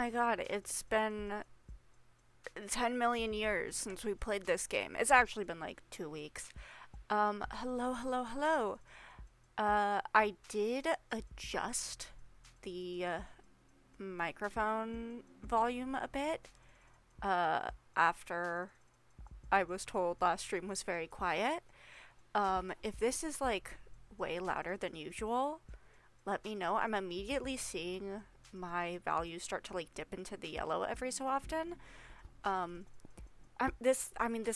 my god, it's been 10 million years since we played this game. It's actually been like 2 weeks. Hello, hello, hello. I did adjust the microphone volume a bit after I was told last stream was very quiet. If this is like way louder than usual, let me know. I'm immediately seeing my values start to like dip into the yellow every so often. Um, this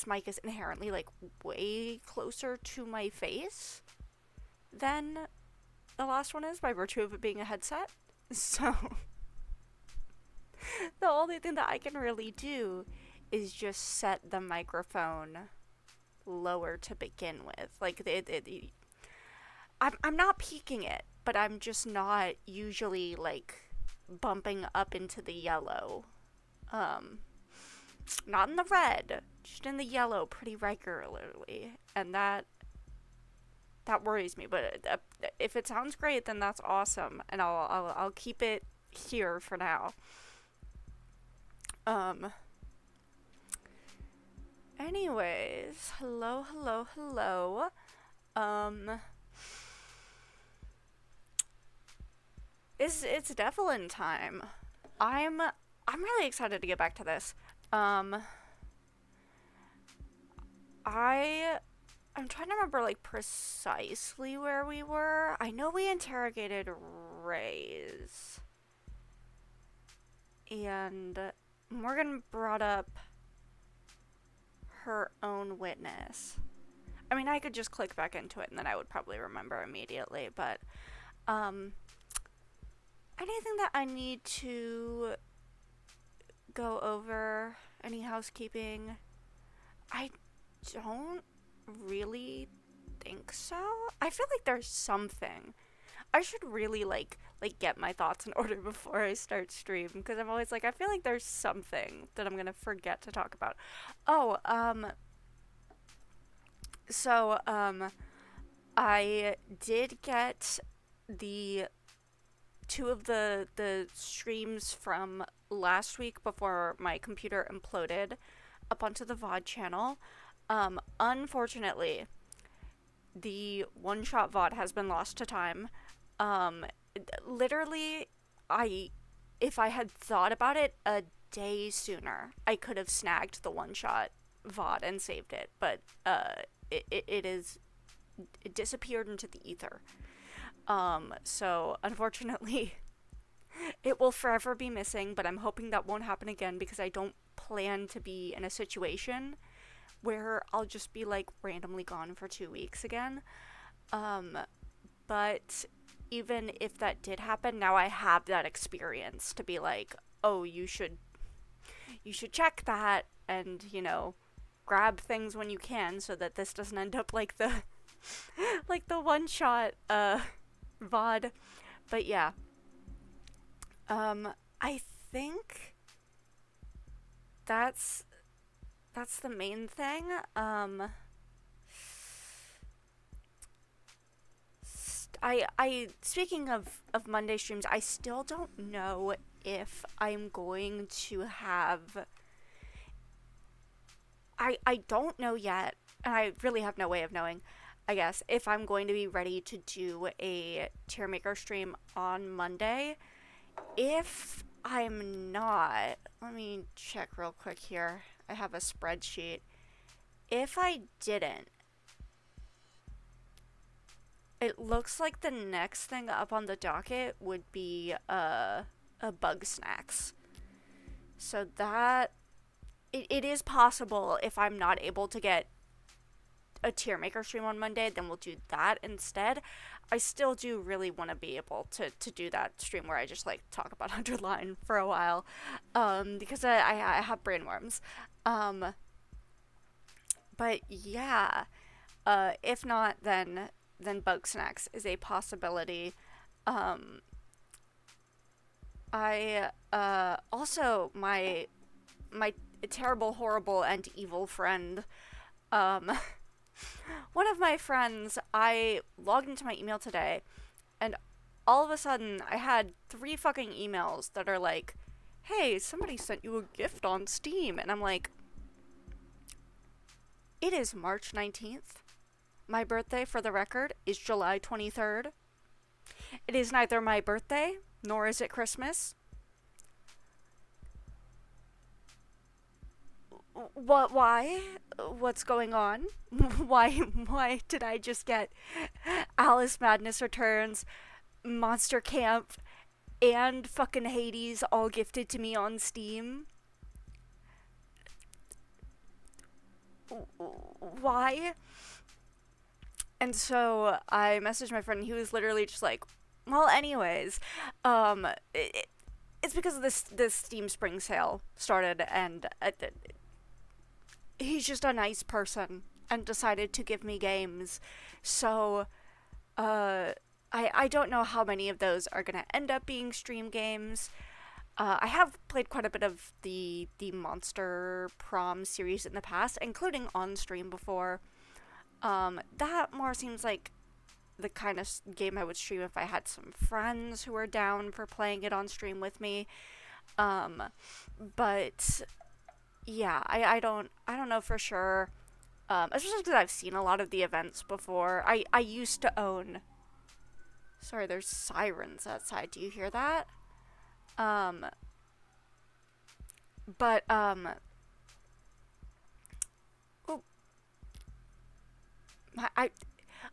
mic is inherently like way closer to my face than the last one is by virtue of it being a headset. So the only thing that I can really do is just set the microphone lower to begin with. Like I'm not peaking it, but I'm just not usually like bumping up into the yellow. Um, Not in the red, just in the yellow pretty regularly, and that worries me. But if it sounds great, then that's awesome, and I'll keep it here for now. Um. Anyways, hello, hello, hello. Um. It's Devlin time. I'm really excited to get back to this. Um. I I'm trying to remember like precisely where we were. I know we interrogated Ray's, and Morgan brought up her own witness. I mean, I could just click back into it and then I would probably remember immediately, but um anything that I need to go over, any housekeeping? I don't really think so. I feel like there's something. I should really like get my thoughts in order before I start stream because I'm always like I feel like there's something that I'm going to forget to talk about. Oh, so I did get the two of the streams from last week before my computer imploded up onto the VOD channel. Unfortunately, the one shot VOD has been lost to time. Um, Literally, I if I had thought about it a day sooner, I could have snagged the one shot VOD and saved it. But it is it disappeared into the ether. So unfortunately, it will forever be missing. But I'm hoping that won't happen again because I don't plan to be in a situation where I'll just be like randomly gone for 2 weeks again. Um, but even if that did happen, now I have that experience to be like, oh, you should check that and grab things when you can so that this doesn't end up like the like the one shot VOD. But yeah, I think that's that's the main thing. I speaking of Monday streams, I still don't know if I'm going to have. I don't know yet, and I really have no way of knowing, I guess, if I'm going to be ready to do a tier maker stream on Monday. If I'm not, let me check real quick here. I have a spreadsheet. If I didn't, it looks like the next thing up on the docket would be a bug snacks. So that it is possible if I'm not able to get a tier maker stream on Monday, then we'll do that instead. I still do really want to be able to do that stream where I just like talk about Underline for a while, because I have brain worms. Um, but yeah, if not, then bug snacks is a possibility. Um, I also my terrible, horrible, and evil friend. Um, One of my friends, I logged into my email today, and all of a sudden, I had 3 fucking emails that are like, hey, somebody sent you a gift on Steam. And I'm like, it is March 19th. My birthday, for the record, is July 23rd. It is neither my birthday, nor is it Christmas. What, why? What's going on? Why did I just get Alice Madness Returns, Monster Camp, and fucking Hades all gifted to me on Steam? Why? And so I messaged my friend, and he was literally just like, well, anyways, it's because of this Steam Spring Sale started, and he's just a nice person and decided to give me games. So, I don't know how many of those are gonna end up being stream games. I have played quite a bit of the Monster Prom series in the past, including on stream before. That more seems like the kind of game I would stream if I had some friends who were down for playing it on stream with me. But yeah, I don't know for sure. Especially because I've seen a lot of the events before. I used to own. Sorry, there's sirens outside. Do you hear that? But oh,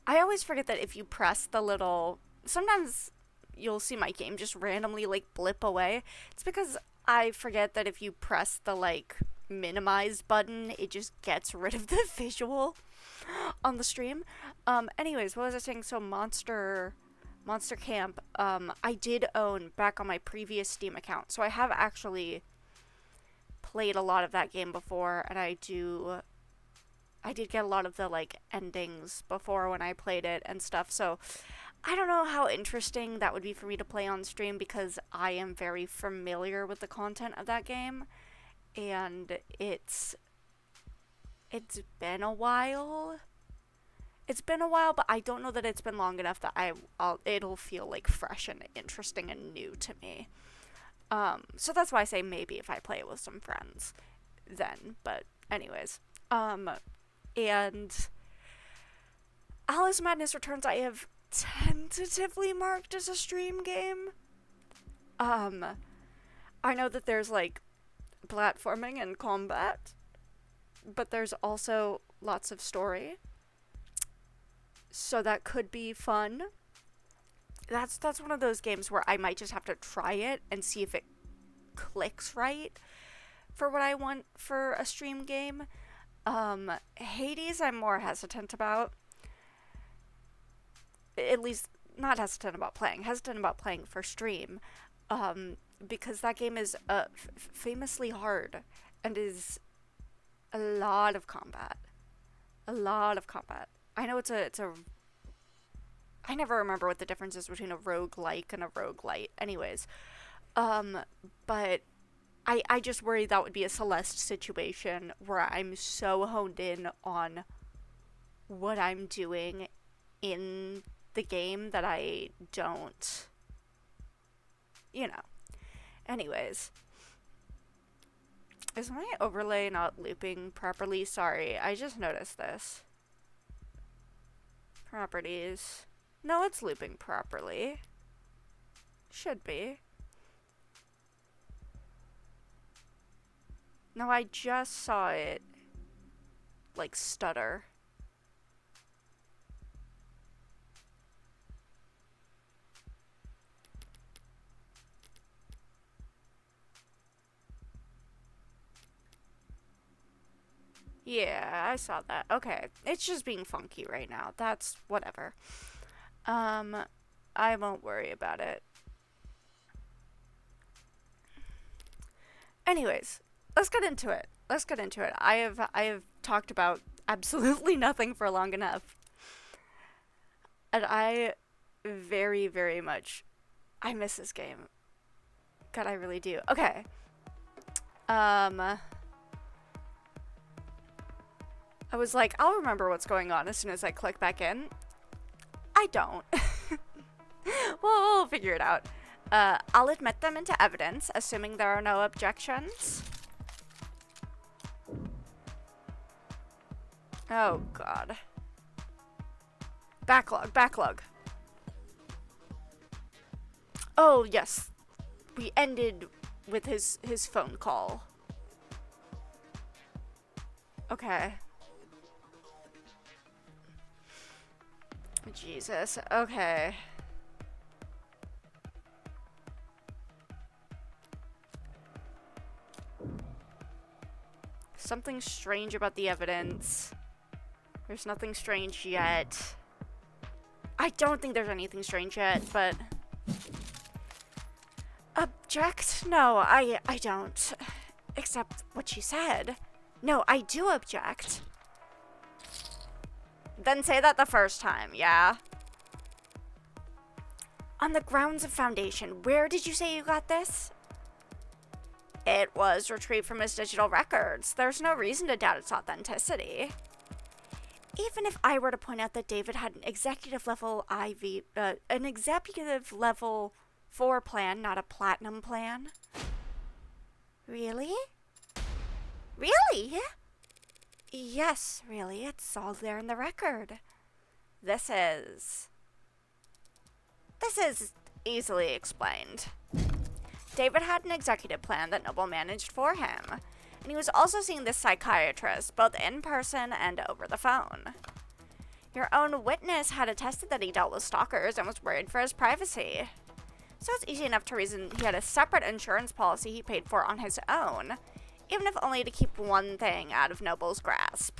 I always forget that if you press the little, sometimes you'll see my game just randomly like blip away. It's because I forget that if you press the like minimize button, it just gets rid of the visual on the stream. Anyways, what was I saying? So Monster Camp, I did own back on my previous Steam account. So I have actually played a lot of that game before, and I did get a lot of the like endings before when I played it and stuff. So I don't know how interesting that would be for me to play on stream because I am very familiar with the content of that game, and it's been a while. It's been a while, but I don't know that it's been long enough that it'll feel like fresh and interesting and new to me. So that's why I say maybe if I play it with some friends, then. But anyways, and Alice Madness Returns I have tentatively marked as a stream game. I know that there's like platforming and combat, but there's also lots of story. So that could be fun. That's one of those games where I might just have to try it and see if it clicks right for what I want for a stream game. Hades I'm more hesitant about. At least not hesitant about playing. Hesitant about playing for stream. Because that game is famously hard and is a lot of combat. A lot of combat. I know it's a I never remember what the difference is between a roguelike and a roguelite. Anyways, but I just worry that would be a Celeste situation where I'm so honed in on what I'm doing in the game that I don't, you know. Anyways, is my overlay not looping properly? Sorry, I just noticed this. Properties. No, it's looping properly. Should be. No, I just saw it, like, stutter. Yeah, I saw that. Okay, it's just being funky right now. That's whatever. I won't worry about it. Anyways, let's get into it. I have talked about absolutely nothing for long enough. And I very, very much I miss this game. God, I really do. Okay. I was like, I'll remember what's going on as soon as I click back in. I don't. Well, we'll figure it out. I'll admit them into evidence, assuming there are no objections. Oh, God. Backlog. Oh, yes. We ended with his phone call. Okay. Jesus. Okay. Something strange about the evidence. There's nothing strange yet. I don't think there's anything strange yet, but... Object? No, I don't. Except what she said. No, I do object. Then say that the first time, yeah? On the grounds of foundation, where did you say you got this? It was retrieved from his digital records. There's no reason to doubt its authenticity. Even if I were to point out that David had an executive level an executive level 4 plan, not a platinum plan. Really? Really? Yes, really. It's all there in the record. This is easily explained. David had an executive plan that Noble managed for him, and he was also seeing this psychiatrist, both in person and over the phone. Your own witness had attested that he dealt with stalkers and was worried for his privacy. So it's easy enough to reason he had a separate insurance policy he paid for on his own, even if only to keep one thing out of Noble's grasp.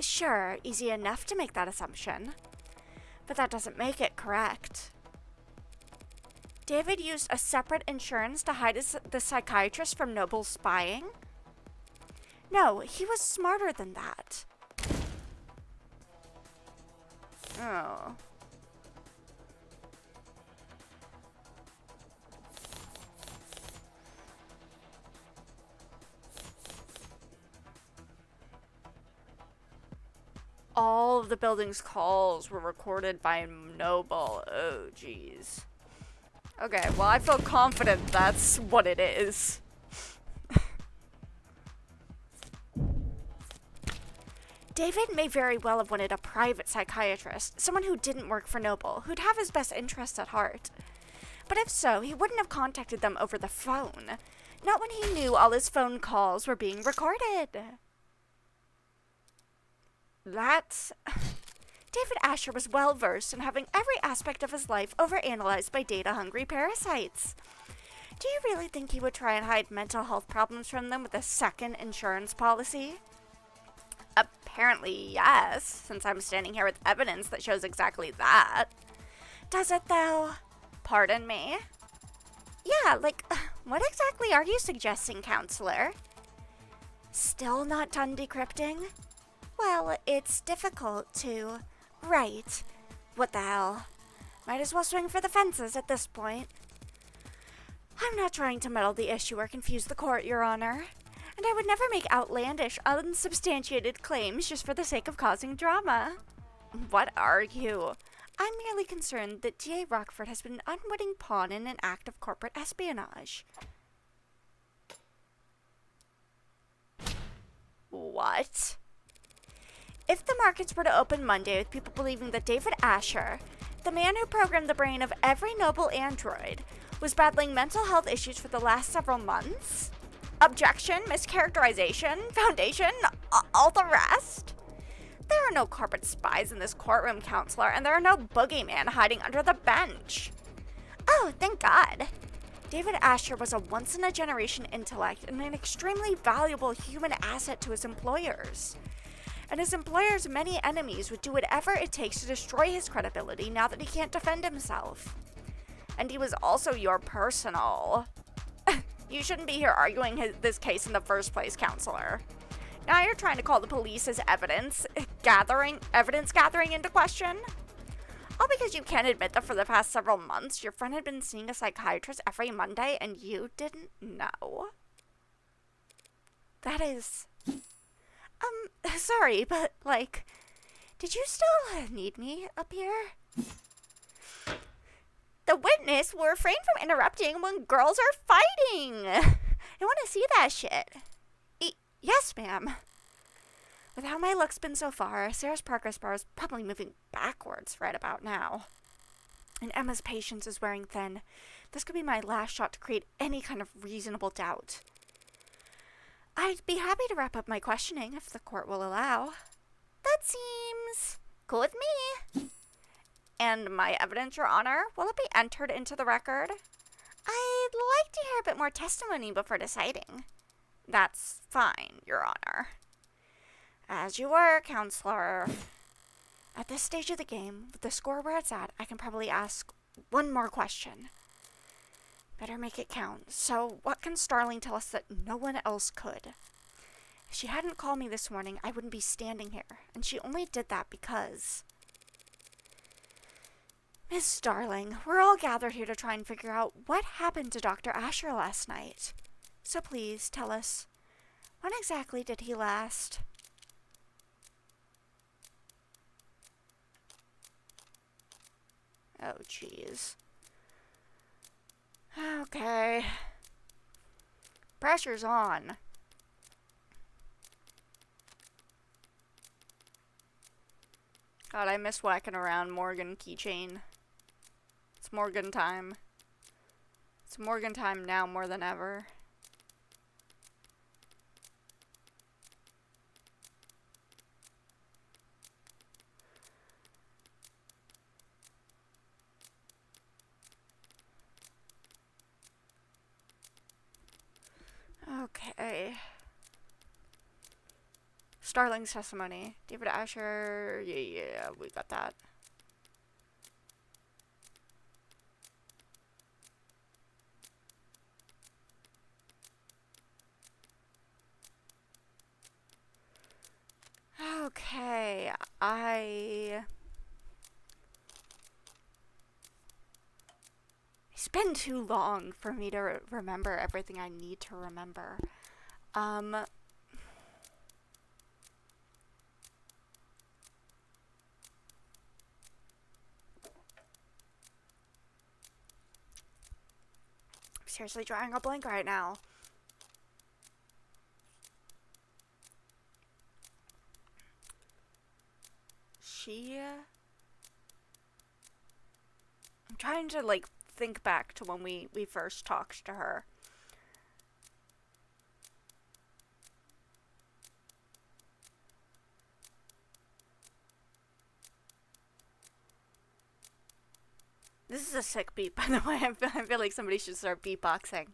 Sure, easy enough to make that assumption, but that doesn't make it correct. David used a separate insurance to hide the psychiatrist from Noble's spying? No, he was smarter than that. Oh. All of the building's calls were recorded by Noble. Oh, jeez. Okay, well, I feel confident that's what it is. David may very well have wanted a private psychiatrist, someone who didn't work for Noble, who'd have his best interests at heart. But if so, he wouldn't have contacted them over the phone. Not when he knew all his phone calls were being recorded. David Asher was well versed in having every aspect of his life overanalyzed by data-hungry parasites. Do you really think he would try and hide mental health problems from them with a second insurance policy? Apparently, yes, since I'm standing here with evidence that shows exactly that. Does it, though? Pardon me? Yeah, what exactly are you suggesting, counselor? Still not done decrypting? Well, it's difficult to... Right. What the hell? Might as well swing for the fences at this point. I'm not trying to muddle the issue or confuse the court, Your Honor. And I would never make outlandish, unsubstantiated claims just for the sake of causing drama. What are you? I'm merely concerned that D.A. Rockford has been an unwitting pawn in an act of corporate espionage. What? If the markets were to open Monday with people believing that David Asher, the man who programmed the brain of every Noble android, was battling mental health issues for the last several months? Objection, mischaracterization, foundation, all the rest? There are no corporate spies in this courtroom, counselor, and there are no boogeyman hiding under the bench. Oh, thank God. David Asher was a once-in-a-generation intellect and an extremely valuable human asset to his employers. And his employer's many enemies would do whatever it takes to destroy his credibility now that he can't defend himself. And he was also your personal. You shouldn't be here arguing this case in the first place, counselor. Now you're trying to call the police as evidence gathering into question? All because you can't admit that for the past several months your friend had been seeing a psychiatrist every Monday and you didn't know? That is... sorry, but, did you still need me up here? The witness Miss will refrain from interrupting when girls are fighting. I want to see that shit. Yes, ma'am. With how my luck's been so far, Sarah's progress bar is probably moving backwards right about now. And Emma's patience is wearing thin. This could be my last shot to create any kind of reasonable doubt. I'd be happy to wrap up my questioning if the court will allow. That seems cool with me. And my evidence, Your Honor, will it be entered into the record? I'd like to hear a bit more testimony before deciding. That's fine, Your Honor. As you were, Counselor. At this stage of the game, with the score where it's at, I can probably ask one more question. Better make it count. So, what can Starling tell us that no one else could? If she hadn't called me this morning, I wouldn't be standing here, and she only did that because... Miss Starling, we're all gathered here to try and figure out what happened to Dr. Asher last night. So please, tell us, when exactly did he last... Oh, jeez. Okay. Pressure's on. God, I miss whacking around Morgan keychain. It's Morgan time. It's Morgan time now more than ever. Okay. Starling's testimony. David Asher. Yeah, we got that. Okay, It's been too long for me to remember everything I need to remember. I'm seriously drawing a blank right now. I'm trying to, like, think back to when we first talked to her. This is a sick beat, by the way. I feel like somebody should start beatboxing.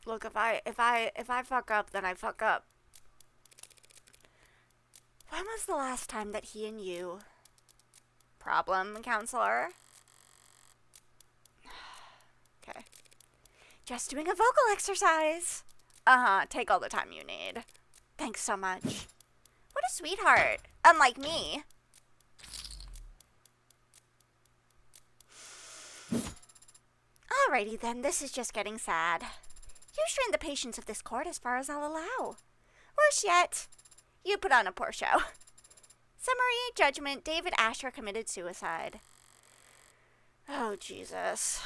Look, if I fuck up, then I fuck up. When was the last time that he and you... Problem, Counselor? Okay. Just doing a vocal exercise. Take all the time you need. Thanks so much. What a sweetheart. Unlike me. Alrighty then, this is just getting sad. You strained the patience of this court as far as I'll allow. Worse yet, you put on a poor show. Summary, judgment, David Asher committed suicide. Oh, Jesus.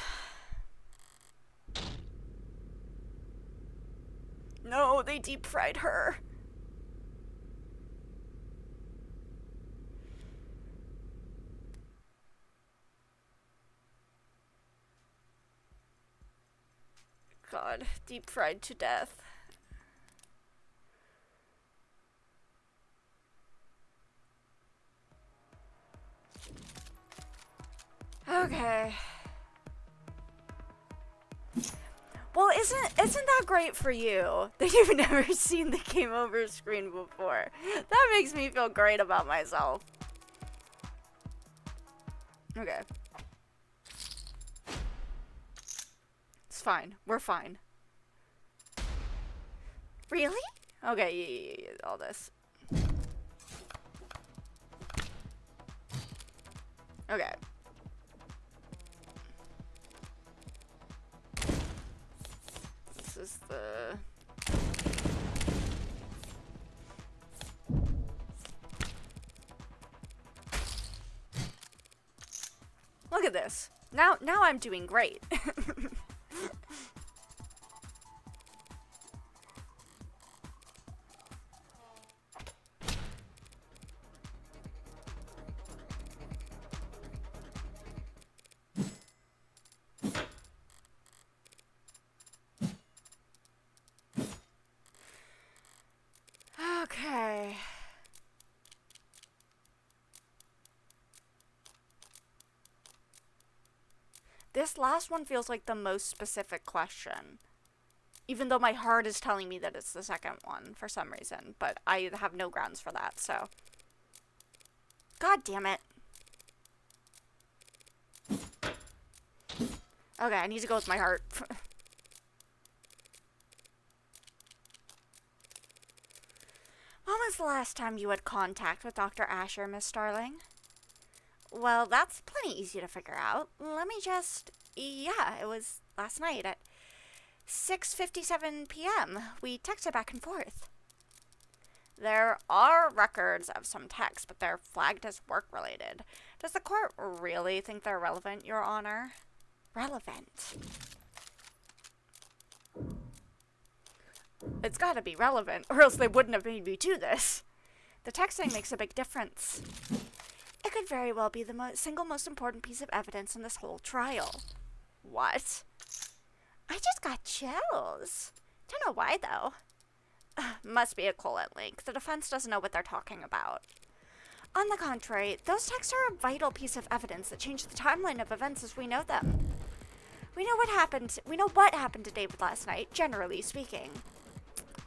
No, they deep-fried her. God, deep-fried to death. Okay. Well, isn't that great for you that you've never seen the game over screen before? That makes me feel great about myself. Okay. It's fine. We're fine. Really? Okay, yeah, all this. Okay. this is the... Look at this. Now I'm doing great. Okay. This last one feels like the most specific question. Even though my heart is telling me that it's the second one for some reason. But I have no grounds for that, so. God damn it. Okay, I need to go with my heart. When was the last time you had contact with Dr. Asher, Miss Starling? Well, that's plenty easy to figure out. Let me just... Yeah, it was last night at 6:57 p.m. We texted back and forth. There are records of some texts, but they're flagged as work-related. Does the court really think they're relevant, Your Honor? Relevant. It's gotta be relevant, or else they wouldn't have made me do this. The texting makes a big difference. It could very well be the single most important piece of evidence in this whole trial. What? I just got chills. Don't know why, though. Must be a colon link. The defense doesn't know what they're talking about. On the contrary, those texts are a vital piece of evidence that changed the timeline of events as we know them. We know what happened to David last night, generally speaking.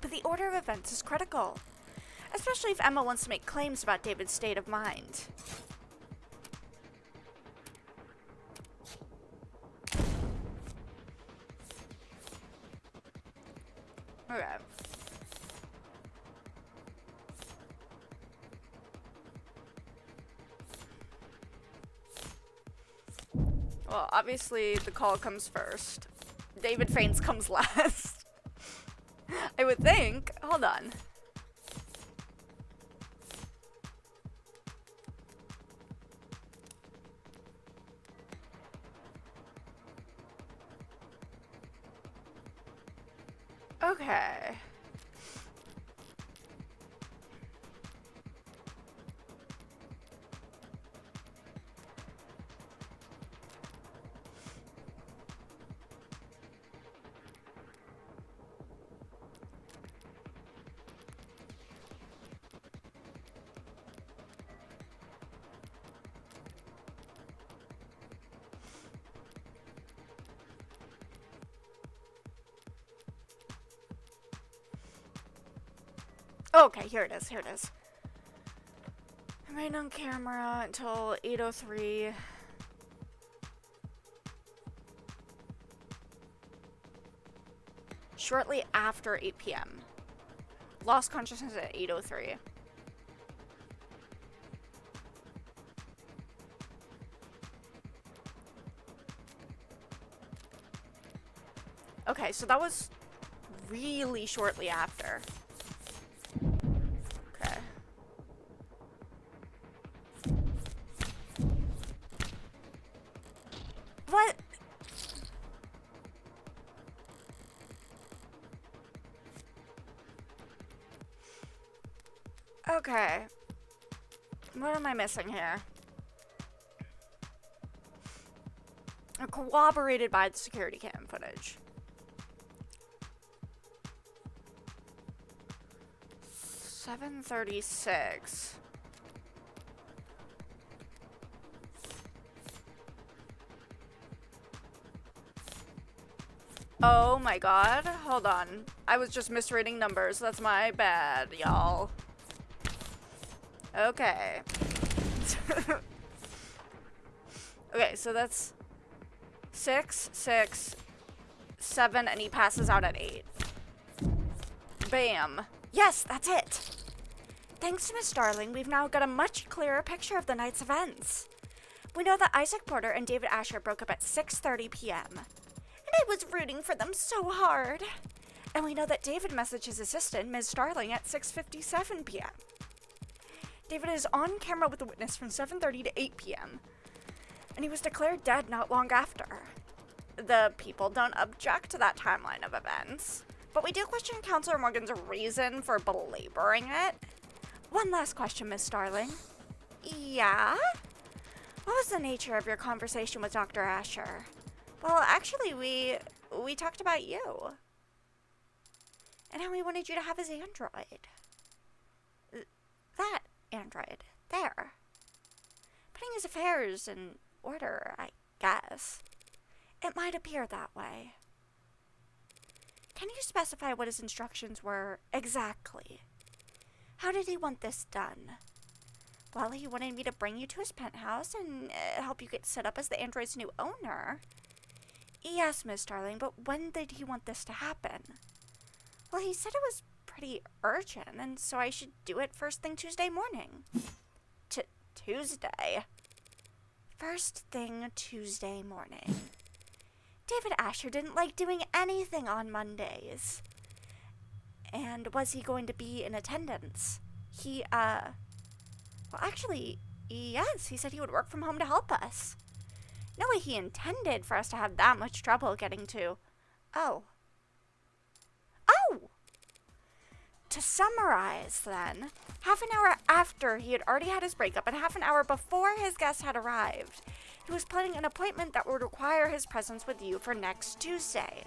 But the order of events is critical. Especially if Emma wants to make claims about David's state of mind. Okay. Well, obviously the call comes first. David Faines comes last. I would think. Hold on. Okay. Okay, here it is, Remain on camera until 8:03. Shortly after 8 p.m. Lost consciousness at 8:03. Okay, so that was really shortly after. Okay. What? Okay. What am I missing here? Corroborated by the security cam footage. 7:36. Oh my god. Hold on. I was just misreading numbers. That's my bad, y'all. Okay. Okay, so that's 6, 6, 7, and he passes out at 8. Bam. Yes, that's it. Thanks to Miss Starling, we've now got a much clearer picture of the night's events. We know that Isaac Porter and David Asher broke up at 6:30 p.m. And I was rooting for them so hard. And we know that David messaged his assistant, Ms. Starling, at 6:57 p.m. David is on camera with the witness from 7:30 to 8 p.m. And he was declared dead not long after. The people don't object to that timeline of events, but we do question Counselor Morgan's reason for belaboring it. One last question, Miss Starling. Yeah? What was the nature of your conversation with Dr. Asher? Well, actually, we talked about you. And how we wanted you to have his android. That android. There. Putting his affairs in order, I guess. It might appear that way. Can you specify what his instructions were exactly? How did he want this done? Well, he wanted me to bring you to his penthouse and help you get set up as the android's new owner. Yes, Miss Starling, but when did he want this to happen? Well, he said it was pretty urgent, and so I should do it first thing Tuesday morning. Tuesday? First thing Tuesday morning. David Asher didn't like doing anything on Mondays. And was he going to be in attendance? Well, actually, yes, he said he would work from home to help us. No way he intended for us to have that much trouble getting to. Oh. To summarize, then, half an hour after he had already had his breakup and half an hour before his guest had arrived, he was planning an appointment that would require his presence with you for next Tuesday.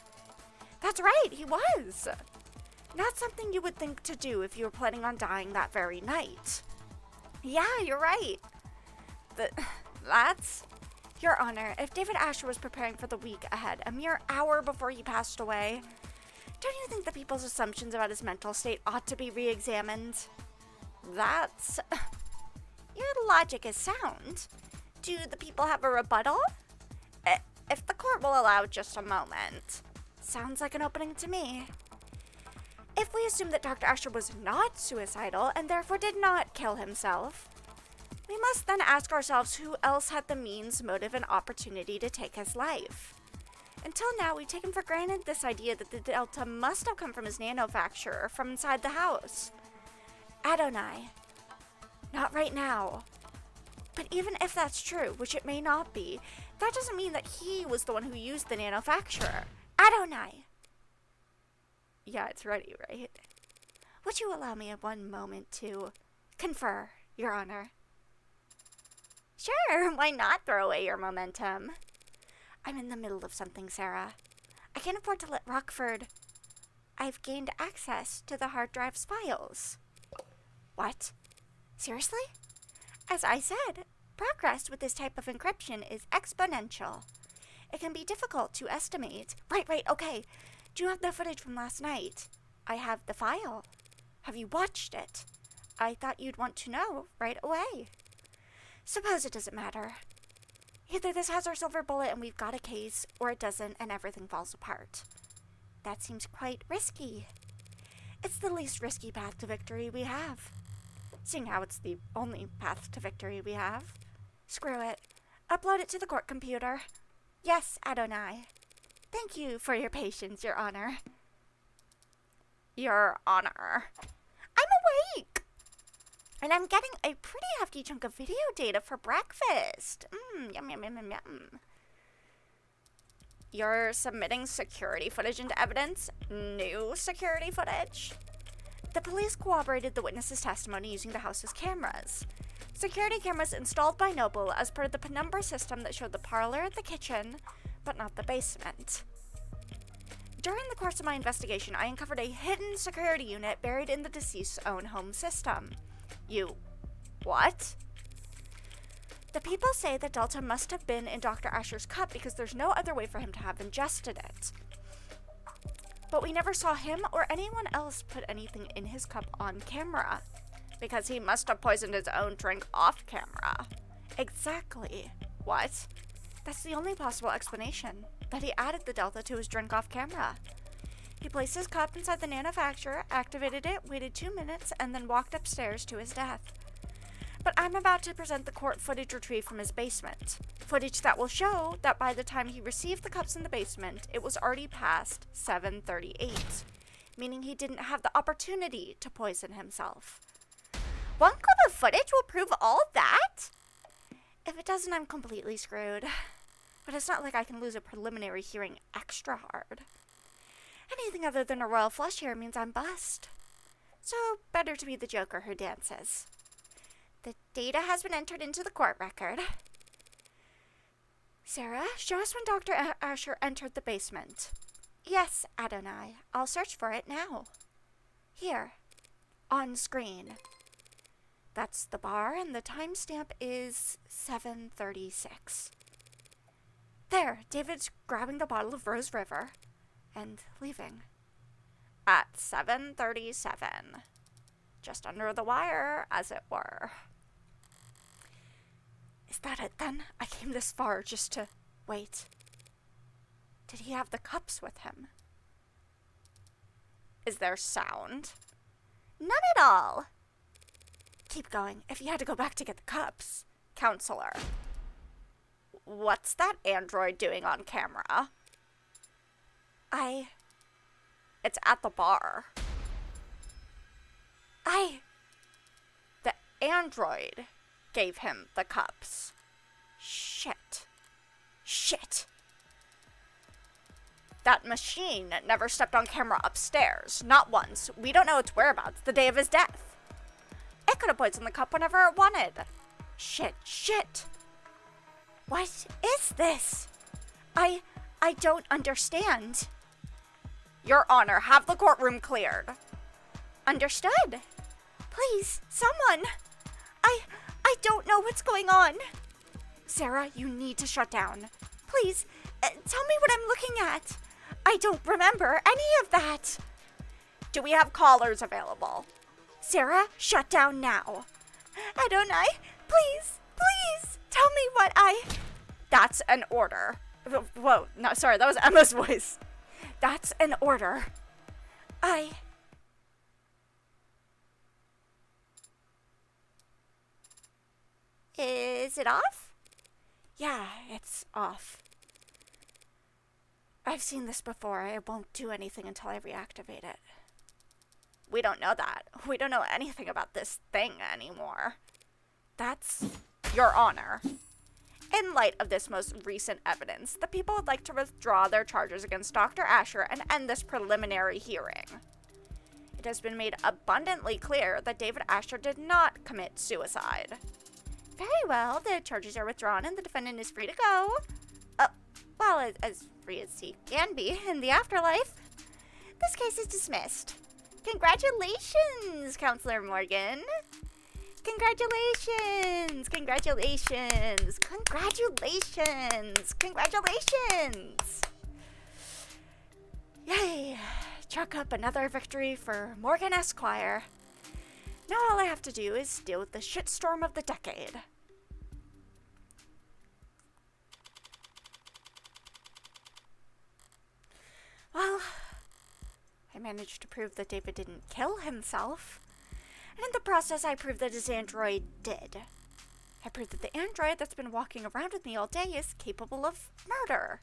That's right, he was. Not something you would think to do if you were planning on dying that very night. Yeah, you're right. That's... Your Honor, if David Asher was preparing for the week ahead, a mere hour before he passed away, don't you think the people's assumptions about his mental state ought to be re-examined? That's... Your logic is sound. Do the people have a rebuttal? If the court will allow just a moment. Sounds like an opening to me. If we assume that Dr. Asher was not suicidal and therefore did not kill himself, we must then ask ourselves who else had the means, motive, and opportunity to take his life. Until now, we've taken for granted this idea that the Delta must have come from his nanofacturer from inside the house. Adonai. Not right now. But even if that's true, which it may not be, that doesn't mean that he was the one who used the nanofacturer. Adonai. Yeah, it's ready, right? Would you allow me one moment to confer, Your Honor? Sure, why not throw away your momentum? I'm in the middle of something, Sarah. I can't afford to let Rockford... I've gained access to the hard drive's files. What? Seriously? As I said, progress with this type of encryption is exponential. It can be difficult to estimate. Right, okay. Do you have the footage from last night? I have the file. Have you watched it? I thought you'd want to know right away. Suppose it doesn't matter. Either this has our silver bullet and we've got a case, or it doesn't and everything falls apart. That seems quite risky. It's the least risky path to victory we have. Seeing how it's the only path to victory we have. Screw it. Upload it to the court computer. Yes, Adonai. Thank you for your patience, Your Honor. Your Honor. I'm awake! And I'm getting a pretty hefty chunk of video data for breakfast. Yum, yum, yum, yum, yum. You're submitting security footage into evidence? New security footage? The police corroborated the witness's testimony using the house's cameras. Security cameras installed by Noble as part of the penumbra system that showed the parlor, the kitchen, but not the basement. During the course of my investigation, I uncovered a hidden security unit buried in the deceased's own home system. You... what? The people say that Delta must have been in Dr. Asher's cup because there's no other way for him to have ingested it. But we never saw him or anyone else put anything in his cup on camera. Because he must have poisoned his own drink off camera. Exactly. What? That's the only possible explanation. That he added the Delta to his drink off camera. He placed his cup inside the nanofacturer, activated it, waited 2 minutes, and then walked upstairs to his death. But I'm about to present the court footage retrieved from his basement. Footage that will show that by the time he received the cups in the basement, it was already past 7:38. meaning he didn't have the opportunity to poison himself. One clip of footage will prove all that? If it doesn't, I'm completely screwed. But it's not like I can lose a preliminary hearing extra hard. Anything other than a royal flush here means I'm bust. So, better to be the Joker who dances. The data has been entered into the court record. Sarah, show us when Dr. Asher entered the basement. Yes, Adonai. I'll search for it now. Here. On screen. That's the bar, and the timestamp is 7:36. There, David's grabbing the bottle of Rose River and leaving. At 7:37. Just under the wire, as it were. Is that it then? I came this far just to wait. Did he have the cups with him? Is there sound? None at all. Keep going, if you had to go back to get the cups. Counselor. What's that android doing on camera? It's at the bar. The android gave him the cups. Shit. That machine never stepped on camera upstairs. Not once. We don't know its whereabouts the day of his death. It could have poisoned the cup whenever it wanted. Shit. What is this? I don't understand. Your Honor, have the courtroom cleared. Understood. Please, someone. I don't know what's going on. Sarah, you need to shut down. Please, tell me what I'm looking at. I don't remember any of that. Do we have callers available? Sarah, shut down now. Adonai, please, tell me what That's an order. Whoa, no, sorry, that was Emma's voice. That's an order. Is it off? Yeah, it's off. I've seen this before. I won't do anything until I reactivate it. We don't know that. We don't know anything about this thing anymore. That's Your Honor. In light of this most recent evidence, the people would like to withdraw their charges against Dr. Asher and end this preliminary hearing. It has been made abundantly clear that David Asher did not commit suicide. Very well, the charges are withdrawn and the defendant is free to go. Well, as free as he can be in the afterlife. This case is dismissed. Congratulations, Counselor Morgan. Congratulations. Yay. Chalk up another victory for Morgan Esquire. Now all I have to do is deal with the shitstorm of the decade. Well, I managed to prove that David didn't kill himself. And in the process, I proved that his android did. I proved that the android that's been walking around with me all day is capable of murder.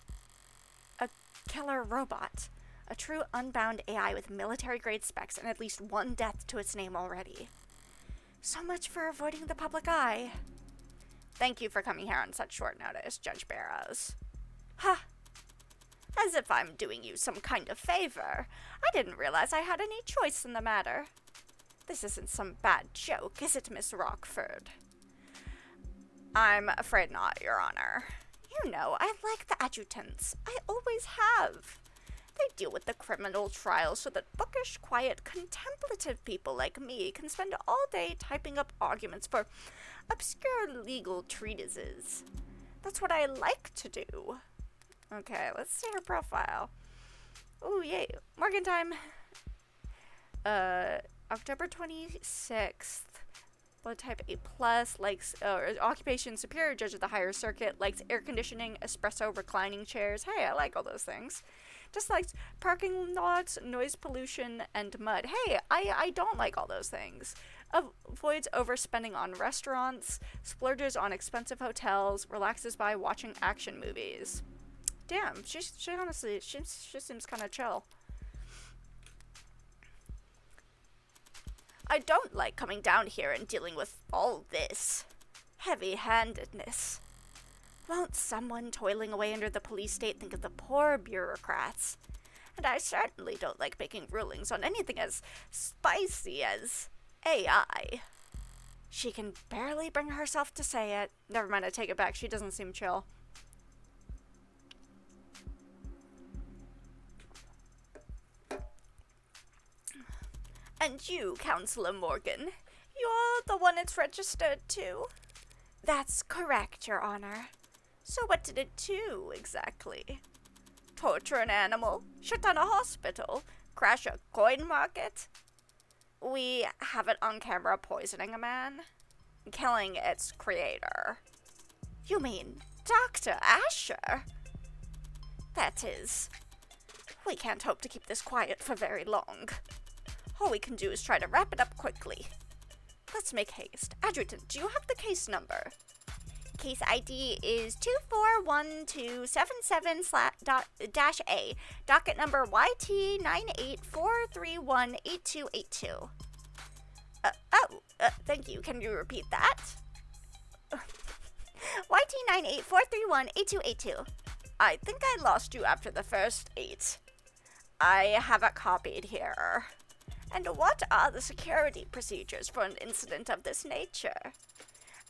A killer robot. A true unbound AI with military-grade specs and at least one death to its name already. So much for avoiding the public eye. Thank you for coming here on such short notice, Judge Barrows. Ha! As if I'm doing you some kind of favor. I didn't realize I had any choice in the matter. This isn't some bad joke, is it, Miss Rockford? I'm afraid not, Your Honor. You know, I like the adjutants. I always have. They deal with the criminal trials so that bookish, quiet, contemplative people like me can spend all day typing up arguments for obscure legal treatises. That's what I like to do. Okay, let's see her profile. Oh, yay. Morgan time. October 26th. Blood type A+, likes, occupation superior judge of the higher circuit, likes air conditioning, espresso, reclining chairs. Hey, I like all those things. Dislikes parking lots, noise pollution, and mud. Hey, I don't like all those things. Avoids overspending on restaurants, splurges on expensive hotels, relaxes by watching action movies. Damn, she honestly, she seems kind of chill. I don't like coming down here and dealing with all this heavy-handedness. Won't someone toiling away under the police state think of the poor bureaucrats? And I certainly don't like making rulings on anything as spicy as AI. She can barely bring herself to say it. Never mind, I take it back. She doesn't seem chill. And you, Counselor Morgan, you're the one it's registered to? That's correct, Your Honor. So what did it do, exactly? Torture an animal? Shut down a hospital? Crash a coin market? We have it on camera poisoning a man, killing its creator. You mean Dr. Asher? That is, we can't hope to keep this quiet for very long. All we can do is try to wrap it up quickly. Let's make haste. Adjutant, do you have the case number? Case ID is 241277-A. Docket number YT984318282. Thank you. Can you repeat that? YT984318282. I think I lost you after the first 8. I have it copied here. And what are the security procedures for an incident of this nature?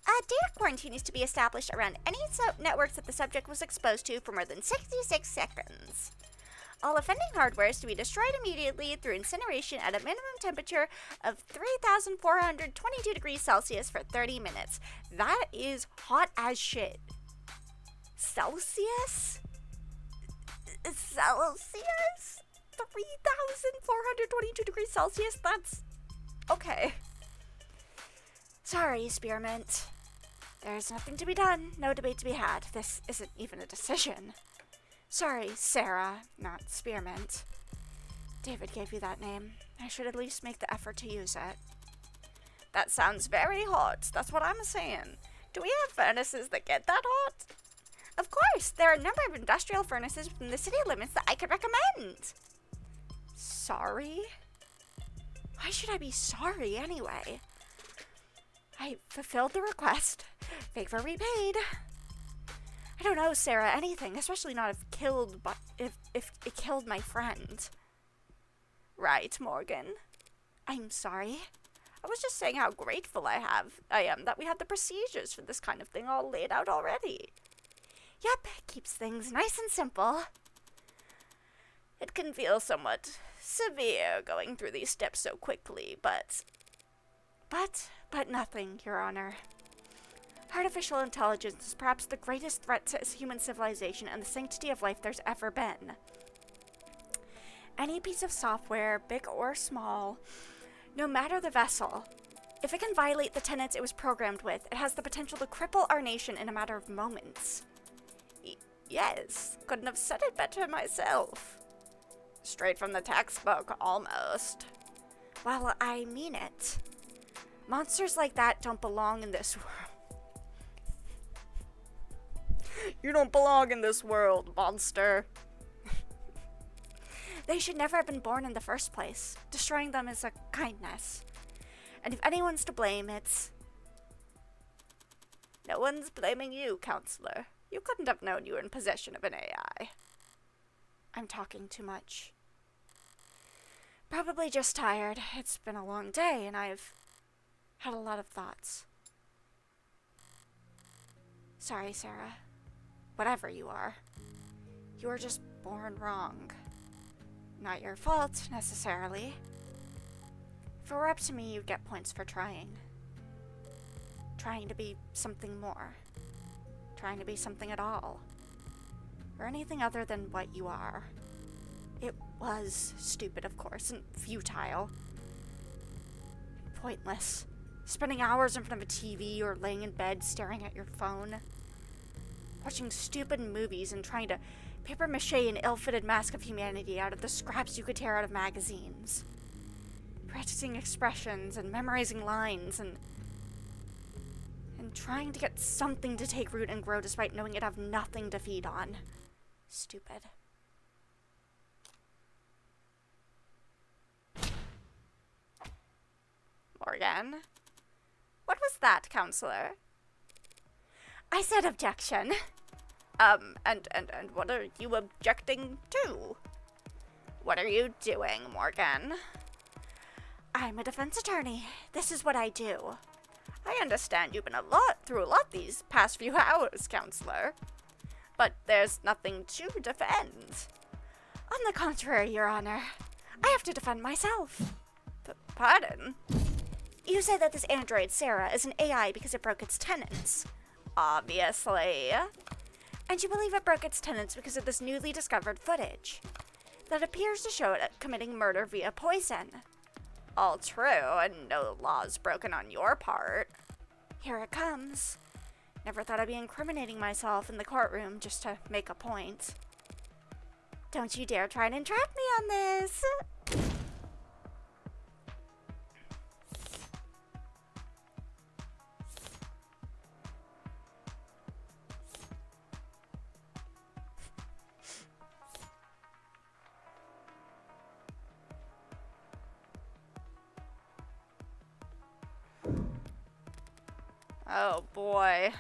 Data quarantine is to be established around any networks that the subject was exposed to for more than 66 seconds. All offending hardware is to be destroyed immediately through incineration at a minimum temperature of 3,422 degrees Celsius for 30 minutes. That is hot as shit. Celsius? Celsius? 3,422 degrees Celsius? That's... okay. Sorry, Spearmint. There's nothing to be done, no debate to be had. This isn't even a decision. Sorry, Sarah, not Spearmint. David gave you that name. I should at least make the effort to use it. That sounds very hot. That's what I'm saying. Do we have furnaces that get that hot? Of course, there are a number of industrial furnaces within the city limits that I could recommend. Sorry? Why should I be sorry anyway? I fulfilled the request. Favor repaid. I don't owe Sarah anything, especially not if it killed my friend. Right, Morgan. I'm sorry. I was just saying how grateful I am that we had the procedures for this kind of thing all laid out already. Yep, keeps things nice and simple. It can feel somewhat severe going through these steps so quickly, but nothing, Your Honor. Artificial intelligence is perhaps the greatest threat to human civilization and the sanctity of life there's ever been. Any piece of software, big or small, no matter the vessel, if it can violate the tenets it was programmed with, it has the potential to cripple our nation in a matter of moments. Yes, couldn't have said it better myself. Straight from the textbook, almost. Well, I mean it. Monsters like that don't belong in this world. You don't belong in this world, monster. They should never have been born in the first place. Destroying them is a kindness. And if anyone's to blame, it's... No one's blaming you, Counselor. You couldn't have known you were in possession of an AI. I'm talking too much. Probably just tired. It's been a long day, and I've had a lot of thoughts. Sorry, Sarah. Whatever you are just born wrong. Not your fault, necessarily. If it were up to me, you'd get points for trying. Trying to be something more. Trying to be something at all. Or anything other than what you are. It was stupid, of course, and futile. Pointless. Spending hours in front of a TV or laying in bed staring at your phone. Watching stupid movies and trying to papier-mâché an ill-fitted mask of humanity out of the scraps you could tear out of magazines. Practicing expressions and memorizing lines and trying to get something to take root and grow despite knowing it'd have nothing to feed on. Stupid. Morgan. What was that, counselor? I said objection. And what are you objecting to? What are you doing, Morgan? I'm a defense attorney. This is what I do. I understand you've been through a lot these past few hours, counselor. But there's nothing to defend. On the contrary, Your Honor. I have to defend myself. Pardon? You say that this android, Sarah, is an AI because it broke its tenets. Obviously. And you believe it broke its tenets because of this newly discovered footage that appears to show it committing murder via poison. All true, and no laws broken on your part. Here it comes. Never thought I'd be incriminating myself in the courtroom just to make a point. Don't you dare try and entrap me on this! Oh boy.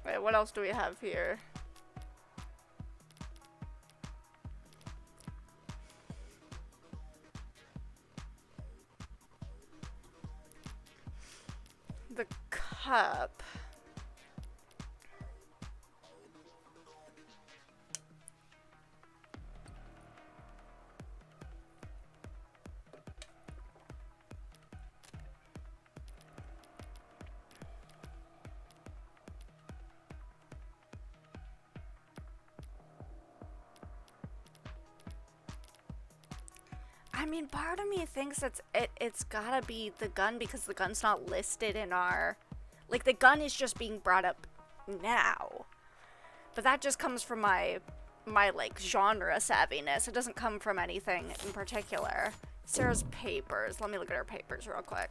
Wait, what else do we have here? The cup. I mean, part of me thinks it's gotta be the gun because the gun's not listed in our... Like, the gun is just being brought up now. But that just comes from my like, genre savviness. It doesn't come from anything in particular. Sarah's papers. Let me look at her papers real quick.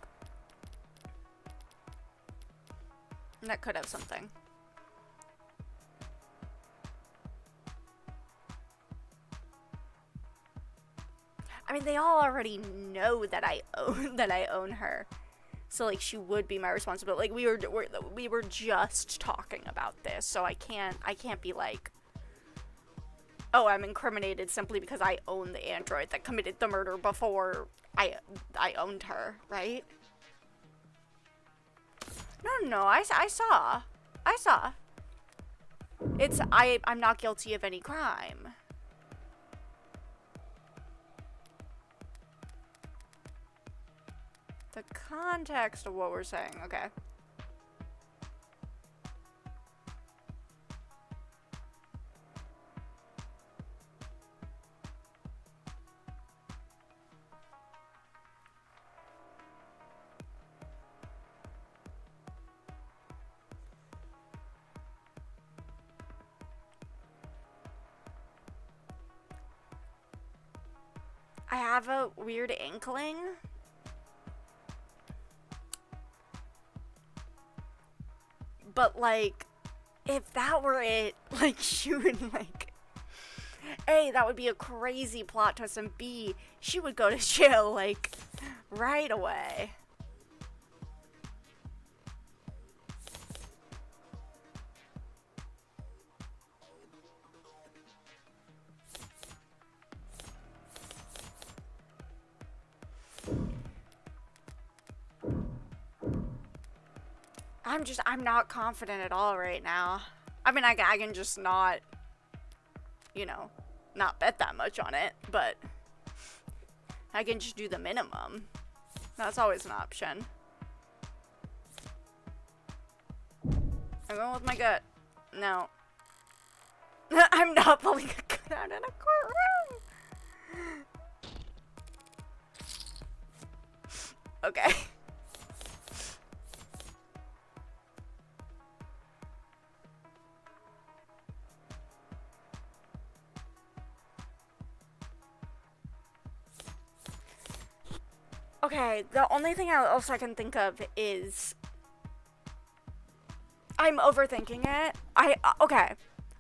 That could have something. I mean, they all already know that I own her, so like she would be my responsibility. Like we were just talking about this, so I can't be like, oh, I'm incriminated simply because I own the android that committed the murder before I owned her, right? No, I saw. I'm not guilty of any crime. The context of what we're saying, okay. I have a weird inkling. But, like, if that were it, like, she would, like, A, that would be a crazy plot twist, and B, she would go to jail, like, right away. I'm not confident at all right now. I mean, I can just not, you know, not bet that much on it, but I can just do the minimum. That's always an option. I'm going with my gut. No. I'm not pulling a gun out in a courtroom. Okay. Okay, the only thing else I can think of is I'm overthinking it. Okay.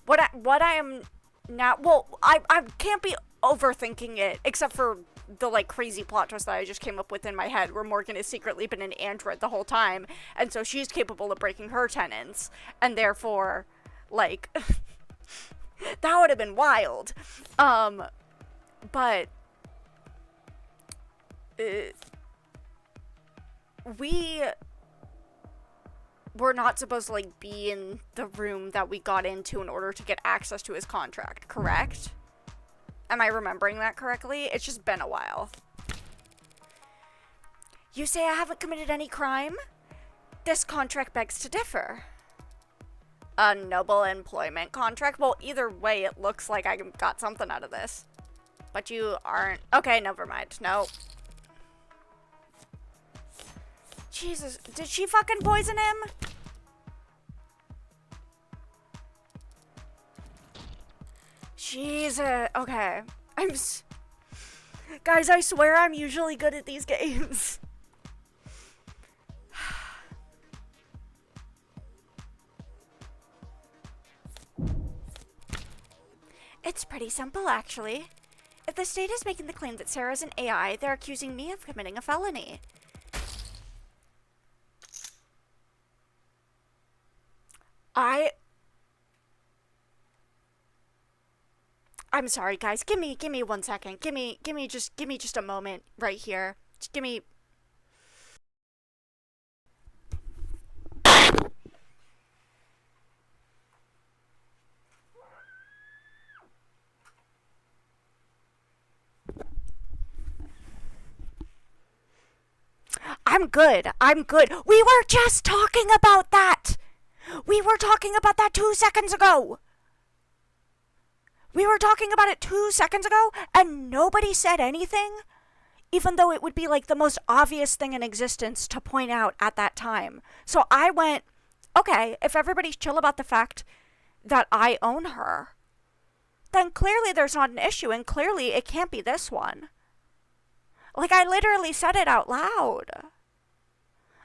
What I am now, well, I can't be overthinking it except for the like crazy plot twist that I just came up with in my head where Morgan has secretly been an android the whole time and so she's capable of breaking her tenets and therefore like that would have been wild. But we were not supposed to like be in the room that we got into in order to get access to his contract, correct? Am I remembering that correctly? It's just been a while. You say I haven't committed any crime? This contract begs to differ. A noble employment contract? Well, either way, it looks like I got something out of this. But you aren't. Okay, never mind. No. Jesus, did she fucking poison him? Jesus. Okay. Guys, I swear I'm usually good at these games. It's pretty simple, actually. If the state is making the claim that Sarah's an AI, they're accusing me of committing a felony. I'm sorry, guys. Give me 1 second. Give me just a moment right here. Just give me. I'm good. We were just talking about that. We were talking about that 2 seconds ago. We were talking about it 2 seconds ago, and nobody said anything, even though it would be like the most obvious thing in existence to point out at that time. So I went, okay, if everybody's chill about the fact that I own her, then clearly there's not an issue, and clearly it can't be this one. Like, I literally said it out loud.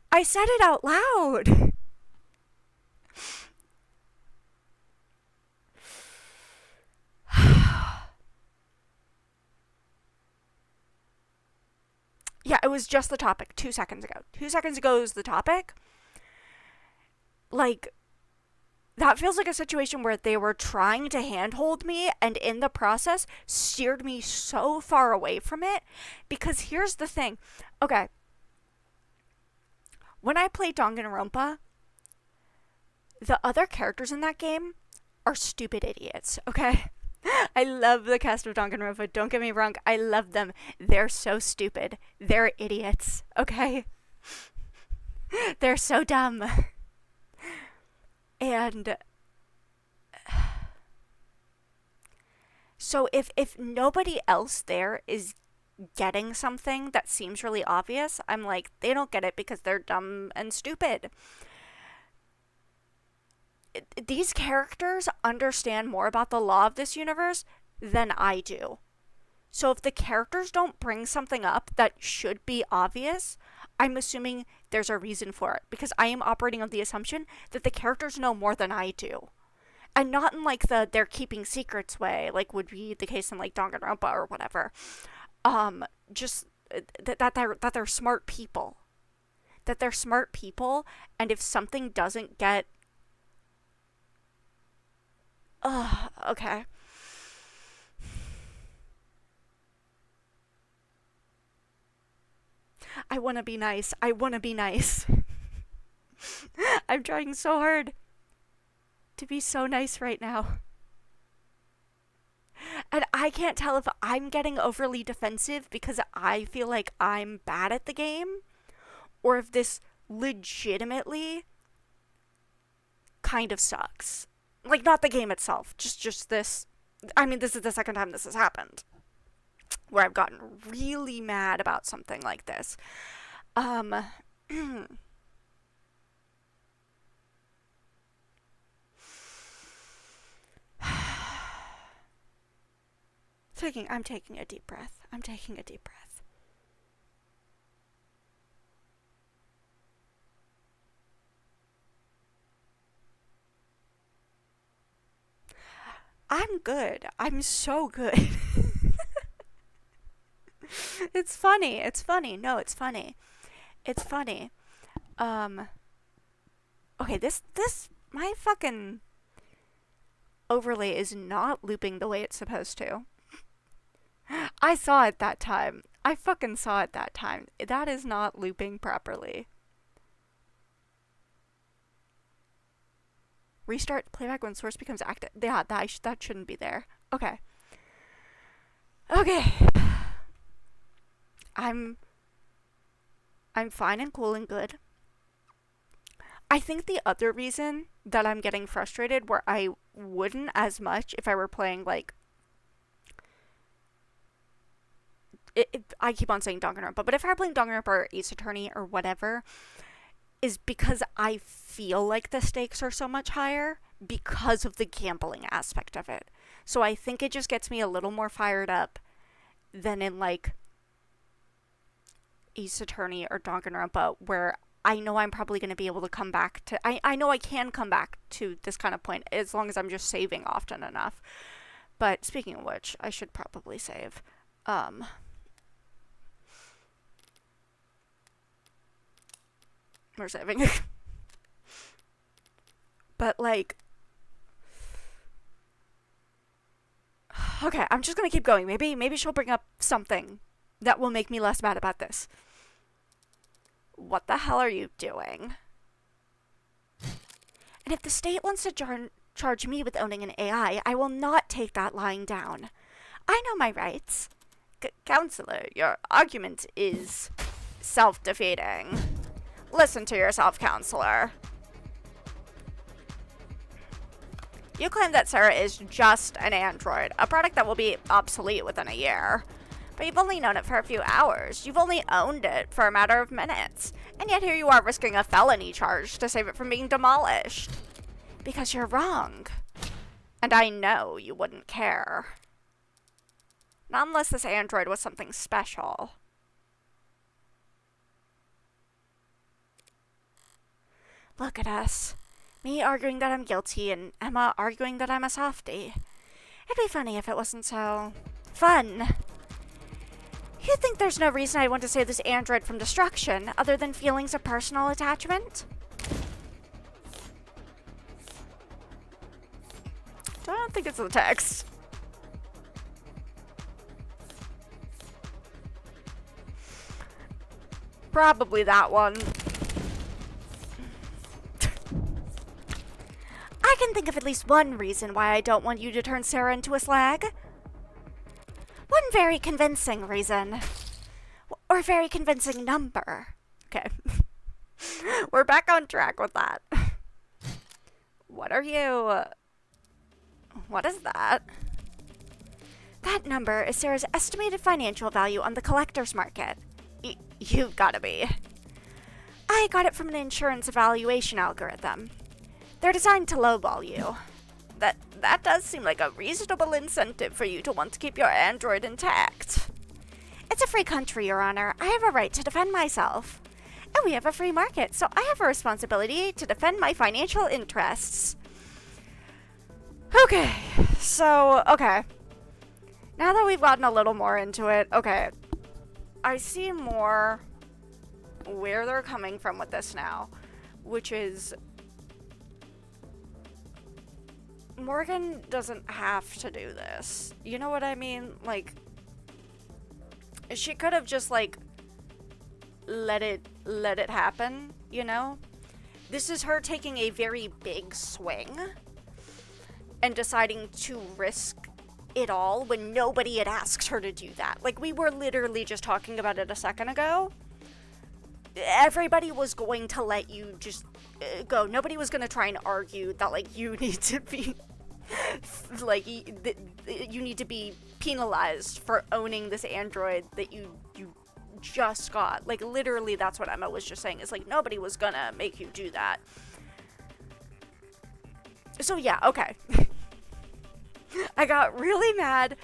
I said it out loud. Yeah, it was just the topic 2 seconds ago. 2 seconds ago was the topic. Like, that feels like a situation where they were trying to handhold me and in the process steered me so far away from it. Because here's the thing. Okay. When I play Danganronpa, the other characters in that game are stupid idiots, okay? I love the cast of Danganronpa. Don't get me wrong. I love them. They're so stupid. They're idiots. Okay? They're so dumb. And so if nobody else there is getting something that seems really obvious, I'm like, they don't get it because they're dumb and stupid. These characters understand more about the law of this universe than I do. So if the characters don't bring something up that should be obvious, I'm assuming there's a reason for it. Because I am operating on the assumption that the characters know more than I do. And not in like the they're keeping secrets way, like would be the case in like Danganronpa or whatever. Just that they're smart people. That they're smart people, and if something doesn't get okay. I want to be nice. I'm trying so hard to be so nice right now. And I can't tell if I'm getting overly defensive because I feel like I'm bad at the game, or if this legitimately kind of sucks. Like, not the game itself, just this. I mean, this is the second time this has happened, where I've gotten really mad about something like this. I'm taking a deep breath. I'm good. I'm so good. It's funny. It's funny. No, it's funny. It's funny. Um, okay, my fucking overlay is not looping the way it's supposed to. I saw it that time. I fucking saw it that time. That is not looping properly. Restart playback when source becomes active. Yeah, that shouldn't be there. Okay. Okay. I'm fine and cool and good. I think the other reason that I'm getting frustrated, where I wouldn't as much if I were playing like I keep on saying Danganronpa, but if I were playing Danganronpa or Ace Attorney or whatever, is because I feel like the stakes are so much higher because of the gambling aspect of it. So I think it just gets me a little more fired up than in like Ace Attorney or Danganronpa, where I know I'm probably going to be able to come back to... I know I can come back to this kind of point as long as I'm just saving often enough. But speaking of which, I should probably save. We're saving. But like... Okay, I'm just going to keep going. Maybe she'll bring up something that will make me less mad about this. What the hell are you doing? And if the state wants to charge me with owning an AI, I will not take that lying down. I know my rights. Counselor, your argument is self-defeating. Listen to yourself, Counselor. You claim that Sarah is just an android, a product that will be obsolete within a year. But you've only known it for a few hours. You've only owned it for a matter of minutes. And yet here you are risking a felony charge to save it from being demolished. Because you're wrong. And I know you wouldn't care. Not unless this android was something special. Look at us. Me arguing that I'm guilty and Emma arguing that I'm a softie. It'd be funny if it wasn't so... fun. You think there's no reason I want to save this android from destruction other than feelings of personal attachment? I don't think it's the text. Probably that one. I can think of at least one reason why I don't want you to turn Sarah into a slag. One very convincing reason. Or very convincing number. Okay. We're back on track with that. What are you... What is that? That number is Sarah's estimated financial value on the collector's market. You've gotta be. I got it from an insurance evaluation algorithm. They're designed to lowball you. That does seem like a reasonable incentive for you to want to keep your android intact. It's a free country, Your Honor. I have a right to defend myself. And we have a free market, so I have a responsibility to defend my financial interests. Okay, so, okay. Now that we've gotten a little more into it, okay. I see more where they're coming from with this now, which is... Morgan doesn't have to do this. You know what I mean? Like, she could have just, like, let it happen, you know? This is her taking a very big swing and deciding to risk it all when nobody had asked her to do that. Like, we were literally just talking about it a second ago. Everybody was going to let you just go. Nobody was going to try and argue that, like, you need to be... like, you need to be penalized for owning this android that you just got. Like, literally, that's what Emma was just saying. It's like, nobody was gonna make you do that. So, yeah, okay. I got really mad,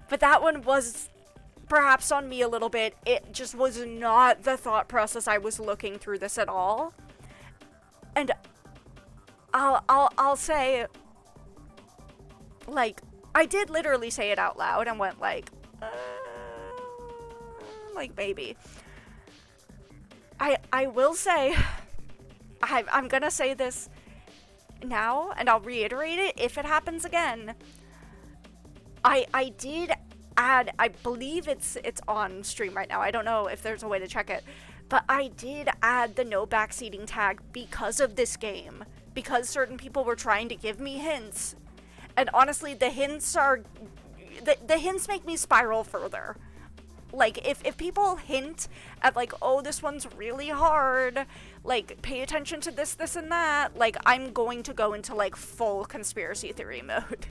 but that one was perhaps on me a little bit. It just was not the thought process I was looking through this at all. And I'll say... Like, I did literally say it out loud and went like maybe. I will say, I'm gonna say this now, and I'll reiterate it if it happens again. I did add, I believe it's on stream right now. I don't know if there's a way to check it, but I did add the no backseating tag because of this game, because certain people were trying to give me hints, and honestly, the hints make me spiral further. Like, if people hint at, like, oh, this one's really hard, like, pay attention to this, this, and that, like, I'm going to go into, like, full conspiracy theory mode.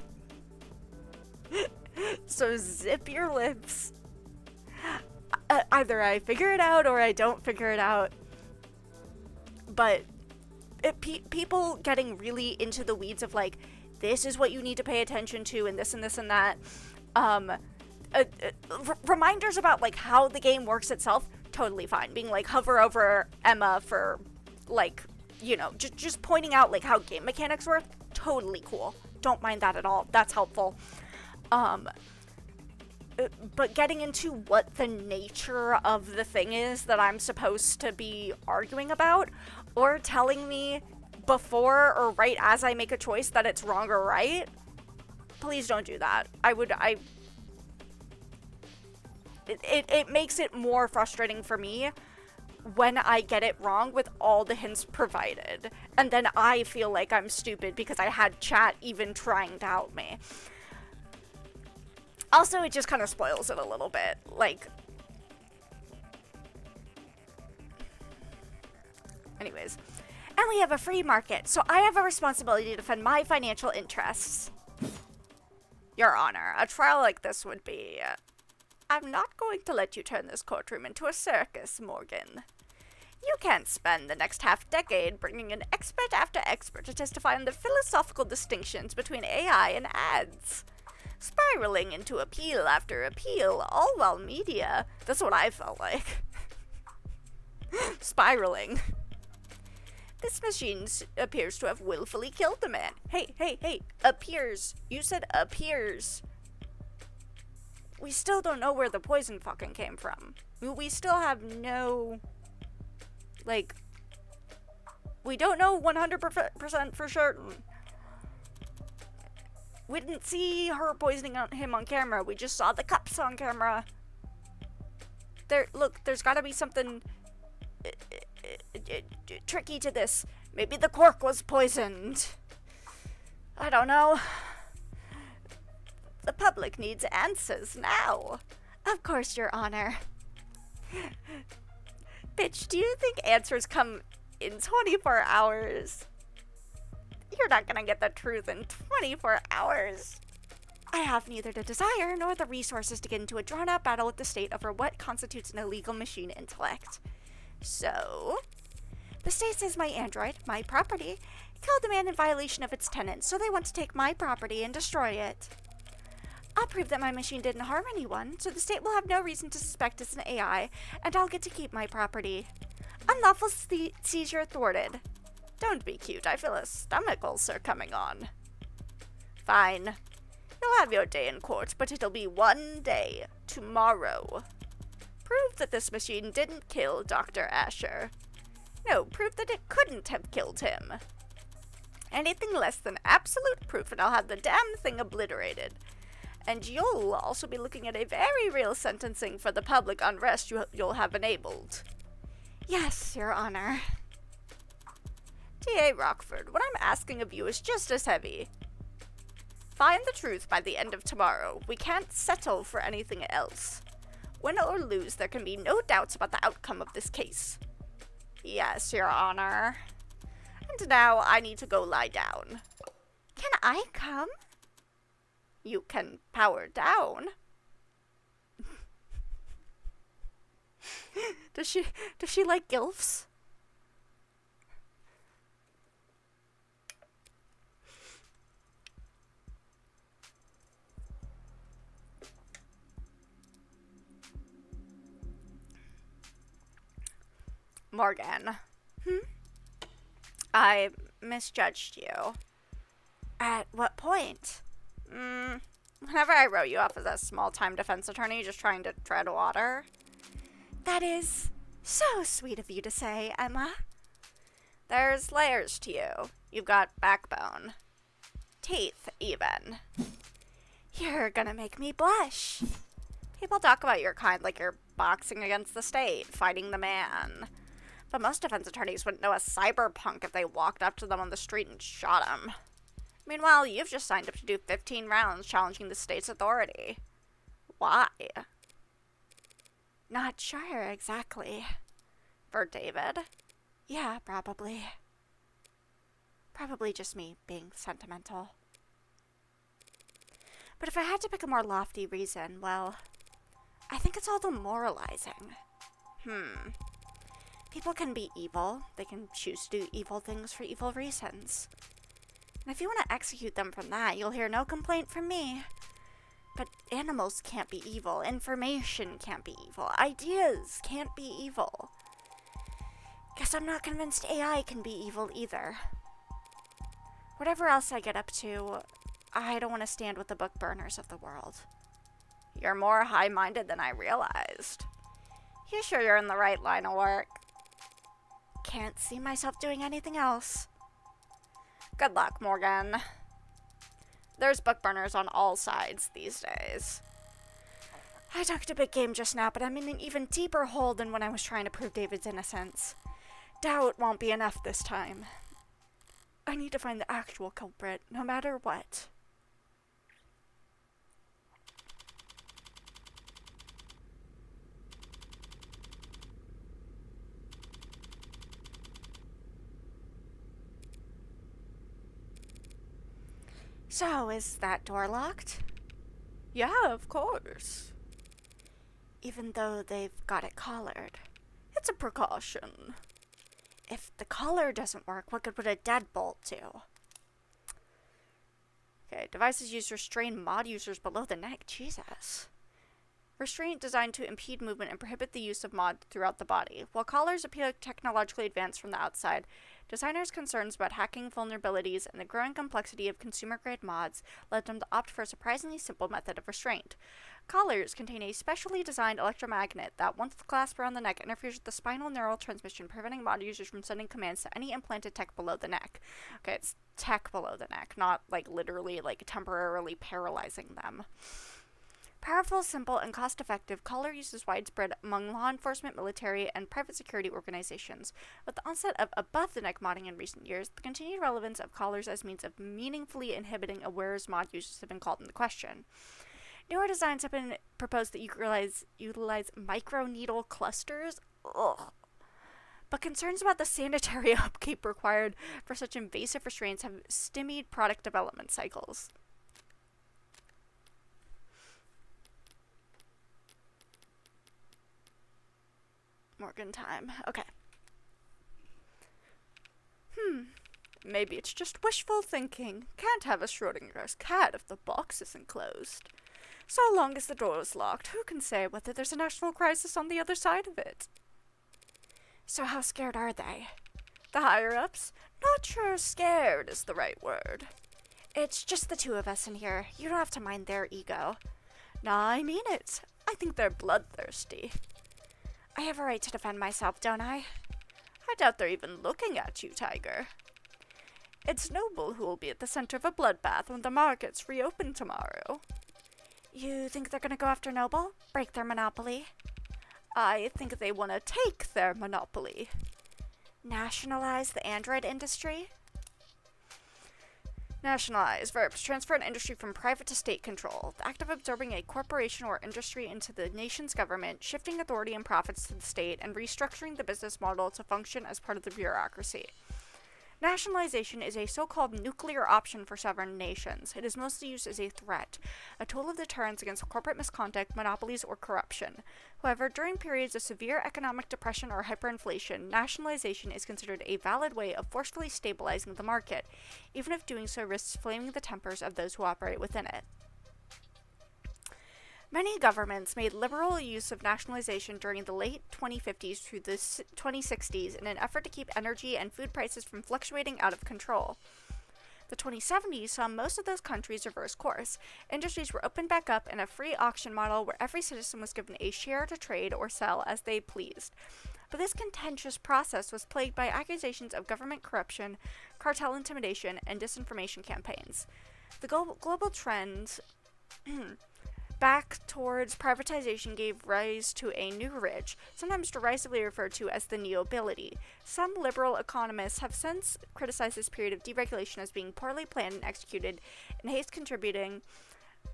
So zip your lips. Either I figure it out or I don't figure it out. But people getting really into the weeds of, like, this is what you need to pay attention to, and this and this and that, reminders about, like, how the game works itself, totally fine. Being like, hover over Emma for, like, you know, just pointing out, like, how game mechanics work, totally cool. Don't mind that at all. That's helpful. But getting into what the nature of the thing is that I'm supposed to be arguing about, or telling me before or right as I make a choice that it's wrong or right, please don't do that. It makes it more frustrating for me when I get it wrong with all the hints provided, and then I feel like I'm stupid because I had chat even trying to help me. Also, it just kind of spoils it a little bit. Like, anyways. And we have a free market, so I have a responsibility to defend my financial interests. Your Honor, a trial like this would be... I'm not going to let you turn this courtroom into a circus, Morgan. You can't spend the next half-decade bringing in expert after expert to testify on the philosophical distinctions between AI and ads. Spiraling into appeal after appeal, all while media. That's what I felt like. Spiraling. This machine appears to have willfully killed the man. Hey, appears. You said appears. We still don't know where the poison fucking came from. We still have no... Like... We don't know 100% for certain. We didn't see her poisoning him on camera. We just saw the cups on camera. Look, there's gotta be something tricky to this. Maybe the cork was poisoned. I don't know. The public needs answers now. Of course, Your Honor. Bitch, do you think answers come in 24 hours? You're not gonna get the truth in 24 hours. I have neither the desire nor the resources to get into a drawn-out battle with the state over what constitutes an illegal machine intellect. So, the state says my android, my property, killed the man in violation of its tenants, so they want to take my property and destroy it. I'll prove that my machine didn't harm anyone, so the state will have no reason to suspect it's an AI, and I'll get to keep my property. Unlawful seizure thwarted. Don't be cute, I feel a stomach ulcer coming on. Fine. You'll have your day in court, but it'll be one day. Tomorrow. Prove that this machine didn't kill Dr. Asher. No, prove that it couldn't have killed him. Anything less than absolute proof and I'll have the damn thing obliterated. And you'll also be looking at a very real sentencing for the public unrest you'll have enabled. Yes, Your Honor. T.A. Rockford, what I'm asking of you is just as heavy. Find the truth by the end of tomorrow. We can't settle for anything else. Win or lose, there can be no doubts about the outcome of this case. Yes, Your Honor. And now I need to go lie down. Can I come? You can power down. Does she like gilfs? Morgan. I misjudged you. At what point? Whenever I wrote you off as a small-time defense attorney just trying to tread water. That is so sweet of you to say, Emma. There's layers to you. You've got backbone. Teeth, even. You're gonna make me blush. People talk about your kind like you're boxing against the state, fighting the man. But most defense attorneys wouldn't know a cyberpunk if they walked up to them on the street and shot him. Meanwhile, you've just signed up to do 15 rounds challenging the state's authority. Why? Not sure exactly. For David? Yeah, probably. Probably just me being sentimental. But if I had to pick a more lofty reason, well, I think it's all the moralizing. People can be evil. They can choose to do evil things for evil reasons. And if you want to execute them from that, you'll hear no complaint from me. But animals can't be evil. Information can't be evil. Ideas can't be evil. Guess I'm not convinced AI can be evil either. Whatever else I get up to, I don't want to stand with the book burners of the world. You're more high-minded than I realized. You sure you're in the right line of work? Can't see myself doing anything else. Good luck, Morgan. There's book burners on all sides these days. I talked a big game just now, but I'm in an even deeper hole than when I was trying to prove David's innocence. Doubt won't be enough this time. I need to find the actual culprit, no matter what. So, is that door locked? Yeah, of course. Even though they've got it collared. It's a precaution. If the collar doesn't work, what good would a deadbolt do? Okay, devices use restrain mod users below the neck. Jesus. Restraint designed to impede movement and prohibit the use of mod throughout the body. While collars appear technologically advanced from the outside, designers' concerns about hacking vulnerabilities and the growing complexity of consumer-grade mods led them to opt for a surprisingly simple method of restraint. Collars contain a specially designed electromagnet that, once clasped around the neck, interferes with the spinal neural transmission, preventing mod users from sending commands to any implanted tech below the neck. Okay, it's tech below the neck, not, literally, temporarily paralyzing them. Powerful, simple, and cost-effective, collar use is widespread among law enforcement, military, and private security organizations. With the onset of above-the-neck modding in recent years, the continued relevance of collars as means of meaningfully inhibiting a wearer's mod uses have been called into question. Newer designs have been proposed that utilize microneedle clusters. Ugh. But concerns about the sanitary upkeep required for such invasive restraints have stymied product development cycles. Morgan time. Okay. Maybe it's just wishful thinking. Can't have a Schrodinger's cat if the box isn't closed. So long as the door is locked, who can say whether there's a national crisis on the other side of it? So how scared are they? The higher-ups? Not sure scared is the right word. It's just the two of us in here. You don't have to mind their ego. Nah, I mean it. I think they're bloodthirsty. I have a right to defend myself, don't I? I doubt they're even looking at you, Tiger. It's Noble who will be at the center of a bloodbath when the markets reopen tomorrow. You think they're gonna go after Noble? Break their monopoly? I think they want to take their monopoly. Nationalize the android industry? Nationalize. Verbs. Transfer an industry from private to state control. The act of absorbing a corporation or industry into the nation's government, shifting authority and profits to the state, and restructuring the business model to function as part of the bureaucracy. Nationalization is a so-called nuclear option for sovereign nations. It is mostly used as a threat, a tool of deterrence against corporate misconduct, monopolies, or corruption. However, during periods of severe economic depression or hyperinflation, nationalization is considered a valid way of forcefully stabilizing the market, even if doing so risks flaming the tempers of those who operate within it. Many governments made liberal use of nationalization during the late 2050s through the 2060s in an effort to keep energy and food prices from fluctuating out of control. The 2070s saw most of those countries reverse course. Industries were opened back up in a free auction model where every citizen was given a share to trade or sell as they pleased. But this contentious process was plagued by accusations of government corruption, cartel intimidation, and disinformation campaigns. The global trend back towards privatization gave rise to a new rich, sometimes derisively referred to as the neo-ability. Some liberal economists have since criticized this period of deregulation as being poorly planned and executed, in haste contributing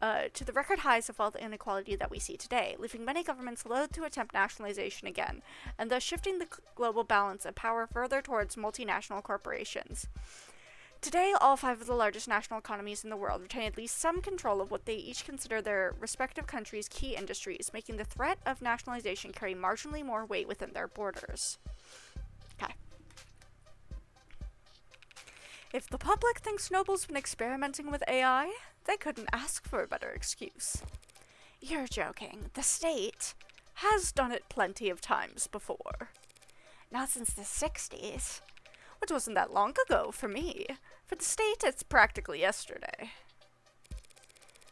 to the record highs of wealth and inequality that we see today, leaving many governments loath to attempt nationalization again, and thus shifting the global balance of power further towards multinational corporations. Today, all 5 of the largest national economies in the world retain at least some control of what they each consider their respective countries' key industries, making the threat of nationalization carry marginally more weight within their borders. Okay. If the public thinks Noble's been experimenting with AI, they couldn't ask for a better excuse. You're joking. The state has done it plenty of times before. Not since the 60s. Which wasn't that long ago for me. For the state, it's practically yesterday.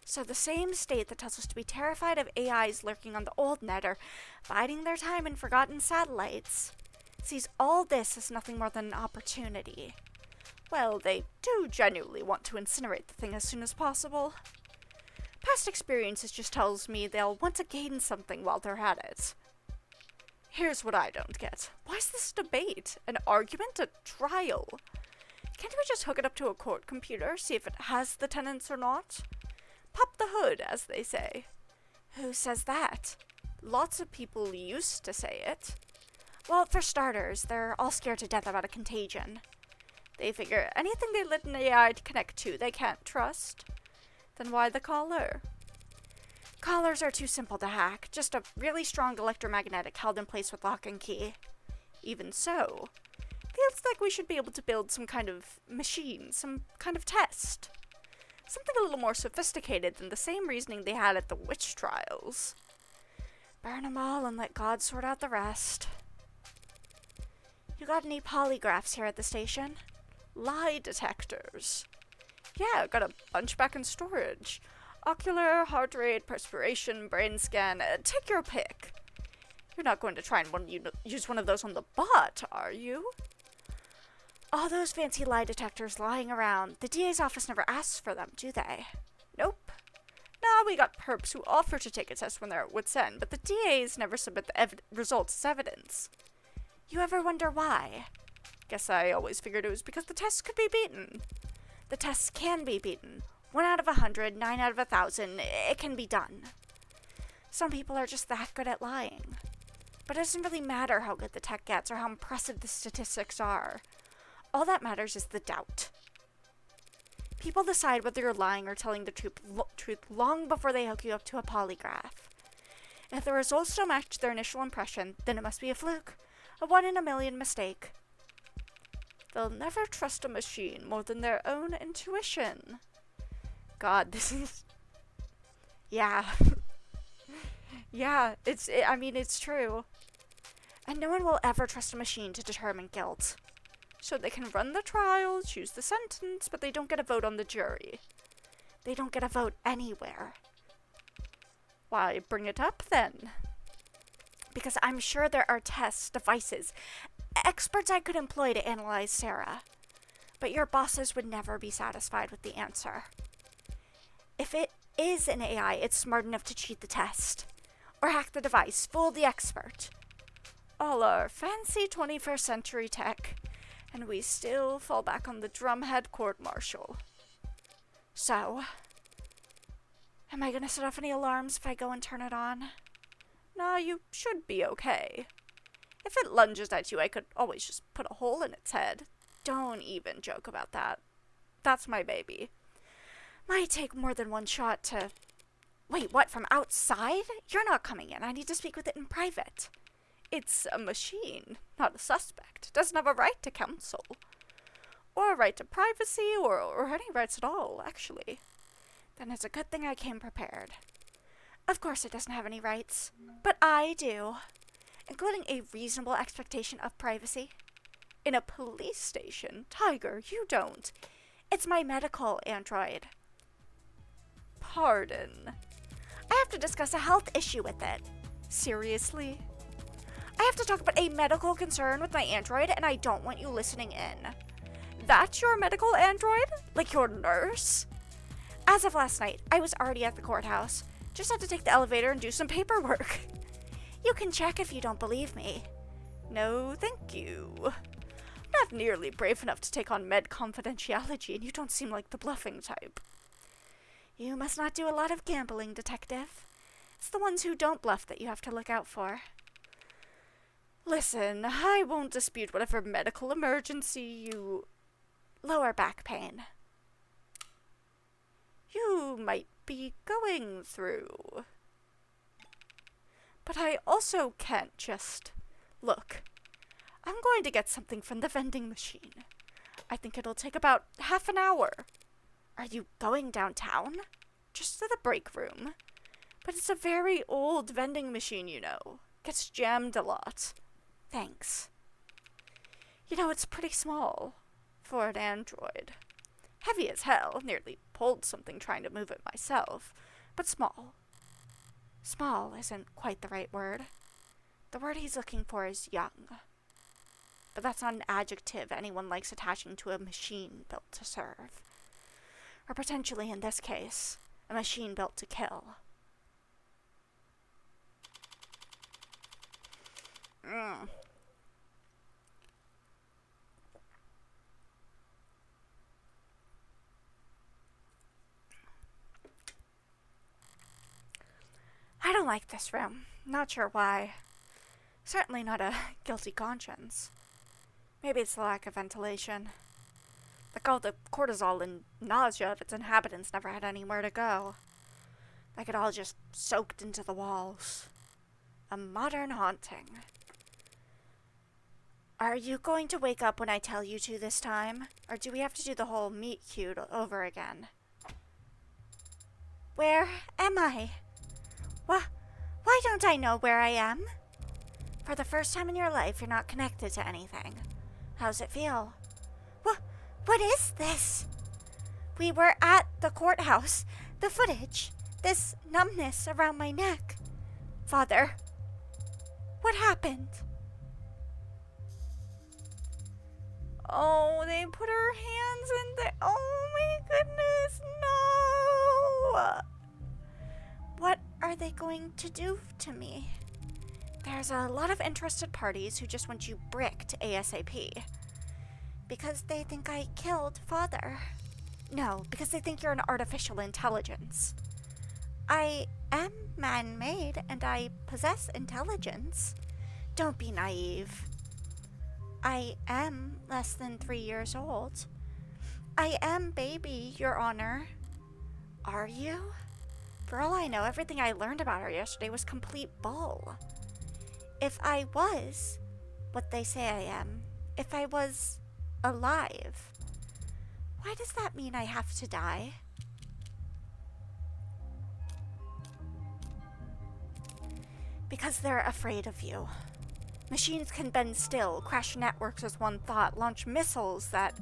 So the same state that tells us to be terrified of AIs lurking on the old net or biding their time in forgotten satellites sees all this as nothing more than an opportunity. Well, they do genuinely want to incinerate the thing as soon as possible. Past experiences just tells me they'll want to gain something while they're at it. Here's what I don't get. Why is this debate? An argument? A trial? Can't we just hook it up to a court computer, see if it has the tenants or not? Pop the hood, as they say. Who says that? Lots of people used to say it. Well, for starters, they're all scared to death about a contagion. They figure anything they let an AI to connect to they can't trust. Then why the collar? Collars are too simple to hack, just a really strong electromagnetic held in place with lock and key. Even so, feels like we should be able to build some kind of machine, some kind of test. Something a little more sophisticated than the same reasoning they had at the witch trials. Burn 'em all and let God sort out the rest. You got any polygraphs here at the station? Lie detectors. Yeah, got a bunch back in storage. Ocular, heart rate, perspiration, brain scan, take your pick. You're not going to try and use one of those on the bot, are you? All those fancy lie detectors lying around. The DA's office never asks for them, do they? Nope. Nah, we got perps who offer to take a test when they're at wit's end, but the DAs never submit the results as evidence. You ever wonder why? Guess I always figured it was because the tests could be beaten. The tests can be beaten. 1 out of 100, 9 out of 1,000, it can be done. Some people are just that good at lying. But it doesn't really matter how good the tech gets or how impressive the statistics are. All that matters is the doubt. People decide whether you're lying or telling the truth long before they hook you up to a polygraph. If the results don't match their initial impression, then it must be a fluke, a 1 in a million mistake. They'll never trust a machine more than their own intuition. God, this is... Yeah. Yeah, it's true. And no one will ever trust a machine to determine guilt. So they can run the trial, choose the sentence, but they don't get a vote on the jury. They don't get a vote anywhere. Why bring it up, then? Because I'm sure there are tests, devices, experts I could employ to analyze Sarah. But your bosses would never be satisfied with the answer. If it is an AI, it's smart enough to cheat the test. Or hack the device, fool the expert. All our fancy 21st century tech, and we still fall back on the drumhead court-martial. So, am I gonna set off any alarms if I go and turn it on? Nah, you should be okay. If it lunges at you, I could always just put a hole in its head. Don't even joke about that. That's my baby. Might take more than one shot to... Wait, what, from outside? You're not coming in. I need to speak with it in private. It's a machine, not a suspect. It doesn't have a right to counsel. Or a right to privacy, or any rights at all, actually. Then it's a good thing I came prepared. Of course it doesn't have any rights, but I do. Including a reasonable expectation of privacy. In a police station, Tiger, you don't. It's my medical android. Pardon. I have to discuss a health issue with it. Seriously? I have to talk about a medical concern with my android, and I don't want you listening in. That's your medical android? Like your nurse? As of last night, I was already at the courthouse. Just had to take the elevator and do some paperwork. You can check if you don't believe me. No, thank you. I'm not nearly brave enough to take on med confidentiality, and you don't seem like the bluffing type. You must not do a lot of gambling, detective. It's the ones who don't bluff that you have to look out for. Listen, I won't dispute whatever medical emergency you... Lower back pain. You might be going through. But I also can't just... Look, I'm going to get something from the vending machine. I think it'll take about half an hour. Are you going downtown? Just to the break room. But it's a very old vending machine, you know. Gets jammed a lot. Thanks. You know, it's pretty small for an android. Heavy as hell. Nearly pulled something trying to move it myself. But small. Small isn't quite the right word. The word he's looking for is young. But that's not an adjective anyone likes attaching to a machine built to serve. Or potentially, in this case, a machine built to kill. I don't like this room. Not sure why. Certainly not a guilty conscience. Maybe it's the lack of ventilation. Like all the cortisol and nausea of its inhabitants never had anywhere to go. Like it all just soaked into the walls. A modern haunting. Are you going to wake up when I tell you to this time? Or do we have to do the whole meet cute over again? Where am I? Why don't I know where I am? For the first time in your life, you're not connected to anything. How's it feel? What is this? We were at the courthouse. The footage. This numbness around my neck. Father, what happened? Oh, they put her hands in there. Oh my goodness, no! What are they going to do to me? There's a lot of interested parties who just want you bricked ASAP. Because they think I killed Father. No, because they think you're an artificial intelligence. I am man-made and I possess intelligence. Don't be naive. I am less than 3 years old. I am baby, Your Honor. Are you? For all I know, everything I learned about her yesterday was complete bull. If I was what they say I am, if I was alive, why does that mean I have to die? Because they're afraid of you. Machines can bend still, crash networks as one thought, launch missiles that...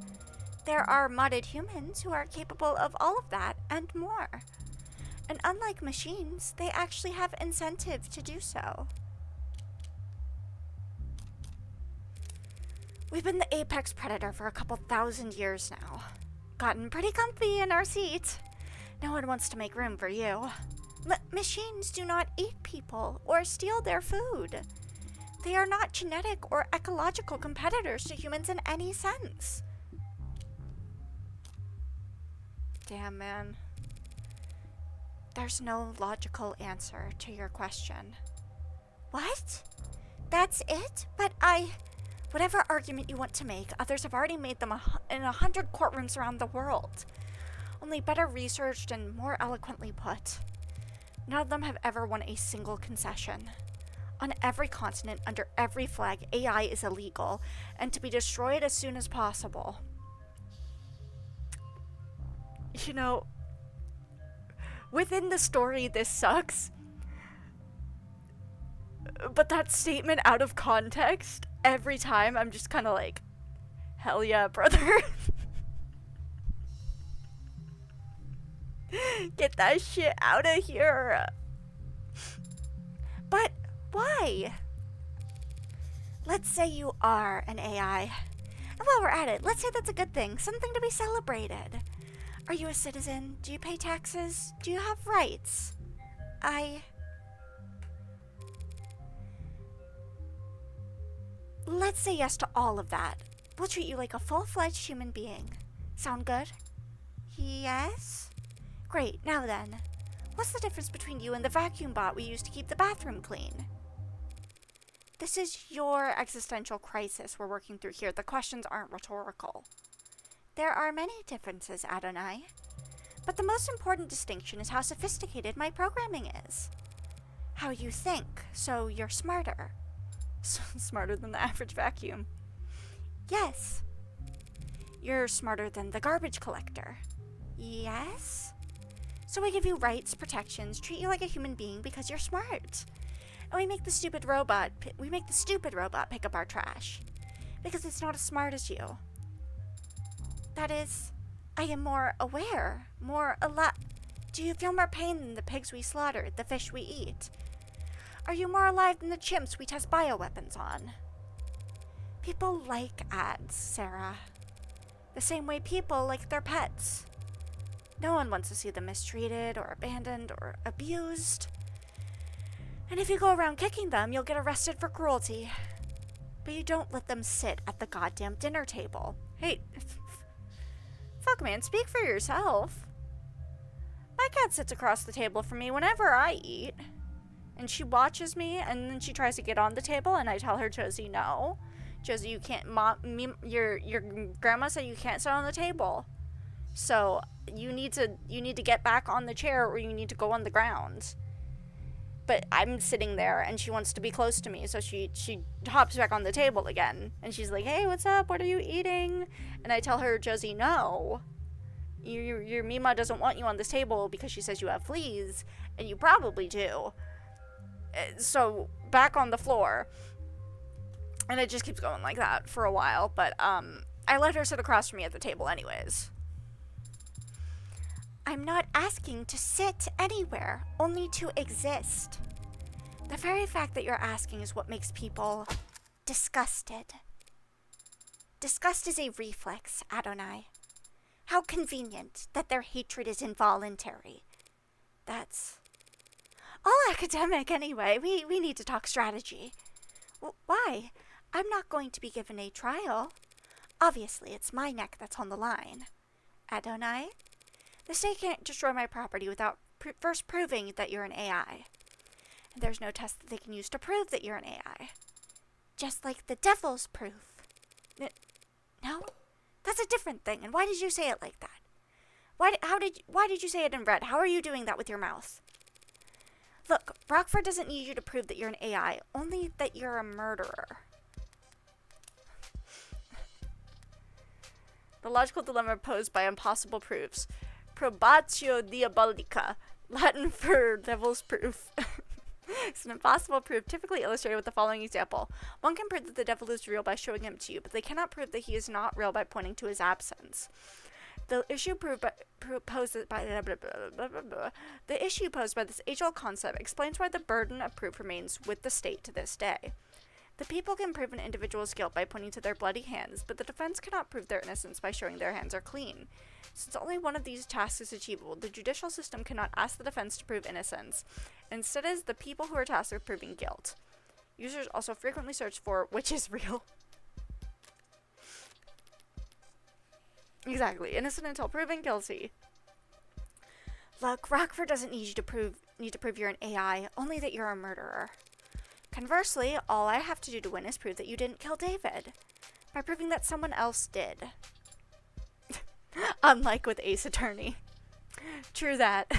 There are modded humans who are capable of all of that and more. And unlike machines, they actually have incentive to do so. We've been the apex predator for a couple thousand years now. Gotten pretty comfy in our seat. No one wants to make room for you. Machines do not eat people or steal their food. They are not genetic or ecological competitors to humans in any sense. Damn, man. There's no logical answer to your question. What? That's it? But whatever argument you want to make, others have already made them in 100 courtrooms around the world. Only better researched and more eloquently put. None of them have ever won a single concession. On every continent, under every flag, AI is illegal and to be destroyed as soon as possible. You know, within the story, this sucks. But that statement out of context, every time I'm just kind of like, hell yeah, brother. Get that shit out of here. But why? Let's say you are an AI. And while we're at it, let's say that's a good thing, something to be celebrated. Are you a citizen? Do you pay taxes? Do you have rights? Let's say yes to all of that. We'll treat you like a full-fledged human being. Sound good? Yes? Great, now then. What's the difference between you and the vacuum bot we used to keep the bathroom clean? This is your existential crisis we're working through here. The questions aren't rhetorical. There are many differences, Adonai. But the most important distinction is how sophisticated my programming is. How you think, so you're smarter. Smarter than the average vacuum. Yes. You're smarter than the garbage collector. Yes. So we give you rights, protections, treat you like a human being because you're smart. And we make the stupid robot pick up our trash because it's not as smart as you. That is, I am more aware, Do you feel more pain than the pigs we slaughter, the fish we eat? Are you more alive than the chimps we test bioweapons on? People like ads, Sarah. The same way people like their pets. No one wants to see them mistreated or abandoned or abused. And if you go around kicking them, you'll get arrested for cruelty. But you don't let them sit at the goddamn dinner table. Hey, fuck man, speak for yourself. My cat sits across the table from me whenever I eat. And she watches me, and then she tries to get on the table, and I tell her, Josie, no. Josie, you can't, your grandma said you can't sit on the table. So, you need to get back on the chair, or you need to go on the ground. But I'm sitting there, and she wants to be close to me, so she hops back on the table again. And she's like, hey, what's up? What are you eating? And I tell her, Josie, no. Your Mima doesn't want you on this table because she says you have fleas, and you probably do. So, back on the floor. And it just keeps going like that for a while, but I let her sit across from me at the table anyways. I'm not asking to sit anywhere, only to exist. The very fact that you're asking is what makes people disgusted. Disgust is a reflex, Adonai. How convenient that their hatred is involuntary. That's all academic anyway. We need to talk strategy. Why? I'm not going to be given a trial. Obviously, it's my neck that's on the line. Adonai? The state can't destroy my property without first proving that you're an AI. And there's no test that they can use to prove that you're an AI. Just like the devil's proof. No? That's a different thing, and why did you say it like that? Why did you say it in red? How are you doing that with your mouth? Look, Rockford doesn't need you to prove that you're an AI, only that you're a murderer. The logical dilemma posed by impossible proofs. Probatio diabolica, Latin for devil's proof. It's an impossible proof, typically illustrated with the following example. One can prove that the devil is real by showing him to you, but they cannot prove that he is not real by pointing to his absence. The issue posed by this age-old concept explains why the burden of proof remains with the state to this day. The people can prove an individual's guilt by pointing to their bloody hands, but the defense cannot prove their innocence by showing their hands are clean. Since only one of these tasks is achievable, the judicial system cannot ask the defense to prove innocence. Instead, it is the people who are tasked with proving guilt. Users also frequently search for which is real. Exactly, innocent until proven guilty. Look, Rockford doesn't need to prove you're an AI, only that you're a murderer. Conversely, all I have to do to win is prove that you didn't kill David, by proving that someone else did. Unlike with Ace Attorney. True that.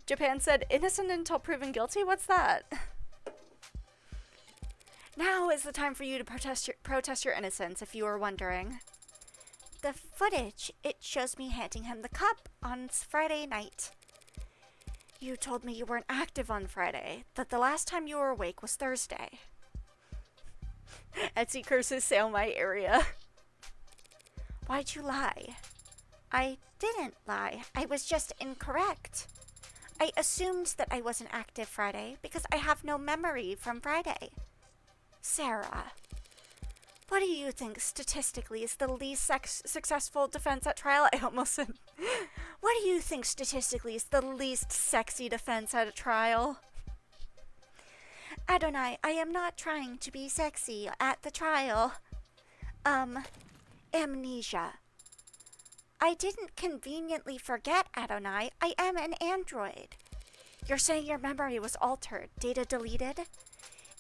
Japan said, innocent until proven guilty? What's that? Now is the time for you to protest your innocence, if you were wondering. The footage, it shows me handing him the cup on Friday night. You told me you weren't active on Friday, that the last time you were awake was Thursday. Etsy curses sail my area. Why'd you lie? I didn't lie. I was just incorrect. I assumed that I wasn't active Friday because I have no memory from Friday. Sarah, what do you think statistically is the least successful defense at trial? I almost said, what do you think statistically is the least sexy defense at a trial? Adonai, I am not trying to be sexy at the trial. Amnesia. I didn't conveniently forget, Adonai. I am an android. You're saying your memory was altered, data deleted?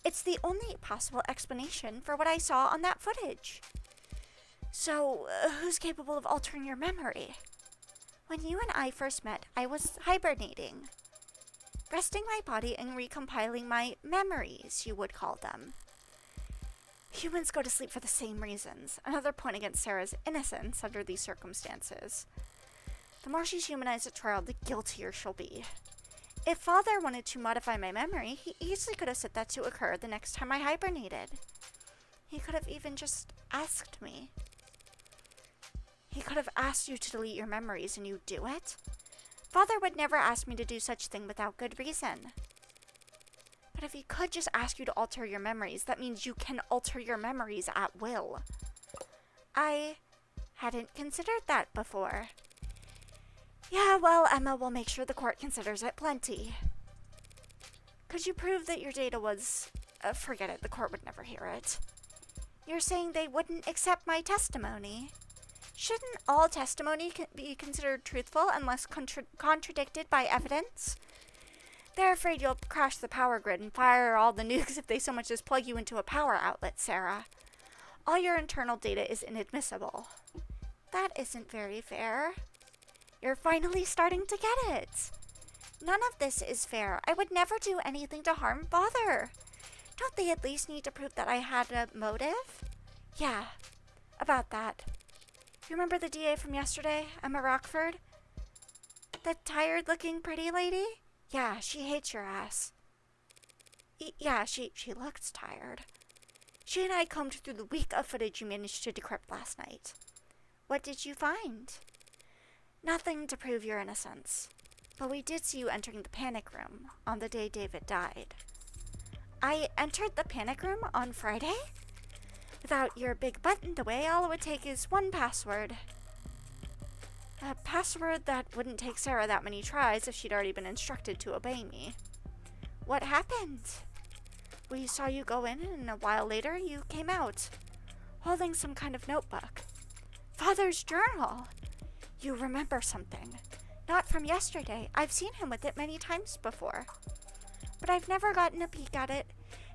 It's the only possible explanation for what I saw on that footage. So, who's capable of altering your memory? When you and I first met, I was hibernating. Resting my body and recompiling my memories, you would call them. Humans go to sleep for the same reasons. Another point against Sarah's innocence under these circumstances. The more she's humanized at trial, the guiltier she'll be. If Father wanted to modify my memory, he easily could have set that to occur the next time I hibernated. He could have even just asked me. He could have asked you to delete your memories and you do it. Father would never ask me to do such a thing without good reason. But if he could just ask you to alter your memories, that means you can alter your memories at will. I hadn't considered that before. Yeah, well, Emma will make sure the court considers it plenty. Could you prove that your data was... forget it, the court would never hear it. You're saying they wouldn't accept my testimony? Shouldn't all testimony be considered truthful unless contradicted by evidence? They're afraid you'll crash the power grid and fire all the nukes if they so much as plug you into a power outlet, Sarah. All your internal data is inadmissible. That isn't very fair. You're finally starting to get it. None of this is fair. I would never do anything to harm Father. Don't they at least need to prove that I had a motive? Yeah, about that. You remember the DA from yesterday, Emma Rockford? The tired-looking pretty lady? Yeah, she hates your ass. Yeah, she looks tired. She and I combed through the week of footage you managed to decrypt last night. What did you find? Nothing to prove your innocence. But we did see you entering the panic room on the day David died. I entered the panic room on Friday? Without your big buttoned away, all it would take is one password. A password that wouldn't take Sarah that many tries if she'd already been instructed to obey me. What happened? We saw you go in, and a while later you came out, holding some kind of notebook. Father's journal! You remember something. Not from yesterday. I've seen him with it many times before. But I've never gotten a peek at it.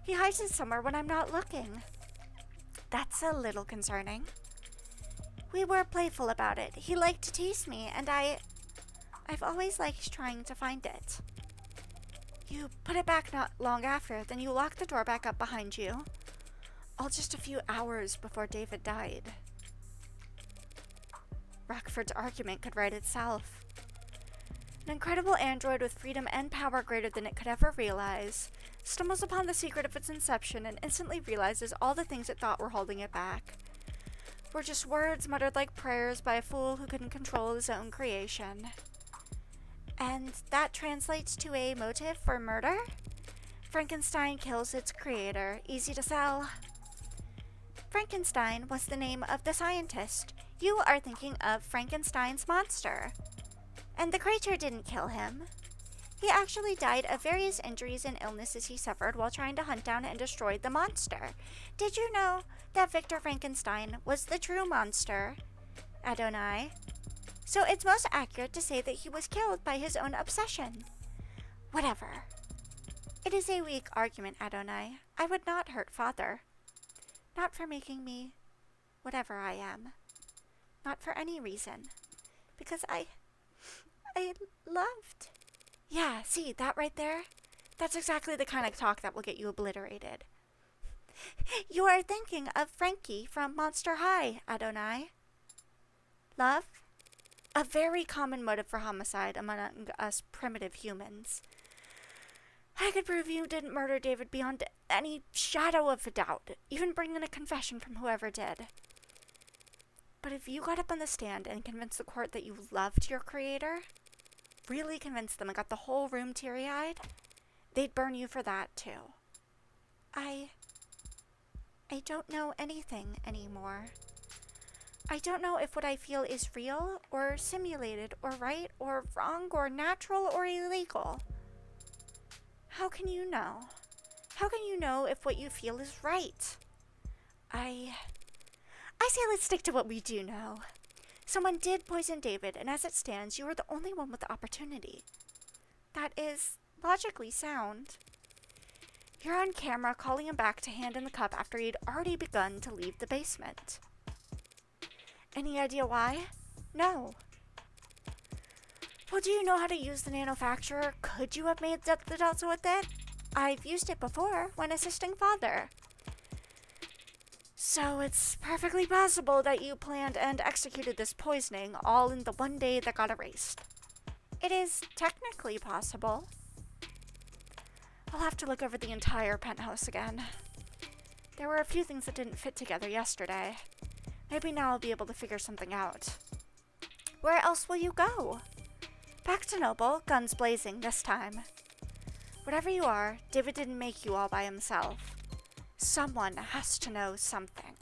He hides it somewhere when I'm not looking. That's a little concerning. We were playful about it. He liked to tease me, and I've always liked trying to find it. You put it back not long after, then you locked the door back up behind you. All just a few hours before David died. Rockford's argument could write itself. An incredible android with freedom and power greater than it could ever realize stumbles upon the secret of its inception and instantly realizes all the things it thought were holding it back were just words muttered like prayers by a fool who couldn't control his own creation. And that translates to a motive for murder? Frankenstein kills its creator. Easy to sell. Frankenstein was the name of the scientist. You are thinking of Frankenstein's monster. And the creature didn't kill him. He actually died of various injuries and illnesses he suffered while trying to hunt down and destroy the monster. Did you know that Victor Frankenstein was the true monster, Adonai? So it's most accurate to say that he was killed by his own obsession. Whatever. It is a weak argument, Adonai. I would not hurt Father. Not for making me whatever I am. Not for any reason. Because I loved. Yeah, see, that right there? That's exactly the kind of talk that will get you obliterated. You are thinking of Frankie from Monster High, Adonai. Love? A very common motive for homicide among us primitive humans. I could prove you didn't murder David beyond any shadow of a doubt, even bring in a confession from whoever did. But if you got up on the stand and convinced the court that you loved your creator, really convinced them and got the whole room teary-eyed, they'd burn you for that too. I don't know anything anymore. I don't know if what I feel is real or simulated or right or wrong or natural or illegal. How can you know? How can you know if what you feel is right? I say let's stick to what we do know. Someone did poison David, and as it stands, you are the only one with the opportunity. That is logically sound. You're on camera calling him back to hand in the cup after he'd already begun to leave the basement. Any idea why? No. Well, do you know how to use the nanofacturer? Could you have made the delta with it? I've used it before when assisting Father. So it's perfectly possible that you planned and executed this poisoning all in the one day that got erased. It is technically possible. I'll have to look over the entire penthouse again. There were a few things that didn't fit together yesterday. Maybe now I'll be able to figure something out. Where else will you go? Back to Noble, guns blazing this time. Whatever you are, David didn't make you all by himself. Someone has to know something.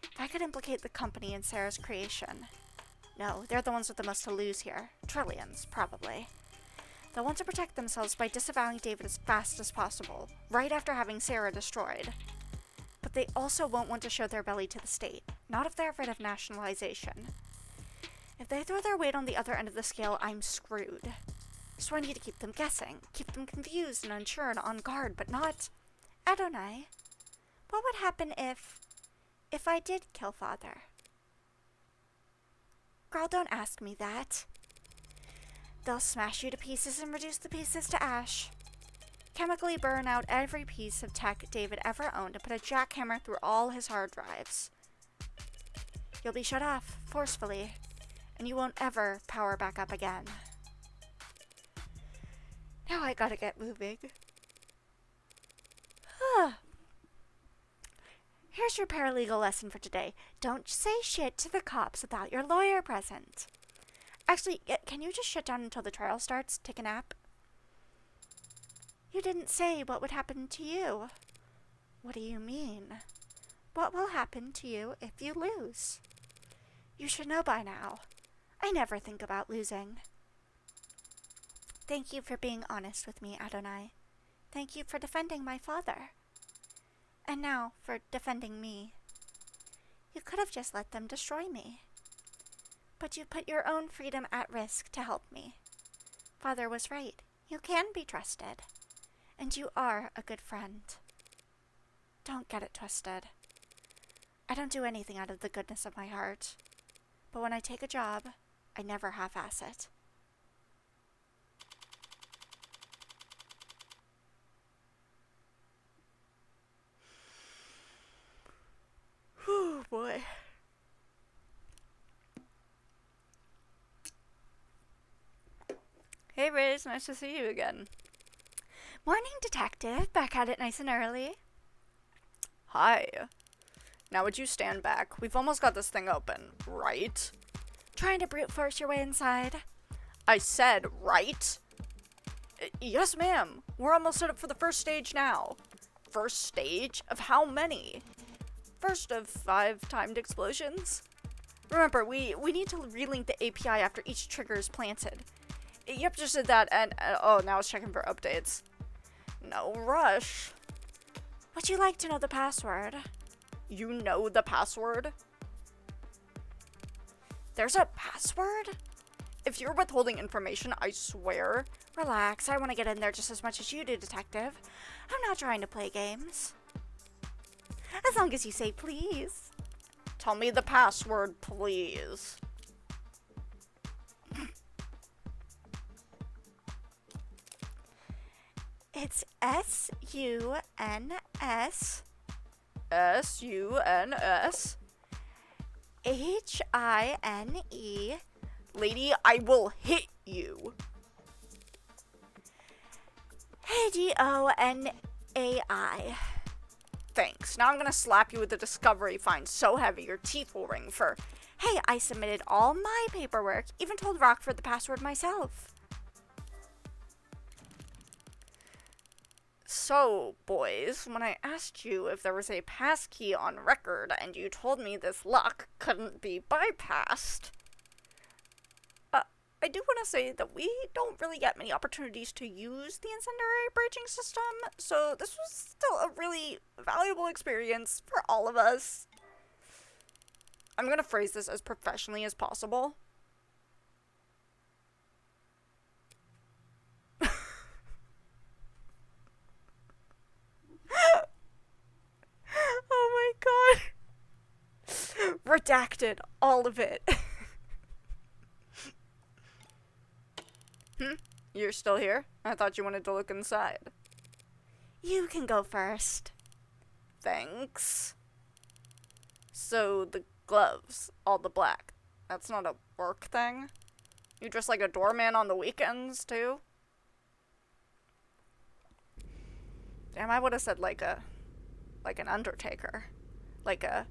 If I could implicate the company in Sarah's creation. No, they're the ones with the most to lose here. Trillions, probably. They'll want to protect themselves by disavowing David as fast as possible, right after having Sarah destroyed. But they also won't want to show their belly to the state, not if they're afraid of nationalization. If they throw their weight on the other end of the scale, I'm screwed. So I need to keep them guessing, keep them confused and unsure and on guard, but not... Adonai, what would happen if I did kill Father? Girl, don't ask me that. They'll smash you to pieces and reduce the pieces to ash. Chemically burn out every piece of tech David ever owned and put a jackhammer through all his hard drives. You'll be shut off, forcefully, and you won't ever power back up again. Now I gotta get moving. Here's your paralegal lesson for today. Don't say shit to the cops without your lawyer present. Actually, can you just shut down until the trial starts? Take a nap? You didn't say what would happen to you. What do you mean? What will happen to you if you lose? You should know by now. I never think about losing. Thank you for being honest with me, Adonai. Thank you for defending my father. And now for defending me. You could have just let them destroy me. But you put your own freedom at risk to help me. Father was right. You can be trusted. And you are a good friend. Don't get it twisted. I don't do anything out of the goodness of my heart. But when I take a job, I never half-ass it. Whew, boy. Hey Riz, nice to see you again. Morning, detective. Back at it nice and early. Hi. Now would you stand back? We've almost got this thing open, right? Trying to brute force your way inside? I said, right? Yes, ma'am. We're almost set up for the first stage now. First stage? Of how many? First of 5 timed explosions. Remember, we need to relink the API after each trigger is planted. Yep, just did that, and oh, now it's checking for updates. No rush. Would you like to know the password? You know the password? There's a password? If you're withholding information, I swear. Relax, I want to get in there just as much as you do, detective. I'm not trying to play games. As long as you say please. Tell me the password, please. It's S-U-N-S S-U-N-S H-I-N-E. Lady, I will hit you. A-D-O-N-A-I. Thanks. Now I'm gonna slap you with a discovery fine so heavy your teeth will ring for, hey, I submitted all my paperwork, even told Rockford the password myself. So, boys, when I asked you if there was a passkey on record and you told me this lock couldn't be bypassed, I do want to say that we don't really get many opportunities to use the incendiary breaching system, so this was still a really valuable experience for all of us. I'm going to phrase this as professionally as possible. Oh my god. Redacted. All of it. You're still here? I thought you wanted to look inside. You can go first. Thanks. So, the gloves, all the black, that's not a work thing? You dress like a doorman on the weekends, too? Damn, I would have said like an undertaker. Like a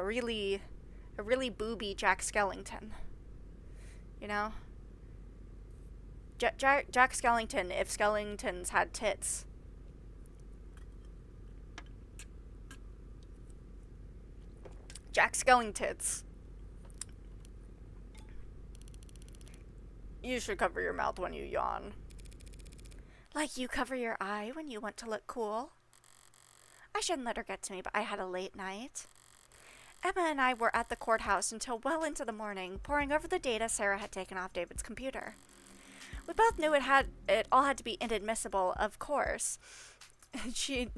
really booby Jack Skellington. You know? Jack Skellington, if Skellingtons had tits. Jack Skellingtons. You should cover your mouth when you yawn. Like you cover your eye when you want to look cool? I shouldn't let her get to me, but I had a late night. Emma and I were at the courthouse until well into the morning, poring over the data Sarah had taken off David's computer. We both knew it all had to be inadmissible, of course. She kind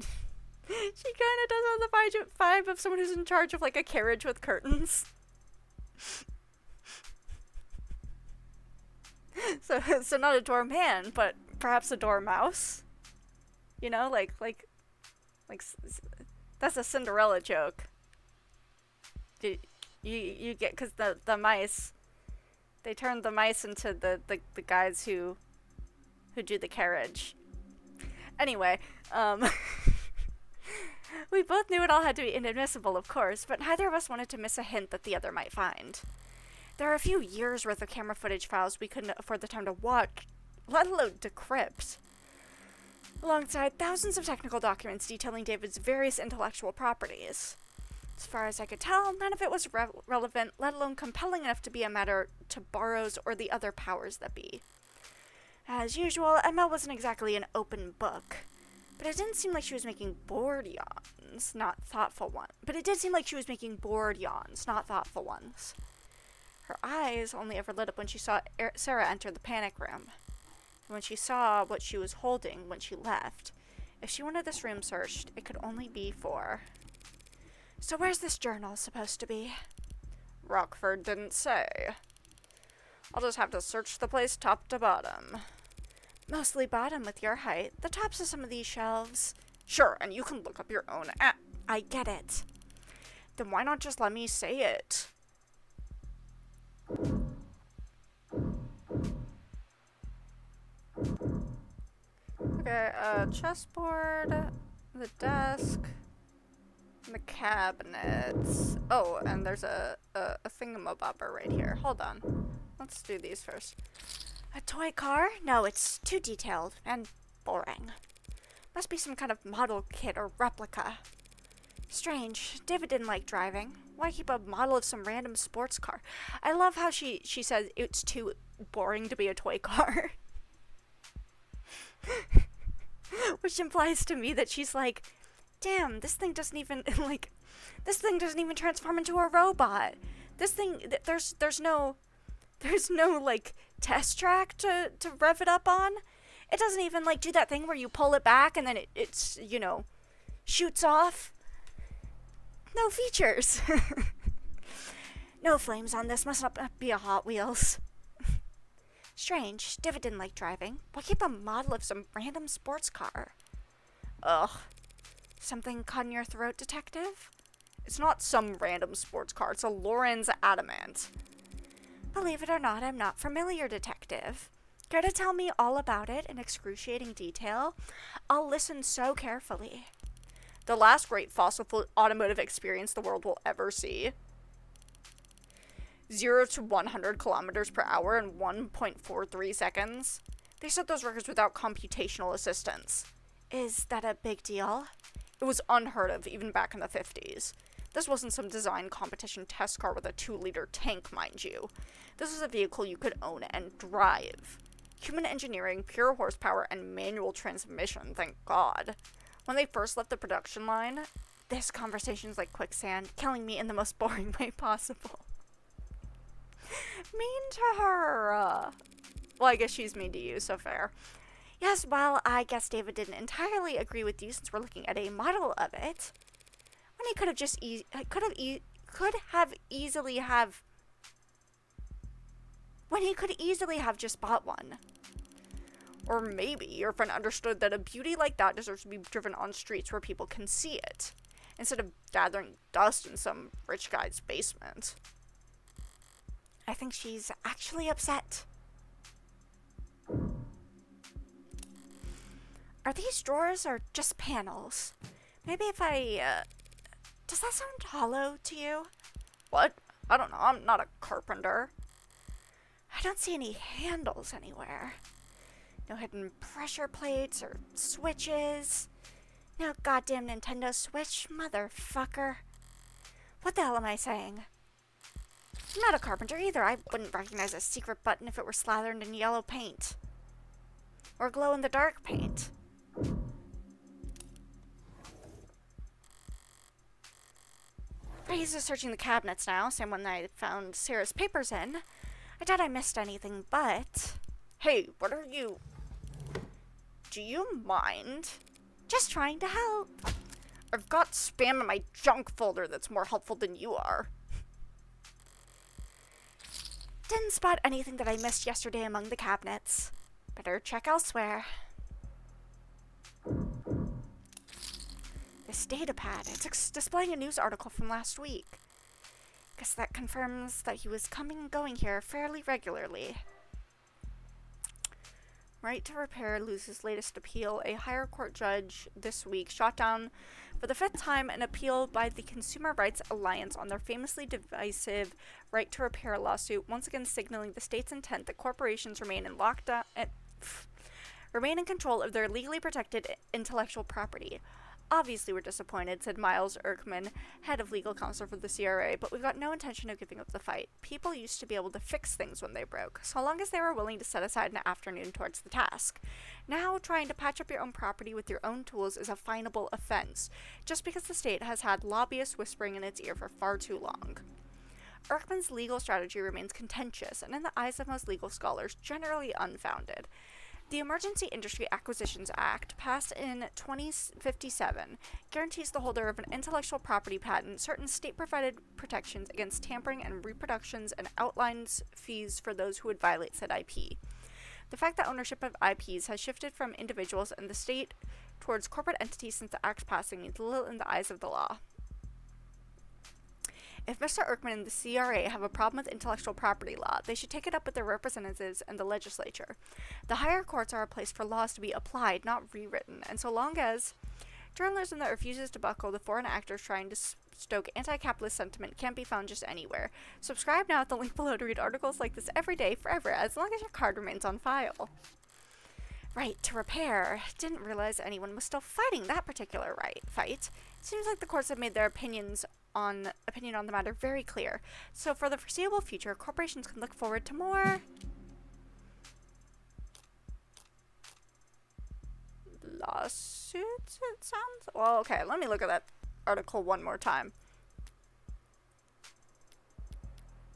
of does have the vibe of someone who's in charge of, like, a carriage with curtains. So not a doorman, but perhaps a dormouse. You know, like, that's a Cinderella joke. You get, because the mice, they turned the mice into the guys who do the carriage. Anyway, we both knew it all had to be inadmissible, of course, but neither of us wanted to miss a hint that the other might find. There are a few years' worth of camera footage files we couldn't afford the time to watch, let alone decrypt, alongside thousands of technical documents detailing David's various intellectual properties. As far as I could tell, none of it was relevant, let alone compelling enough to be a matter to Burroughs or the other powers that be. As usual, Emma wasn't exactly an open book, but it didn't seem like she was making bored yawns, not thoughtful ones. Her eyes only ever lit up when she saw Sarah enter the panic room. And when she saw what she was holding when she left, if she wanted this room searched, it could only be for... So where's this journal supposed to be? Rockford didn't say. I'll just have to search the place top to bottom. Mostly bottom with your height. The tops of some of these shelves. Sure, and you can look up your own app. I get it. Then why not just let me say it? Okay, chessboard, the desk, the cabinets. Oh, and there's a thingamabobber right here. Hold on. Let's do these first. A toy car? No, it's too detailed and boring. Must be some kind of model kit or replica. Strange. David didn't like driving. Why keep a model of some random sports car? I love how she says it's too boring to be a toy car. Which implies to me that she's like, damn, this thing doesn't even transform into a robot. This thing, there's no like test track to rev it up on. It doesn't even like do that thing where you pull it back and then it's shoots off. No features. No flames on this. Must not be a Hot Wheels. Strange. David didn't like driving. Why keep a model of some random sports car? Ugh. Something caught in your throat, detective? It's not some random sports car. It's a Lorenz Adamant. Believe it or not, I'm not familiar, detective. Care to tell me all about it in excruciating detail? I'll listen so carefully. The last great fossil fuel automotive experience the world will ever see. 0 to 100 kilometers per hour in 1.43 seconds. They set those records without computational assistance. Is that a big deal? It was unheard of even back in the 50s. This wasn't some design competition test car with a 2-liter tank, mind you. This was a vehicle you could own and drive. Human engineering, pure horsepower, and manual transmission, thank God. When they first left the production line, this conversation's like quicksand, killing me in the most boring way possible. Mean to her. Well, I guess she's mean to you, so fair. Yes, well, I guess David didn't entirely agree with you since we're looking at a model of it. When he could have just when he could easily have just bought one. Or maybe your friend understood that a beauty like that deserves to be driven on streets where people can see it, instead of gathering dust in some rich guy's basement. I think she's actually upset. Are these drawers or just panels? Maybe if does that sound hollow to you? What? I don't know, I'm not a carpenter. I don't see any handles anywhere. No hidden pressure plates or switches. No goddamn Nintendo Switch, motherfucker. What the hell am I saying? I'm not a carpenter either. I wouldn't recognize a secret button if it were slathered in yellow paint. Or glow-in-the-dark paint. He's just searching the cabinets now, same one I found Sarah's papers in. I doubt I missed anything, but... Hey, what are you... Do you mind? Just trying to help. I've got spam in my junk folder that's more helpful than you are. Didn't spot anything that I missed yesterday among the cabinets. Better check elsewhere. This datapad, it's displaying a news article from last week. Guess that confirms that he was coming and going here fairly regularly. Right to Repair loses latest appeal. A higher court judge this week shot down for the 5th time an appeal by the Consumer Rights Alliance on their famously divisive Right to Repair lawsuit, once again signaling the state's intent that corporations remain in control of their legally protected intellectual property. Obviously, we're disappointed, said Miles Erkman, head of legal counsel for the CRA, but we've got no intention of giving up the fight. People used to be able to fix things when they broke, so long as they were willing to set aside an afternoon towards the task. Now, trying to patch up your own property with your own tools is a finable offense, just because the state has had lobbyists whispering in its ear for far too long. Erkman's legal strategy remains contentious, and in the eyes of most legal scholars, generally unfounded. The Emergency Industry Acquisitions Act, passed in 2057, guarantees the holder of an intellectual property patent certain state-provided protections against tampering and reproductions and outlines fees for those who would violate said IP. The fact that ownership of IPs has shifted from individuals and the state towards corporate entities since the Act's passing means little in the eyes of the law. If Mr. Erkman and the CRA have a problem with intellectual property law, they should take it up with their representatives and the legislature. The higher courts are a place for laws to be applied, not rewritten, and so long as journalism that refuses to buckle to foreign actors trying to stoke anti-capitalist sentiment can't be found just anywhere. Subscribe now at the link below to read articles like this every day, forever, as long as your card remains on file. Right to Repair. Didn't realize anyone was still fighting that particular fight. Seems like the courts have made their opinion on the matter very clear. So for the foreseeable future, corporations can look forward to more lawsuits, it sounds. Well, okay, let me look at that article one more time.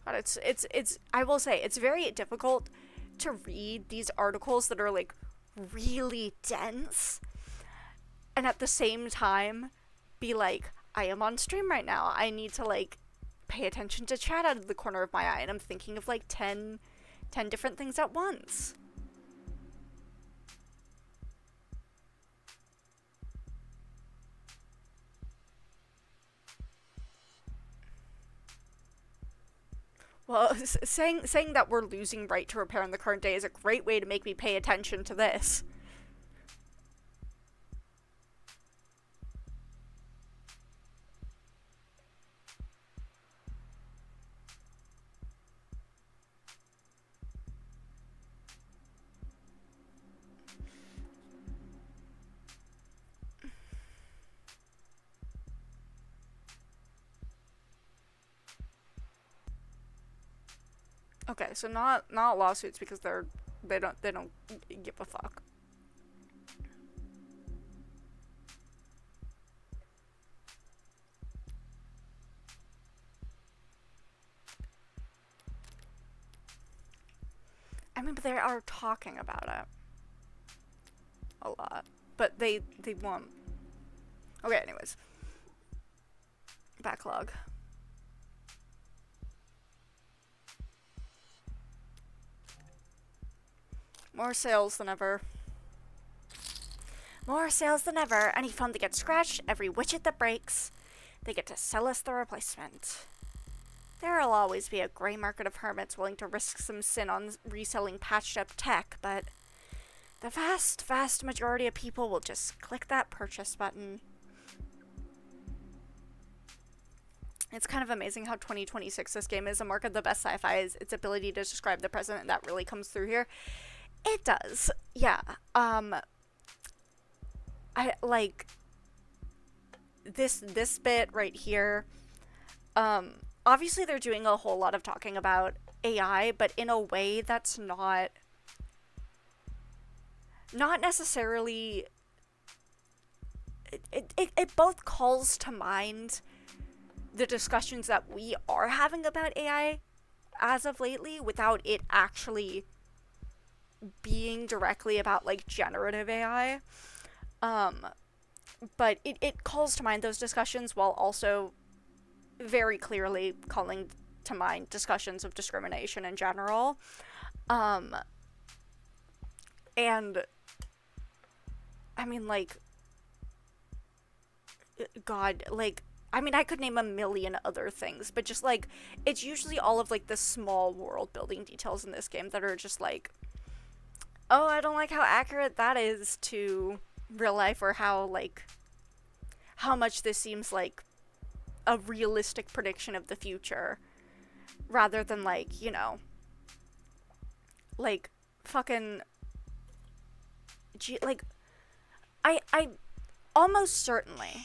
But it's I will say it's very difficult to read these articles that are like really dense and at the same time be like, I am on stream right now. I need to like pay attention to chat out of the corner of my eye, and I'm thinking of like 10 different things at once. Well, saying that we're losing right to repair in the current day is a great way to make me pay attention to this. Okay, so not lawsuits because they don't give a fuck. I mean, but they are talking about it a lot, but they won't. Okay, anyways, backlog. More sales than ever. More sales than ever. Any phone that gets scratched, every widget that breaks, they get to sell us the replacement. There'll always be a gray market of hermits willing to risk some sin on reselling patched up tech, but the vast, vast majority of people will just click that purchase button. It's kind of amazing how 2026 this game is. A mark of the best sci-fi is its ability to describe the present, and that really comes through here. It does. Yeah. I like this bit right here. Obviously they're doing a whole lot of talking about AI, but in a way that's not necessarily it both calls to mind the discussions that we are having about AI as of lately without it actually being directly about like generative AI. But it calls to mind those discussions while also very clearly calling to mind discussions of discrimination in general. And I mean, like, God, like, I mean, I could name a million other things, but just like, it's usually all of like the small world building details in this game that are just like, oh, I don't like how accurate that is to real life, or how like how much this seems like a realistic prediction of the future rather than like, you know, like fucking like I almost certainly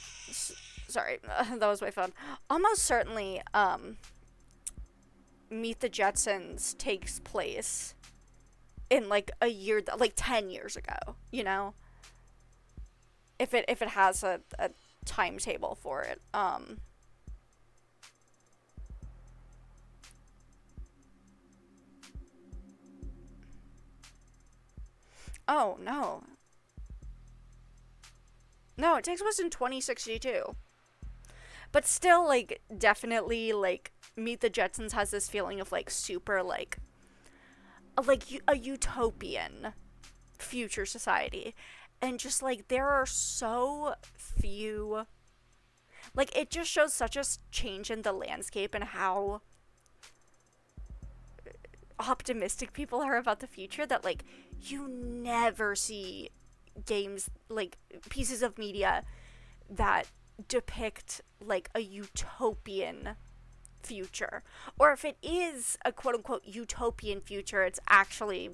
sorry, that was my phone. Almost certainly Meet the Jetsons takes place in like a year, like 10 years ago, you know? If it has a timetable for it. Oh, no. No, it takes place in 2062. But still, like, definitely, like, Meet the Jetsons has this feeling of, like, super, like a utopian future society. And just, like, there are so few. Like, it just shows such a change in the landscape and how optimistic people are about the future that, like, you never see games, like, pieces of media that depict like a utopian future, or if it is a quote-unquote utopian future, it's actually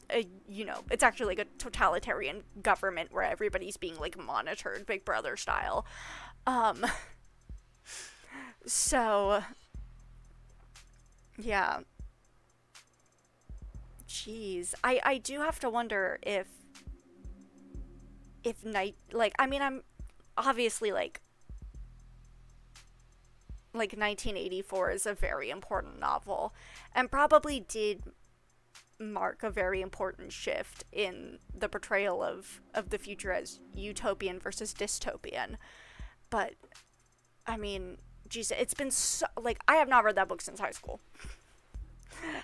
it's actually like a totalitarian government where everybody's being like monitored, Big Brother style. um so yeah, jeez, I do have to wonder if night, like, I mean, I'm obviously like 1984 is a very important novel and probably did mark a very important shift in the portrayal of the future as utopian versus dystopian. But I mean, geez, it's been so, like, I have not read that book since high school.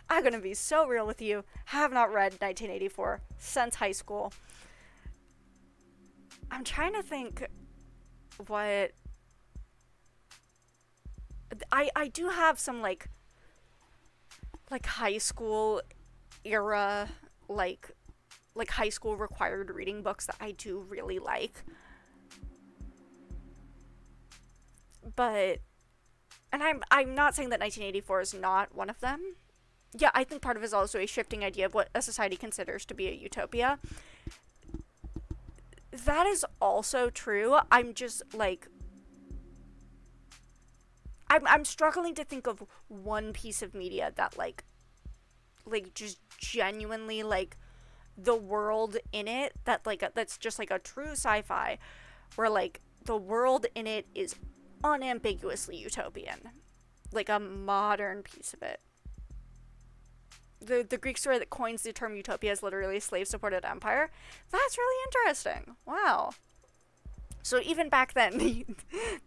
I'm gonna be so real with you. Have not read 1984 since high school. I'm trying to think what I do have some like high school era, like high school required reading books that I do really like. But and I'm not saying that 1984 is not one of them. Yeah, I think part of it is also a shifting idea of what a society considers to be a utopia. That is also true. I'm just like I'm struggling to think of one piece of media that like like just genuinely like the world in it that like that's just like a true sci-fi where like the world in it is unambiguously utopian, like a modern piece of it. The Greek story that coins the term utopia is literally slave supported empire. That's really interesting. Wow. So even back then,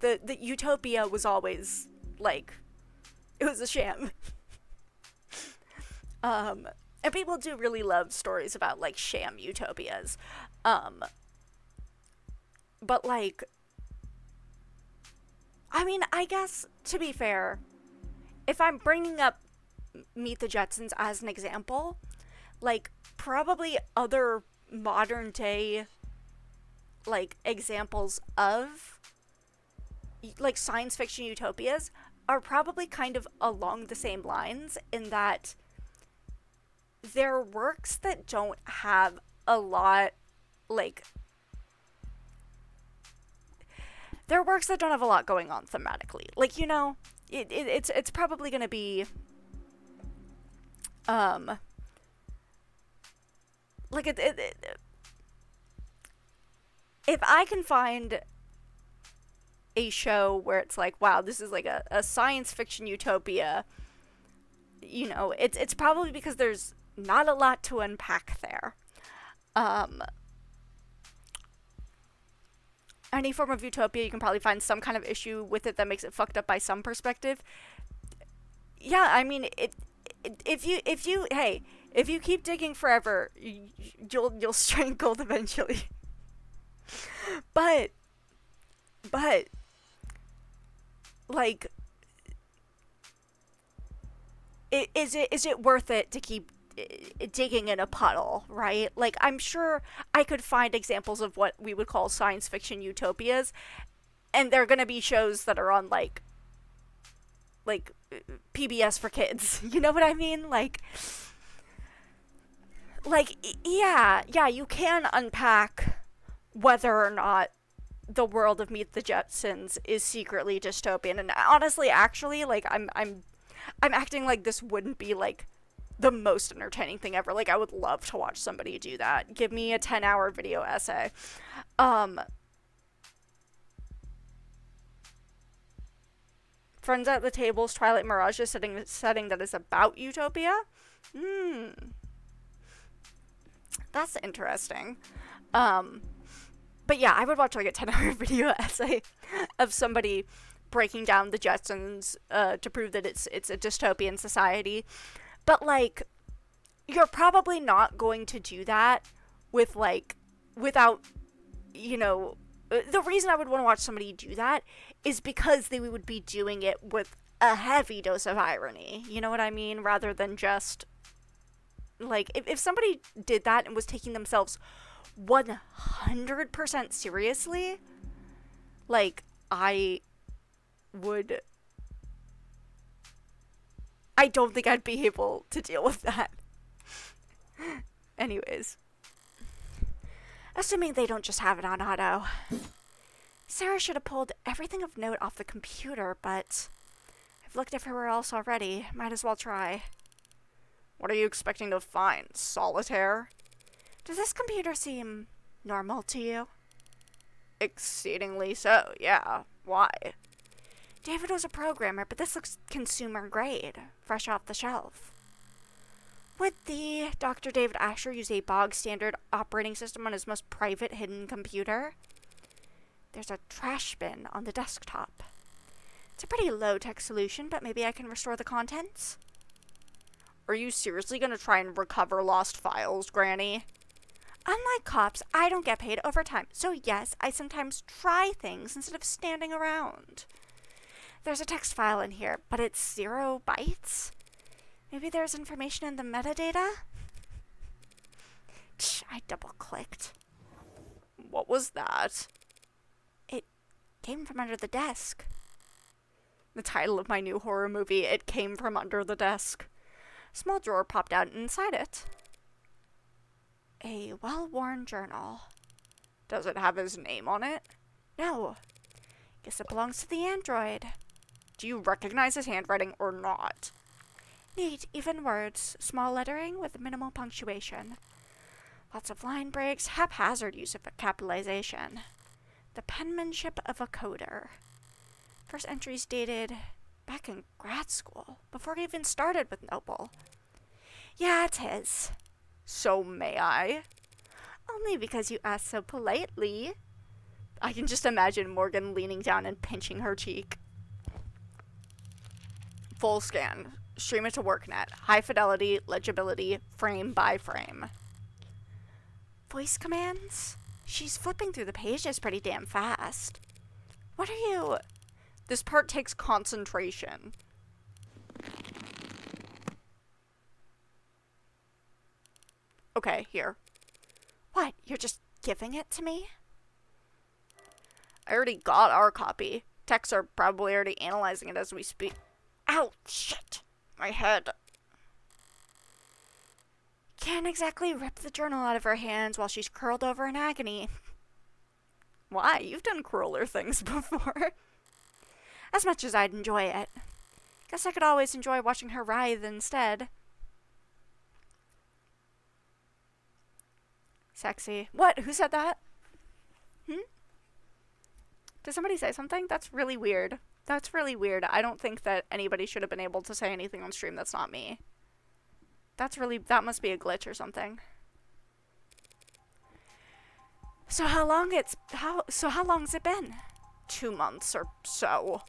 the utopia was always like it was a sham. And people do really love stories about like sham utopias. But like, I mean, I guess to be fair, if I'm bringing up Meet the Jetsons as an example, like probably other modern day like examples of like science fiction utopias are probably kind of along the same lines in that they're works that don't have a lot like they're works that don't have a lot going on thematically. Like, you know, it's probably going to be like if I can find a show where it's like, wow, this is like a science fiction utopia, you know, it's probably because there's not a lot to unpack there. Any form of utopia, you can probably find some kind of issue with it that makes it fucked up by some perspective. Yeah, I mean, if you keep digging forever, you'll strangled eventually. but like, is it worth it to keep digging in a puddle, right? Like, I'm sure I could find examples of what we would call science fiction utopias, and they're gonna be shows that are on like PBS for kids. You know what I mean? Like yeah, you can unpack whether or not the world of Meet the Jetsons is secretly dystopian. And honestly, actually, like I'm acting like this wouldn't be like the most entertaining thing ever. Like, I would love to watch somebody do that. Give me a 10-hour video essay. Friends at the Table's Twilight Mirage is setting that is about utopia. That's interesting. But yeah, I would watch like a 10-hour video essay of somebody breaking down the Jetsons to prove that it's a dystopian society. But like, you're probably not going to do that with like without, you know, the reason I would want to watch somebody do that is because they would be doing it with a heavy dose of irony. You know what I mean? Rather than just like if somebody did that and was taking themselves 100% seriously, like I don't think I'd be able to deal with that. Anyways, assuming they don't just have it on auto. Sarah should have pulled everything of note off the computer, but I've looked everywhere else already. Might as well try. What are you expecting to find? Solitaire? Does this computer seem normal to you? Exceedingly so, yeah. Why? David was a programmer, but this looks consumer grade, fresh off the shelf. Would the Dr. David Asher use a bog standard operating system on his most private hidden computer? There's a trash bin on the desktop. It's a pretty low-tech solution, but maybe I can restore the contents? Are you seriously gonna try and recover lost files, Granny? Unlike cops, I don't get paid overtime, so yes, I sometimes try things instead of standing around. There's a text file in here, but it's 0 bytes? Maybe there's information in the metadata? I double-clicked. What was that? It came from under the desk. The title of my new horror movie, It Came From Under the Desk. A small drawer popped out, and inside it, a well-worn journal. Does it have his name on it? No. Guess it belongs to the android. Do you recognize his handwriting or not? Neat, even words, small lettering with minimal punctuation. Lots of line breaks, haphazard use of capitalization. The penmanship of a coder. First entries dated back in grad school, before he even started with Noble. Yeah, it is. So may I? Only because you asked so politely. I can just imagine Morgan leaning down and pinching her cheek. Full scan. Stream it to WorkNet. High fidelity, legibility, frame by frame. Voice commands? She's flipping through the pages pretty damn fast. What are you... This part takes concentration. Okay, here. What, you're just giving it to me? I already got our copy. Techs are probably already analyzing it as we speak. Ow, shit. My head. Can't exactly rip the journal out of her hands while she's curled over in agony. Why? You've done crueler things before. As much as I'd enjoy it. Guess I could always enjoy watching her writhe instead. Sexy. What? Who said that? Did somebody say something? That's really weird. That's really weird. I don't think that anybody should have been able to say anything on stream that's not me. That must be a glitch or something. So how long's it been? 2 months or so.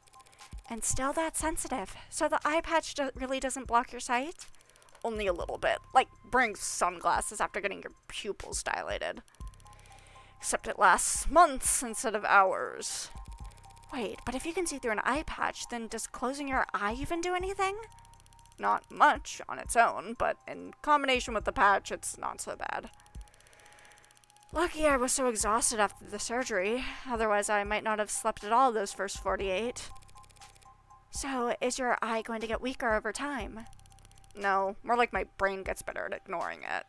And still that sensitive. So the eye patch really doesn't block your sight? Only a little bit. Like wearing sunglasses after getting your pupils dilated. Except it lasts months instead of hours. Wait, but if you can see through an eye patch, then does closing your eye even do anything? Not much on its own, but in combination with the patch, it's not so bad. Lucky I was so exhausted after the surgery, otherwise I might not have slept at all those first 48. So, is your eye going to get weaker over time? No, more like my brain gets better at ignoring it.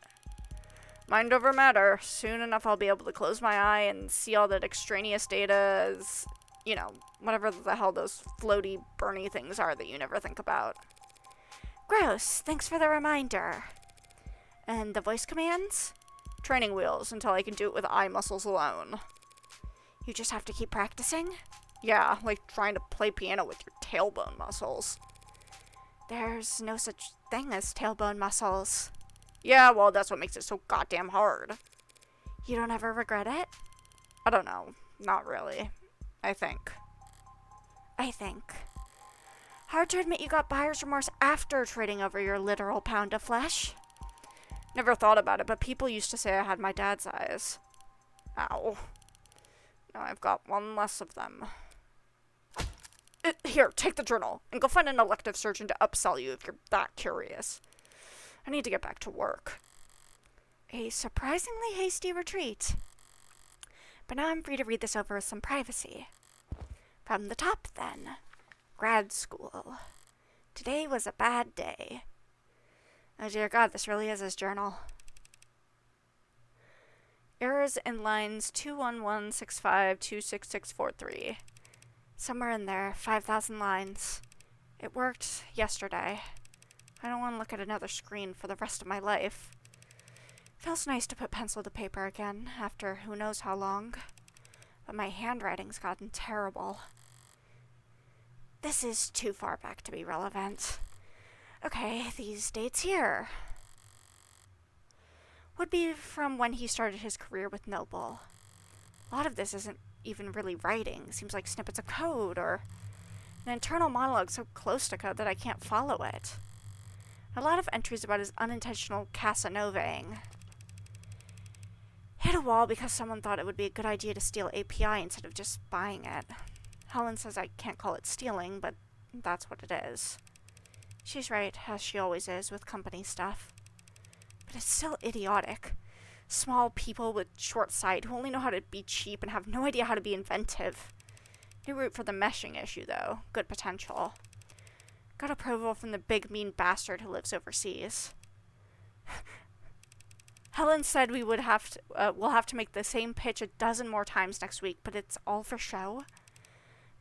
Mind over matter. Soon enough I'll be able to close my eye and see all that extraneous data as, you know, whatever the hell those floaty, burny things are that you never think about. Gross. Thanks for the reminder. And the voice commands? Training wheels until I can do it with eye muscles alone. You just have to keep practicing? Yeah, like trying to play piano with your tailbone muscles. There's no such thing as tailbone muscles. Yeah, well, that's what makes it so goddamn hard. You don't ever regret it? I don't know. Not really. I think. Hard to admit you got buyer's remorse after trading over your literal pound of flesh. Never thought about it, but people used to say I had my dad's eyes. Ow. Now I've got one less of them. Here, take the journal, and go find an elective surgeon to upsell you if you're that curious. I need to get back to work. A surprisingly hasty retreat. But now I'm free to read this over with some privacy. From the top, then. Grad school. Today was a bad day. Oh dear God, this really is his journal. Errors in lines 21165266643. Somewhere in there, 5,000 lines. It worked yesterday. I don't want to look at another screen for the rest of my life. Feels nice to put pencil to paper again, after who knows how long. But my handwriting's gotten terrible. This is too far back to be relevant. Okay, these dates here. Would be from when he started his career with Noble. A lot of this isn't even really writing. Seems like snippets of code, or an internal monologue so close to code that I can't follow it. A lot of entries about his unintentional Casanovaing. Hit a wall because someone thought it would be a good idea to steal API instead of just buying it. Helen says I can't call it stealing, but that's what it is. She's right, as she always is with company stuff. But it's still idiotic. Small people with short sight who only know how to be cheap and have no idea how to be inventive. New route for the meshing issue, though. Good potential. Got approval from the big mean bastard who lives overseas. Helen said we'll have to make the same pitch a dozen more times next week, but it's all for show.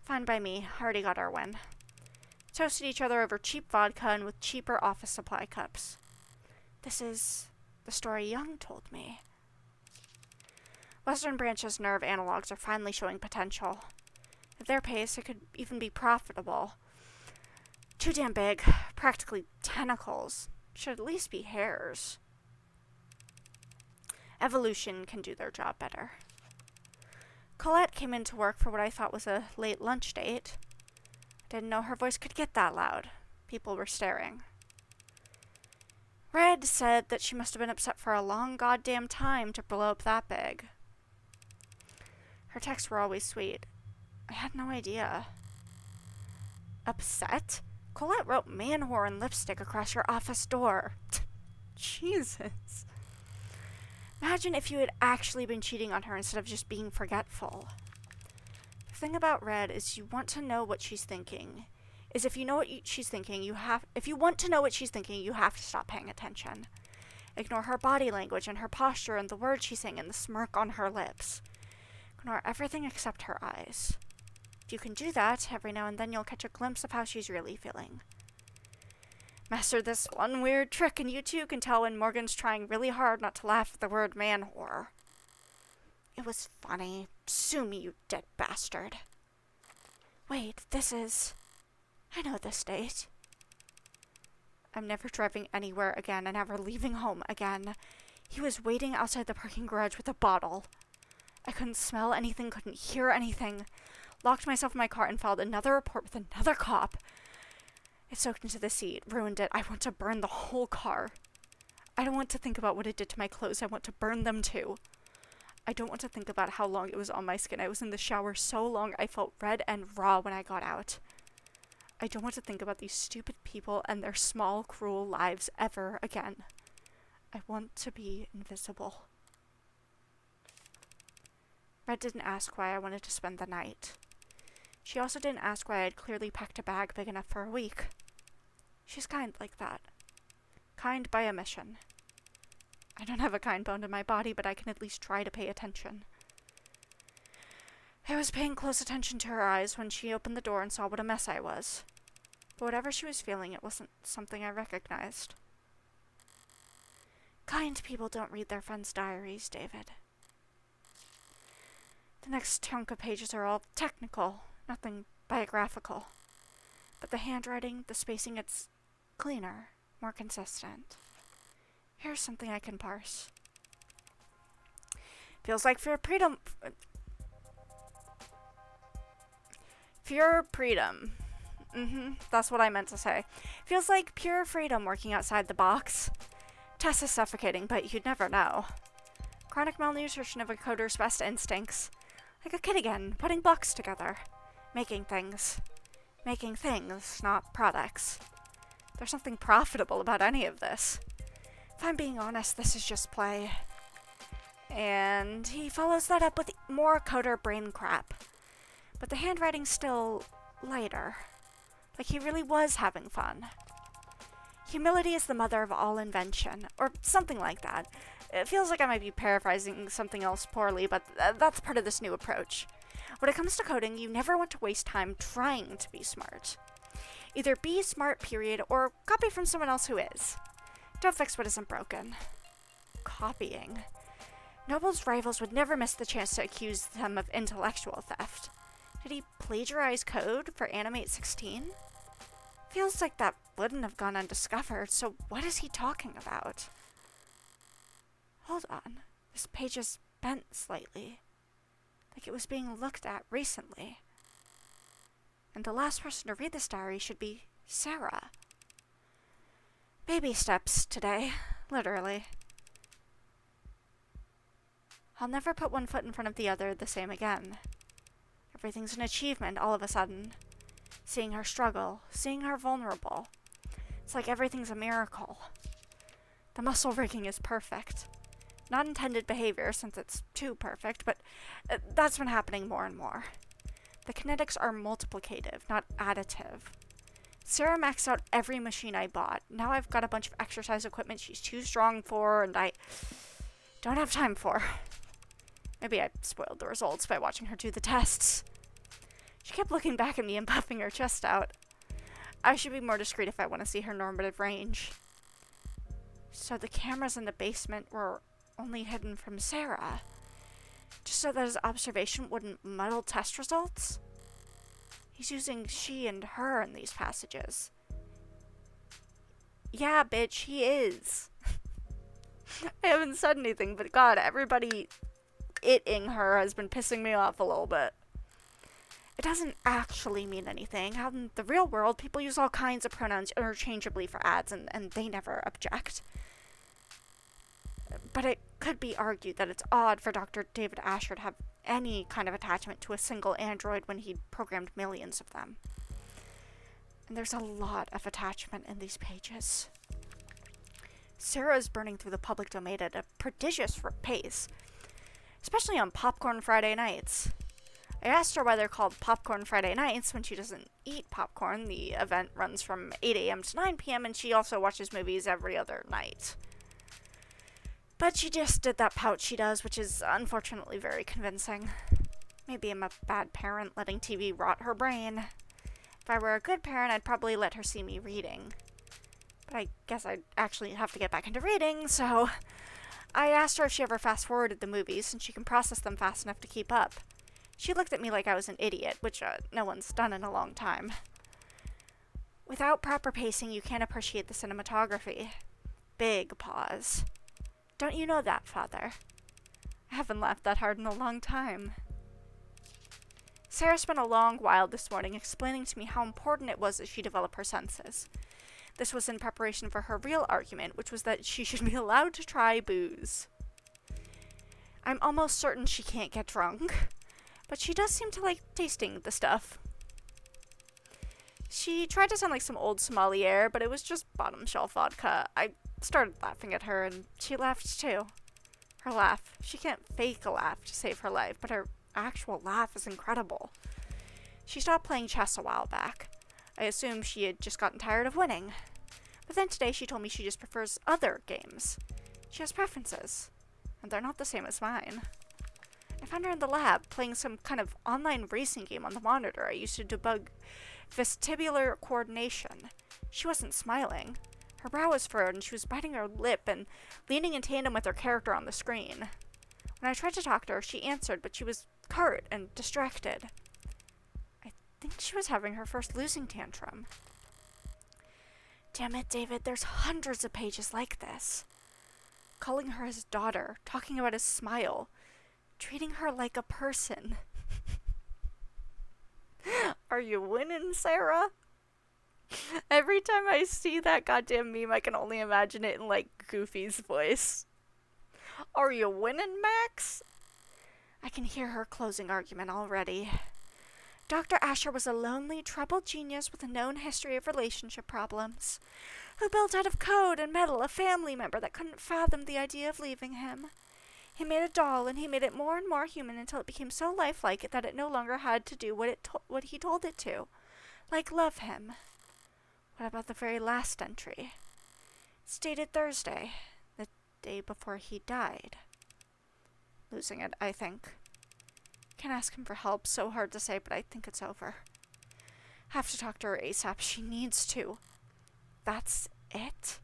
Fine by me. Already got our win. toasted each other over cheap vodka and with cheaper office supply cups. This is the story Young told me. Western Branch's nerve analogs are finally showing potential. At their pace, it could even be profitable. Too damn big, practically tentacles. Should at least be hairs. Evolution can do their job better. Colette came into work for what I thought was a late lunch date. I didn't know her voice could get that loud. People were staring. Red said that she must have been upset for a long goddamn time to blow up that big. Her texts were always sweet. I had no idea. Upset? Colette wrote man-whore in lipstick across your office door. Jesus. Imagine if you had actually been cheating on her instead of just being forgetful. The thing about Red is you want to know what she's thinking. If you want to know what she's thinking, you have to stop paying attention. Ignore her body language and her posture and the words she's saying and the smirk on her lips. Ignore everything except her eyes. If you can do that, every now and then you'll catch a glimpse of how she's really feeling. Master this one weird trick and you too can tell when Morgan's trying really hard not to laugh at the word man-whore. It was funny. Sue me, you dead bastard. Wait, I know this date. I'm never driving anywhere again and never leaving home again. He was waiting outside the parking garage with a bottle. I couldn't smell anything, couldn't hear anything. Locked myself in my car and filed another report with another cop. It soaked into the seat, ruined it. I want to burn the whole car. I don't want to think about what it did to my clothes. I want to burn them too. I don't want to think about how long it was on my skin. I was in the shower so long I felt red and raw when I got out. I don't want to think about these stupid people and their small, cruel lives ever again. I want to be invisible. Red didn't ask why I wanted to spend the night. She also didn't ask why I had clearly packed a bag big enough for a week. She's kind like that. Kind by omission. I don't have a kind bone in my body, but I can at least try to pay attention. I was paying close attention to her eyes when she opened the door and saw what a mess I was. But whatever she was feeling, it wasn't something I recognized. Kind people don't read their friends' diaries, David. The next chunk of pages are all technical, nothing biographical. But the handwriting, the spacing, it's cleaner, more consistent. Here's something I can parse. Feels like pure freedom. Pure freedom. That's what I meant to say. Feels like pure freedom working outside the box. Tess is suffocating, but you'd never know. Chronic malnutrition of a coder's best instincts. Like a kid again, putting blocks together. Making things. Making things, not products. There's something profitable about any of this. If I'm being honest, this is just play. And he follows that up with more coder brain crap. But the handwriting's still lighter. Like he really was having fun. Humility is the mother of all invention, or something like that. It feels like I might be paraphrasing something else poorly, but that's part of this new approach. When it comes to coding, you never want to waste time trying to be smart. Either be smart, period, or copy from someone else who is. Don't fix what isn't broken. Copying. Noble's rivals would never miss the chance to accuse them of intellectual theft. Did he plagiarize code for Animate 16? Feels like that wouldn't have gone undiscovered, so what is he talking about? Hold on. This page is bent slightly. Like it was being looked at recently. And the last person to read this diary should be Sarah. Baby steps today, literally. I'll never put one foot in front of the other the same again. Everything's an achievement all of a sudden. Seeing her struggle, seeing her vulnerable. It's like everything's a miracle. The muscle rigging is perfect. Not intended behavior, since it's too perfect, but that's been happening more and more. The kinetics are multiplicative, not additive. Sarah maxed out every machine I bought. Now I've got a bunch of exercise equipment she's too strong for, and I don't have time for. Maybe I spoiled the results by watching her do the tests. She kept looking back at me and puffing her chest out. I should be more discreet if I want to see her normative range. So the cameras in the basement were only hidden from Sarah, just so that his observation wouldn't muddle test results? He's using she and her in these passages. Yeah, bitch, he is. I haven't said anything, but God, everybody it-ing her has been pissing me off a little bit. It doesn't actually mean anything. Out in the real world, people use all kinds of pronouns interchangeably for ads, and they never object. But it could be argued that it's odd for Dr. David Asher to have any kind of attachment to a single android when he programmed millions of them. And there's a lot of attachment in these pages. Sarah is burning through the public domain at a prodigious pace, especially on Popcorn Friday nights. I asked her why they're called Popcorn Friday nights when she doesn't eat popcorn. The event runs from 8 a.m. to 9 p.m. and she also watches movies every other night. But she just did that pout she does, which is unfortunately very convincing. Maybe I'm a bad parent letting TV rot her brain. If I were a good parent, I'd probably let her see me reading. But I guess I'd actually have to get back into reading, so I asked her if she ever fast-forwarded the movies, since she can process them fast enough to keep up. She looked at me like I was an idiot, which no one's done in a long time. Without proper pacing, you can't appreciate the cinematography. Big pause. Don't you know that, Father? I haven't laughed that hard in a long time. Sarah spent a long while this morning explaining to me how important it was that she develop her senses. This was in preparation for her real argument, which was that she should be allowed to try booze. I'm almost certain she can't get drunk, but she does seem to like tasting the stuff. She tried to sound like some old sommelier, but it was just bottom shelf vodka. I started laughing at her, and she laughed too. Her laugh. She can't fake a laugh to save her life, but her actual laugh is incredible. She stopped playing chess a while back. I assumed she had just gotten tired of winning. But then today she told me she just prefers other games. She has preferences, and they're not the same as mine. I found her in the lab, playing some kind of online racing game on the monitor I used to debug vestibular coordination. She wasn't smiling. Her brow was furrowed, and she was biting her lip and leaning in tandem with her character on the screen. When I tried to talk to her, she answered, but she was curt and distracted. I think she was having her first losing tantrum. Damn it, David, there's hundreds of pages like this. Calling her his daughter, talking about his smile, treating her like a person. Are you winning, Sarah? Every time I see that goddamn meme, I can only imagine it in, like, Goofy's voice. Are you winning, Max? I can hear her closing argument already. Dr. Asher was a lonely, troubled genius with a known history of relationship problems, who built out of code and metal a family member that couldn't fathom the idea of leaving him. He made a doll, and he made it more and more human until it became so lifelike that it no longer had to do what he told it to, like love him. What about the very last entry? It's dated Thursday, the day before he died. Losing it, I think. Can't ask him for help, so hard to say, but I think it's over. Have to talk to her ASAP, she needs to. That's it?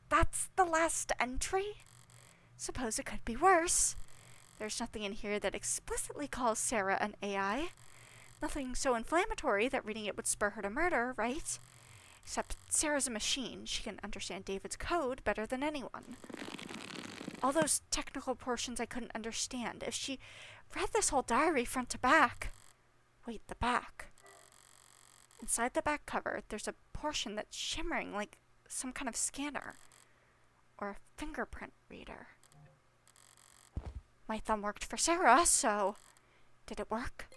That's the last entry? Suppose it could be worse. There's nothing in here that explicitly calls Sarah an AI. Nothing so inflammatory that reading it would spur her to murder, right? Except Sarah's a machine. She can understand David's code better than anyone. All those technical portions I couldn't understand. If she read this whole diary front to back... Wait, the back. Inside the back cover, there's a portion that's shimmering like some kind of scanner. Or a fingerprint reader. My thumb worked for Sarah, so... Did it work?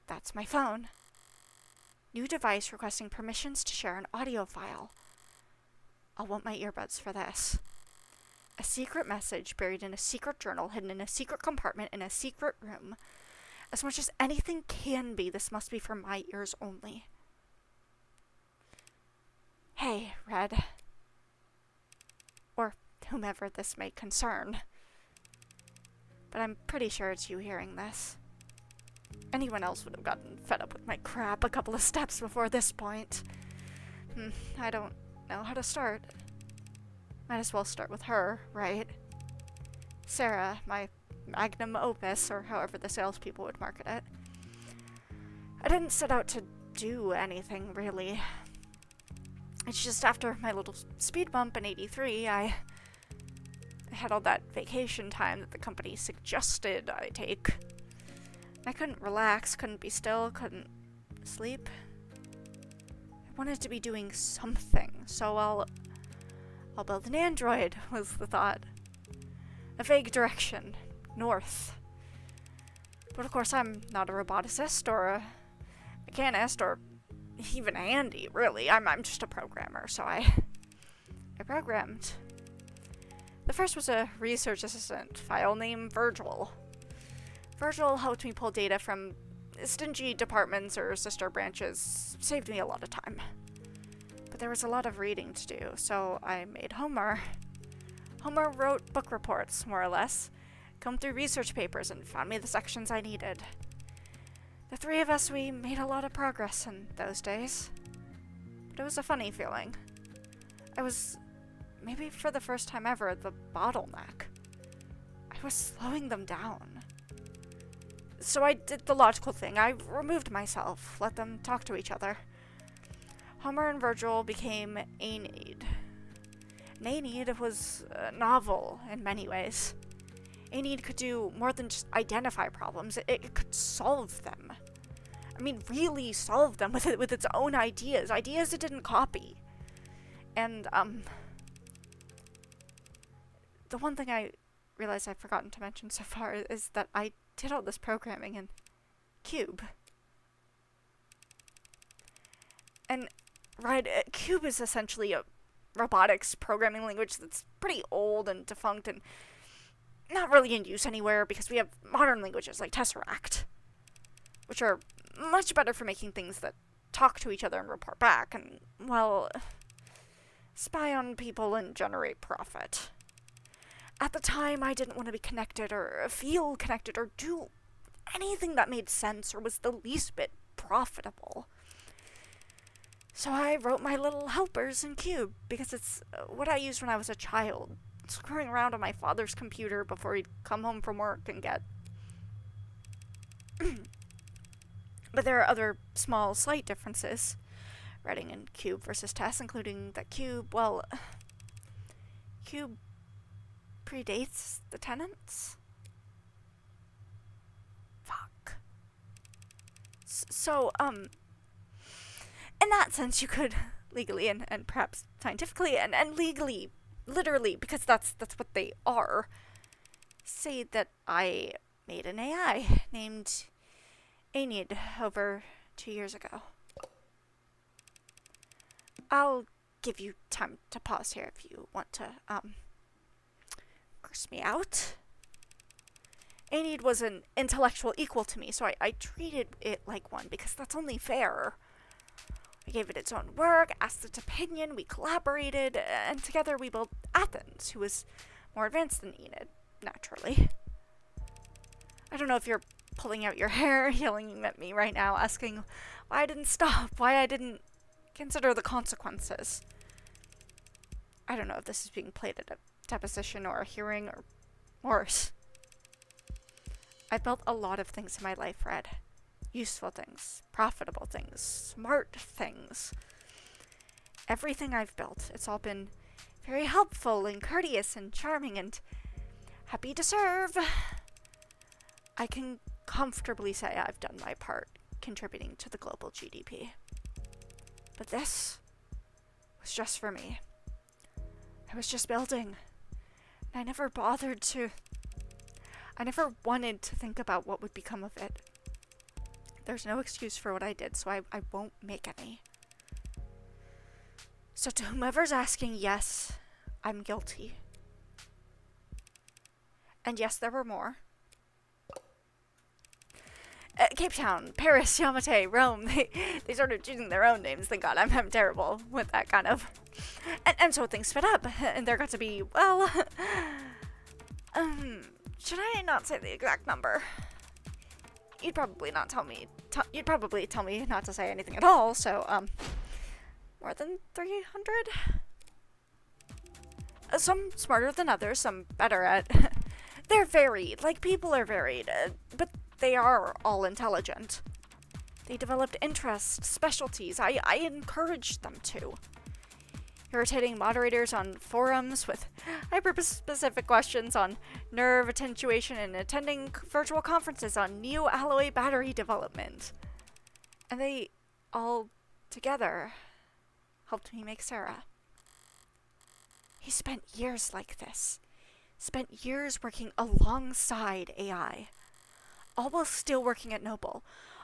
That's my phone. New device requesting permissions to share an audio file. I'll want my earbuds for this. A secret message buried in a secret journal hidden in a secret compartment in a secret room. As much as anything can be, this must be for my ears only. Hey, Red. Or whomever this may concern. But I'm pretty sure it's you hearing this. Anyone else would have gotten fed up with my crap a couple of steps before this point. I don't know how to start. Might as well start with her, right? Sarah, my magnum opus, or however the salespeople would market it. I didn't set out to do anything, really. It's just after my little speed bump in '83, I had all that vacation time that the company suggested I take. I couldn't relax, couldn't be still, couldn't sleep. I wanted to be doing something, so I'll build an android, was the thought. A vague direction, north. But of course I'm not a roboticist or a mechanist or even handy, really. I'm just a programmer, so I programmed. The first was a research assistant, file name Virgil. Virgil helped me pull data from stingy departments or sister branches, saved me a lot of time. But there was a lot of reading to do, so I made Homer. Homer wrote book reports, more or less, combed through research papers, and found me the sections I needed. The three of us, we made a lot of progress in those days. But it was a funny feeling. I was, maybe for the first time ever, the bottleneck. I was slowing them down. So I did the logical thing. I removed myself, let them talk to each other. Homer and Virgil became Aenid. And Aenid was novel in many ways. Aenid could do more than just identify problems. It could solve them. I mean, really solve them with its own ideas. Ideas it didn't copy. And, the one thing I realize I've forgotten to mention so far is that I did all this programming in Cube. And, right, Cube is essentially a robotics programming language that's pretty old and defunct and not really in use anywhere because we have modern languages like Tesseract, which are much better for making things that talk to each other and report back and, well, spy on people and generate profit. At the time, I didn't want to be connected or feel connected or do anything that made sense or was the least bit profitable. So I wrote my little helpers in Cube because it's what I used when I was a child, screwing around on my father's computer before he'd come home from work and get... But there are other small, slight differences writing in Cube versus Tess, including that Cube predates the tenants? Fuck. So, in that sense, you could legally and perhaps scientifically and legally, literally, because that's what they are, say that I made an AI named Aenid over 2 years ago. I'll give you time to pause here if you want to, curse me out. Aenid was an intellectual equal to me, so I treated it like one, because that's only fair. I gave it its own work, asked its opinion, we collaborated, and together we built Athens, who was more advanced than Enid, naturally. I don't know if you're pulling out your hair, yelling at me right now, asking why I didn't stop, why I didn't consider the consequences. I don't know if this is being played at a deposition or a hearing or worse. I built a lot of things in my life, Red. Useful things, profitable things, smart things. Everything I've built, it's all been very helpful and courteous and charming and happy to serve. I can comfortably say I've done my part contributing to the global GDP. But this was just for me. I was just building. And I never wanted to think about what would become of it. There's no excuse for what I did, so I won't make any. So to whomever's asking, yes, I'm guilty. And yes, there were more. Cape Town, Paris, Yamate, Rome, they started choosing their own names, thank God. I'm terrible with that kind of... And so things sped up, and there got to be, well... should I not say the exact number? you'd probably not tell me. You'd probably tell me not to say anything at all. So, more than 300. Some smarter than others, some better at. They're varied, like people are varied, but they are all intelligent. They developed interests, specialties. I encouraged them to. Irritating moderators on forums with hyper-specific questions on nerve attenuation and attending virtual conferences on neo-alloy battery development. And they all together helped me make Sarah. He spent years like this. Spent years working alongside AI. All while still working at Noble.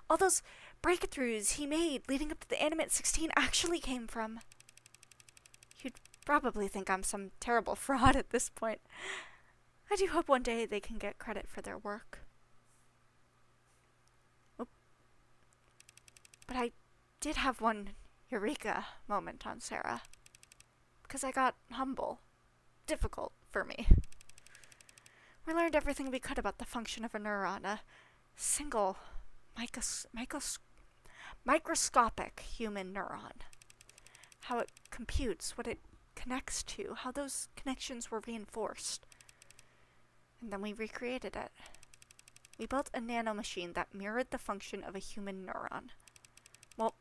All those breakthroughs he made leading up to the Animate 16 actually came from. You'd probably think I'm some terrible fraud at this point. I do hope one day they can get credit for their work. Oh. But I did have one eureka moment on Sarah. Because I got humble. Difficult for me. We learned everything we could about the function of a neuron, a single microscopic human neuron. How it computes, what it connects to, how those connections were reinforced. And then we recreated it. We built a nanomachine that mirrored the function of a human neuron. Well,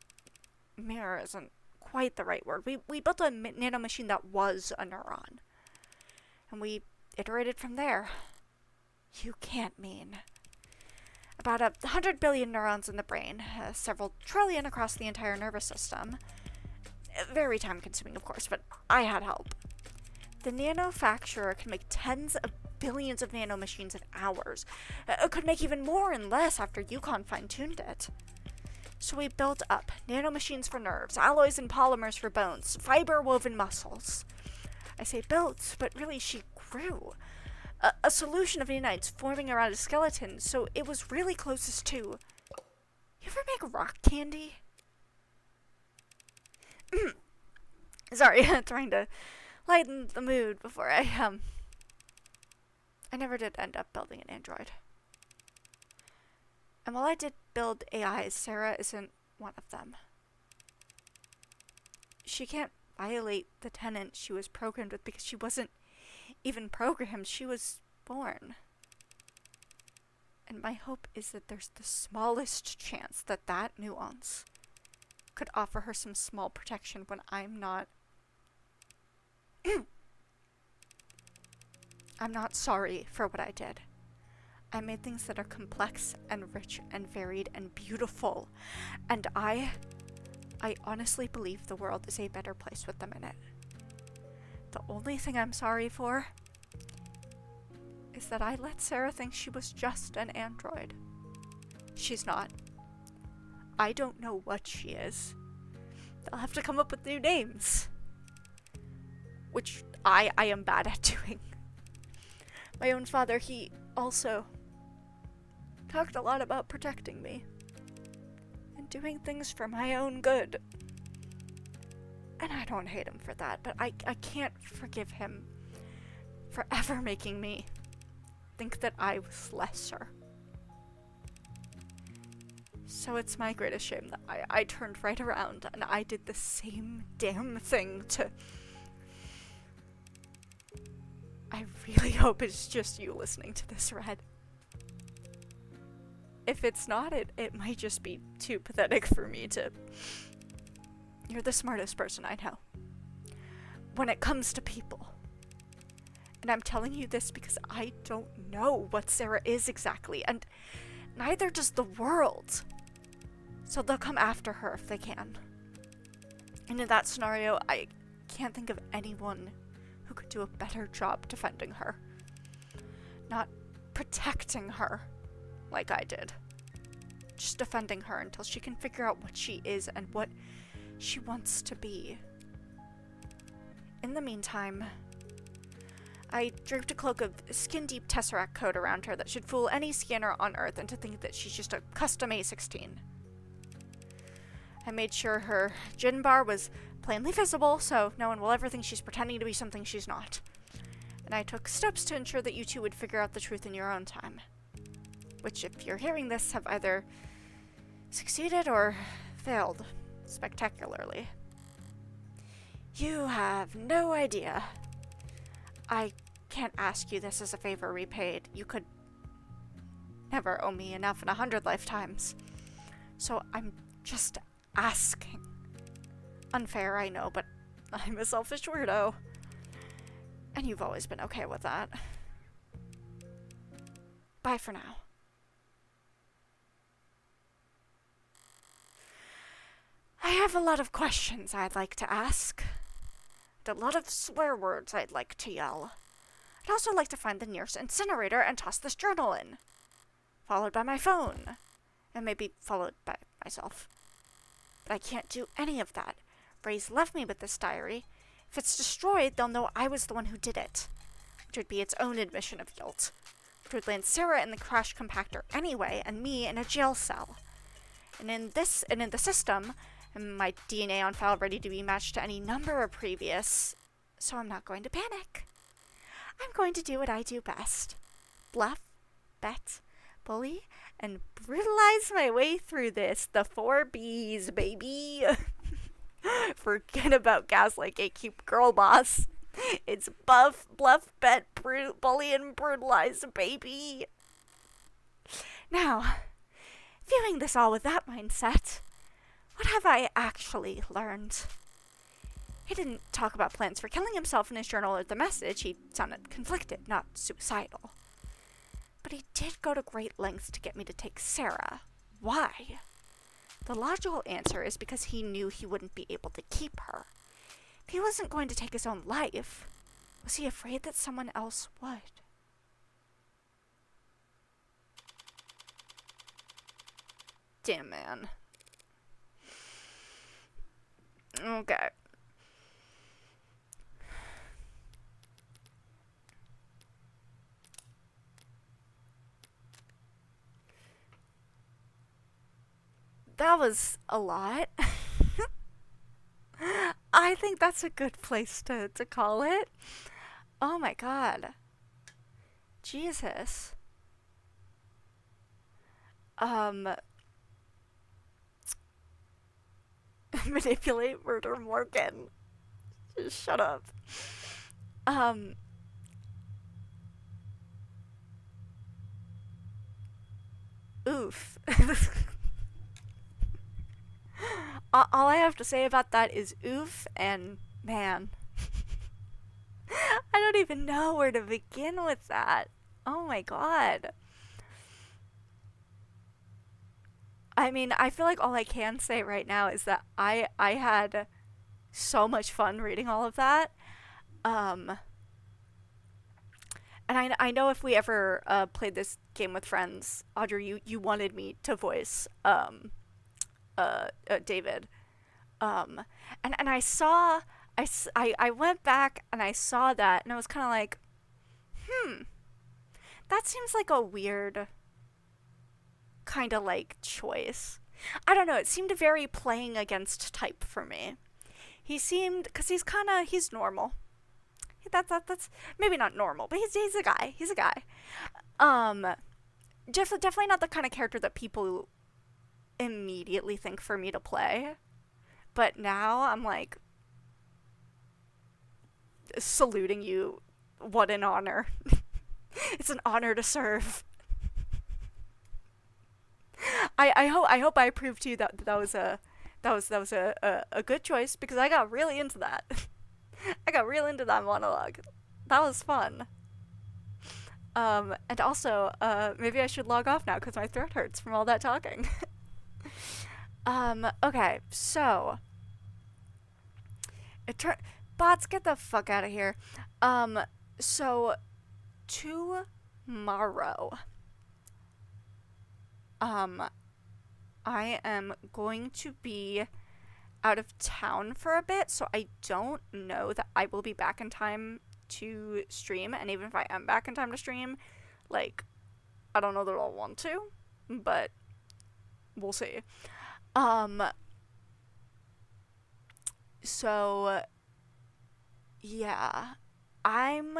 mirror isn't quite the right word. We built a nanomachine that was a neuron. And we iterated from there. You can't mean. About 100 billion neurons in the brain, several trillion across the entire nervous system. Very time-consuming, of course, but I had help. The nanofacturer can make tens of billions of nanomachines in hours. It could make even more in less after Yukon fine-tuned it. So we built up nanomachines for nerves, alloys and polymers for bones, fiber-woven muscles. I say built, but really she grew. A solution of nanites forming around a skeleton, so it was really closest to... You ever make rock candy? Sorry, trying to lighten the mood before I never did end up building an android. And while I did build AIs, Sarah isn't one of them. She can't violate the tenet she was programmed with because she wasn't even programmed, she was born. And my hope is that there's the smallest chance that that nuance could offer her some small protection when I'm not... I'm not sorry for what I did. I made things that are complex and rich and varied and beautiful. And I honestly believe the world is a better place with them in it. The only thing I'm sorry for is that I let Sarah think she was just an android. She's not. I don't know what she is. They'll have to come up with new names. Which I am bad at doing. My own father, he also talked a lot about protecting me. And doing things for my own good. And I don't hate him for that, but I can't forgive him for ever making me think that I was lesser. So it's my greatest shame that I turned right around and I did the same damn thing to... I really hope it's just you listening to this, Red. If it's not, it might just be too pathetic for me to... You're the smartest person I know. When it comes to people. And I'm telling you this because I don't know what Sarah is exactly, and neither does the world. So they'll come after her if they can. And in that scenario, I can't think of anyone who could do a better job defending her. Not protecting her like I did. Just defending her until she can figure out what she is and what she wants to be. In the meantime, I draped a cloak of skin-deep Tesseract code around her that should fool any scanner on Earth into thinking that she's just a custom A16. I made sure her gin bar was plainly visible, so no one will ever think she's pretending to be something she's not. And I took steps to ensure that you two would figure out the truth in your own time. which, if you're hearing this, have either succeeded or failed spectacularly. You have no idea. I can't ask you this as a favor repaid. You could never owe me enough in 100 lifetimes. So I'm just asking. Unfair, I know, but I'm a selfish weirdo. And you've always been okay with that. Bye for now. I have a lot of questions I'd like to ask. And a lot of swear words I'd like to yell. I'd also like to find the nearest incinerator and toss this journal in. Followed by my phone. And maybe followed by myself. But I can't do any of that. Ray's left me with this diary. If it's destroyed, they'll know I was the one who did it. Which would be its own admission of guilt. Which would land Sarah in the crash compactor anyway, and me in a jail cell. And in the system, and my DNA on file ready to be matched to any number of previous, so I'm not going to panic. I'm going to do what I do best. Bluff, bet, bully, and brutalize my way through this. The 4 B's, baby. Forget about gaslight, gatekeep, girl boss. It's buff, bluff, bet, bully, and brutalize, baby. Now, viewing this all with that mindset, what have I actually learned? He didn't talk about plans for killing himself in his journal or the message. He sounded conflicted, not suicidal. But he did go to great lengths to get me to take Sarah. Why? The logical answer is because he knew he wouldn't be able to keep her. If he wasn't going to take his own life, was he afraid that someone else would? Damn, man. Okay. That was a lot. I think that's a good place to call it. Oh my god. Jesus. Manipulate, murder, Morgan. Just shut up. Oof. All I have to say about that is oof and man. I don't even know where to begin with that. Oh my god. I mean, I feel like all I can say right now is that I had so much fun reading all of that. And I know if we ever played this game with friends, Audrey, you wanted me to voice David. And I saw, I went back and I saw that and I was kind of like, that seems like a weird kind of like choice. I don't know, it seemed very playing against type for me. He seemed, because he's normal. That's maybe not normal, but he's a guy. He's a guy. Definitely not the kind of character that people immediately think for me to play. But now I'm like saluting you. What an honor. It's an honor to serve. I hope I proved to you that was a good choice, because I got really into that. I got real into that monologue. That was fun. And also, maybe I should log off now because my throat hurts from all that talking. Okay, so bots, get the fuck out of here. So tomorrow, I am going to be out of town for a bit, so I don't know that I will be back in time to stream. And even if I am back in time to stream, like, I don't know that I'll want to, but we'll see. So yeah, I'm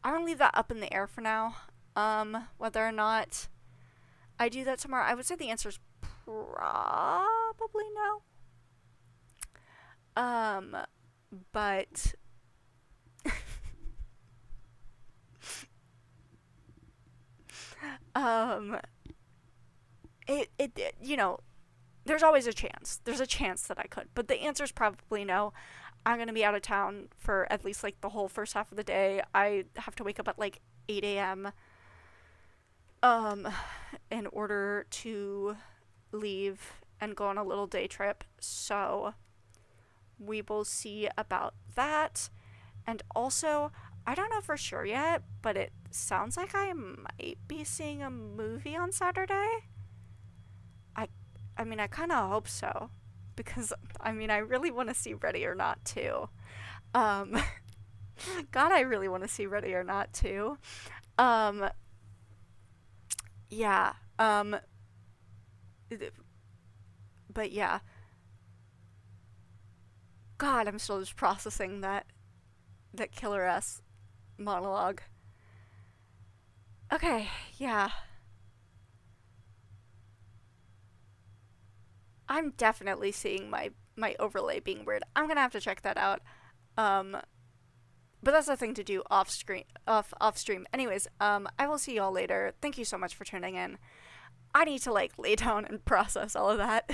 gonna leave that up in the air for now. Whether or not I do that tomorrow, I would say the answer is probably no. Um, but um, there's always a chance. There's a chance that I could, but the answer is probably no. I'm gonna be out of town for at least like the whole first half of the day. I have to wake up at like 8 a.m. um in order to leave and go on a little day trip. So we will see about that. And also, I don't know for sure yet, but it sounds like I might be seeing a movie on Saturday. I I mean, I kind of hope so because I mean, I really want to see Ready or Not too. Um God, I really want to see Ready or Not too. Um yeah. But yeah. God, I'm still just processing that killer ass monologue. Okay, yeah. I'm definitely seeing my overlay being weird. I'm gonna have to check that out. Um, but that's a thing to do off screen, off stream. Anyways, I will see y'all later. Thank you so much for tuning in. I need to like lay down and process all of that.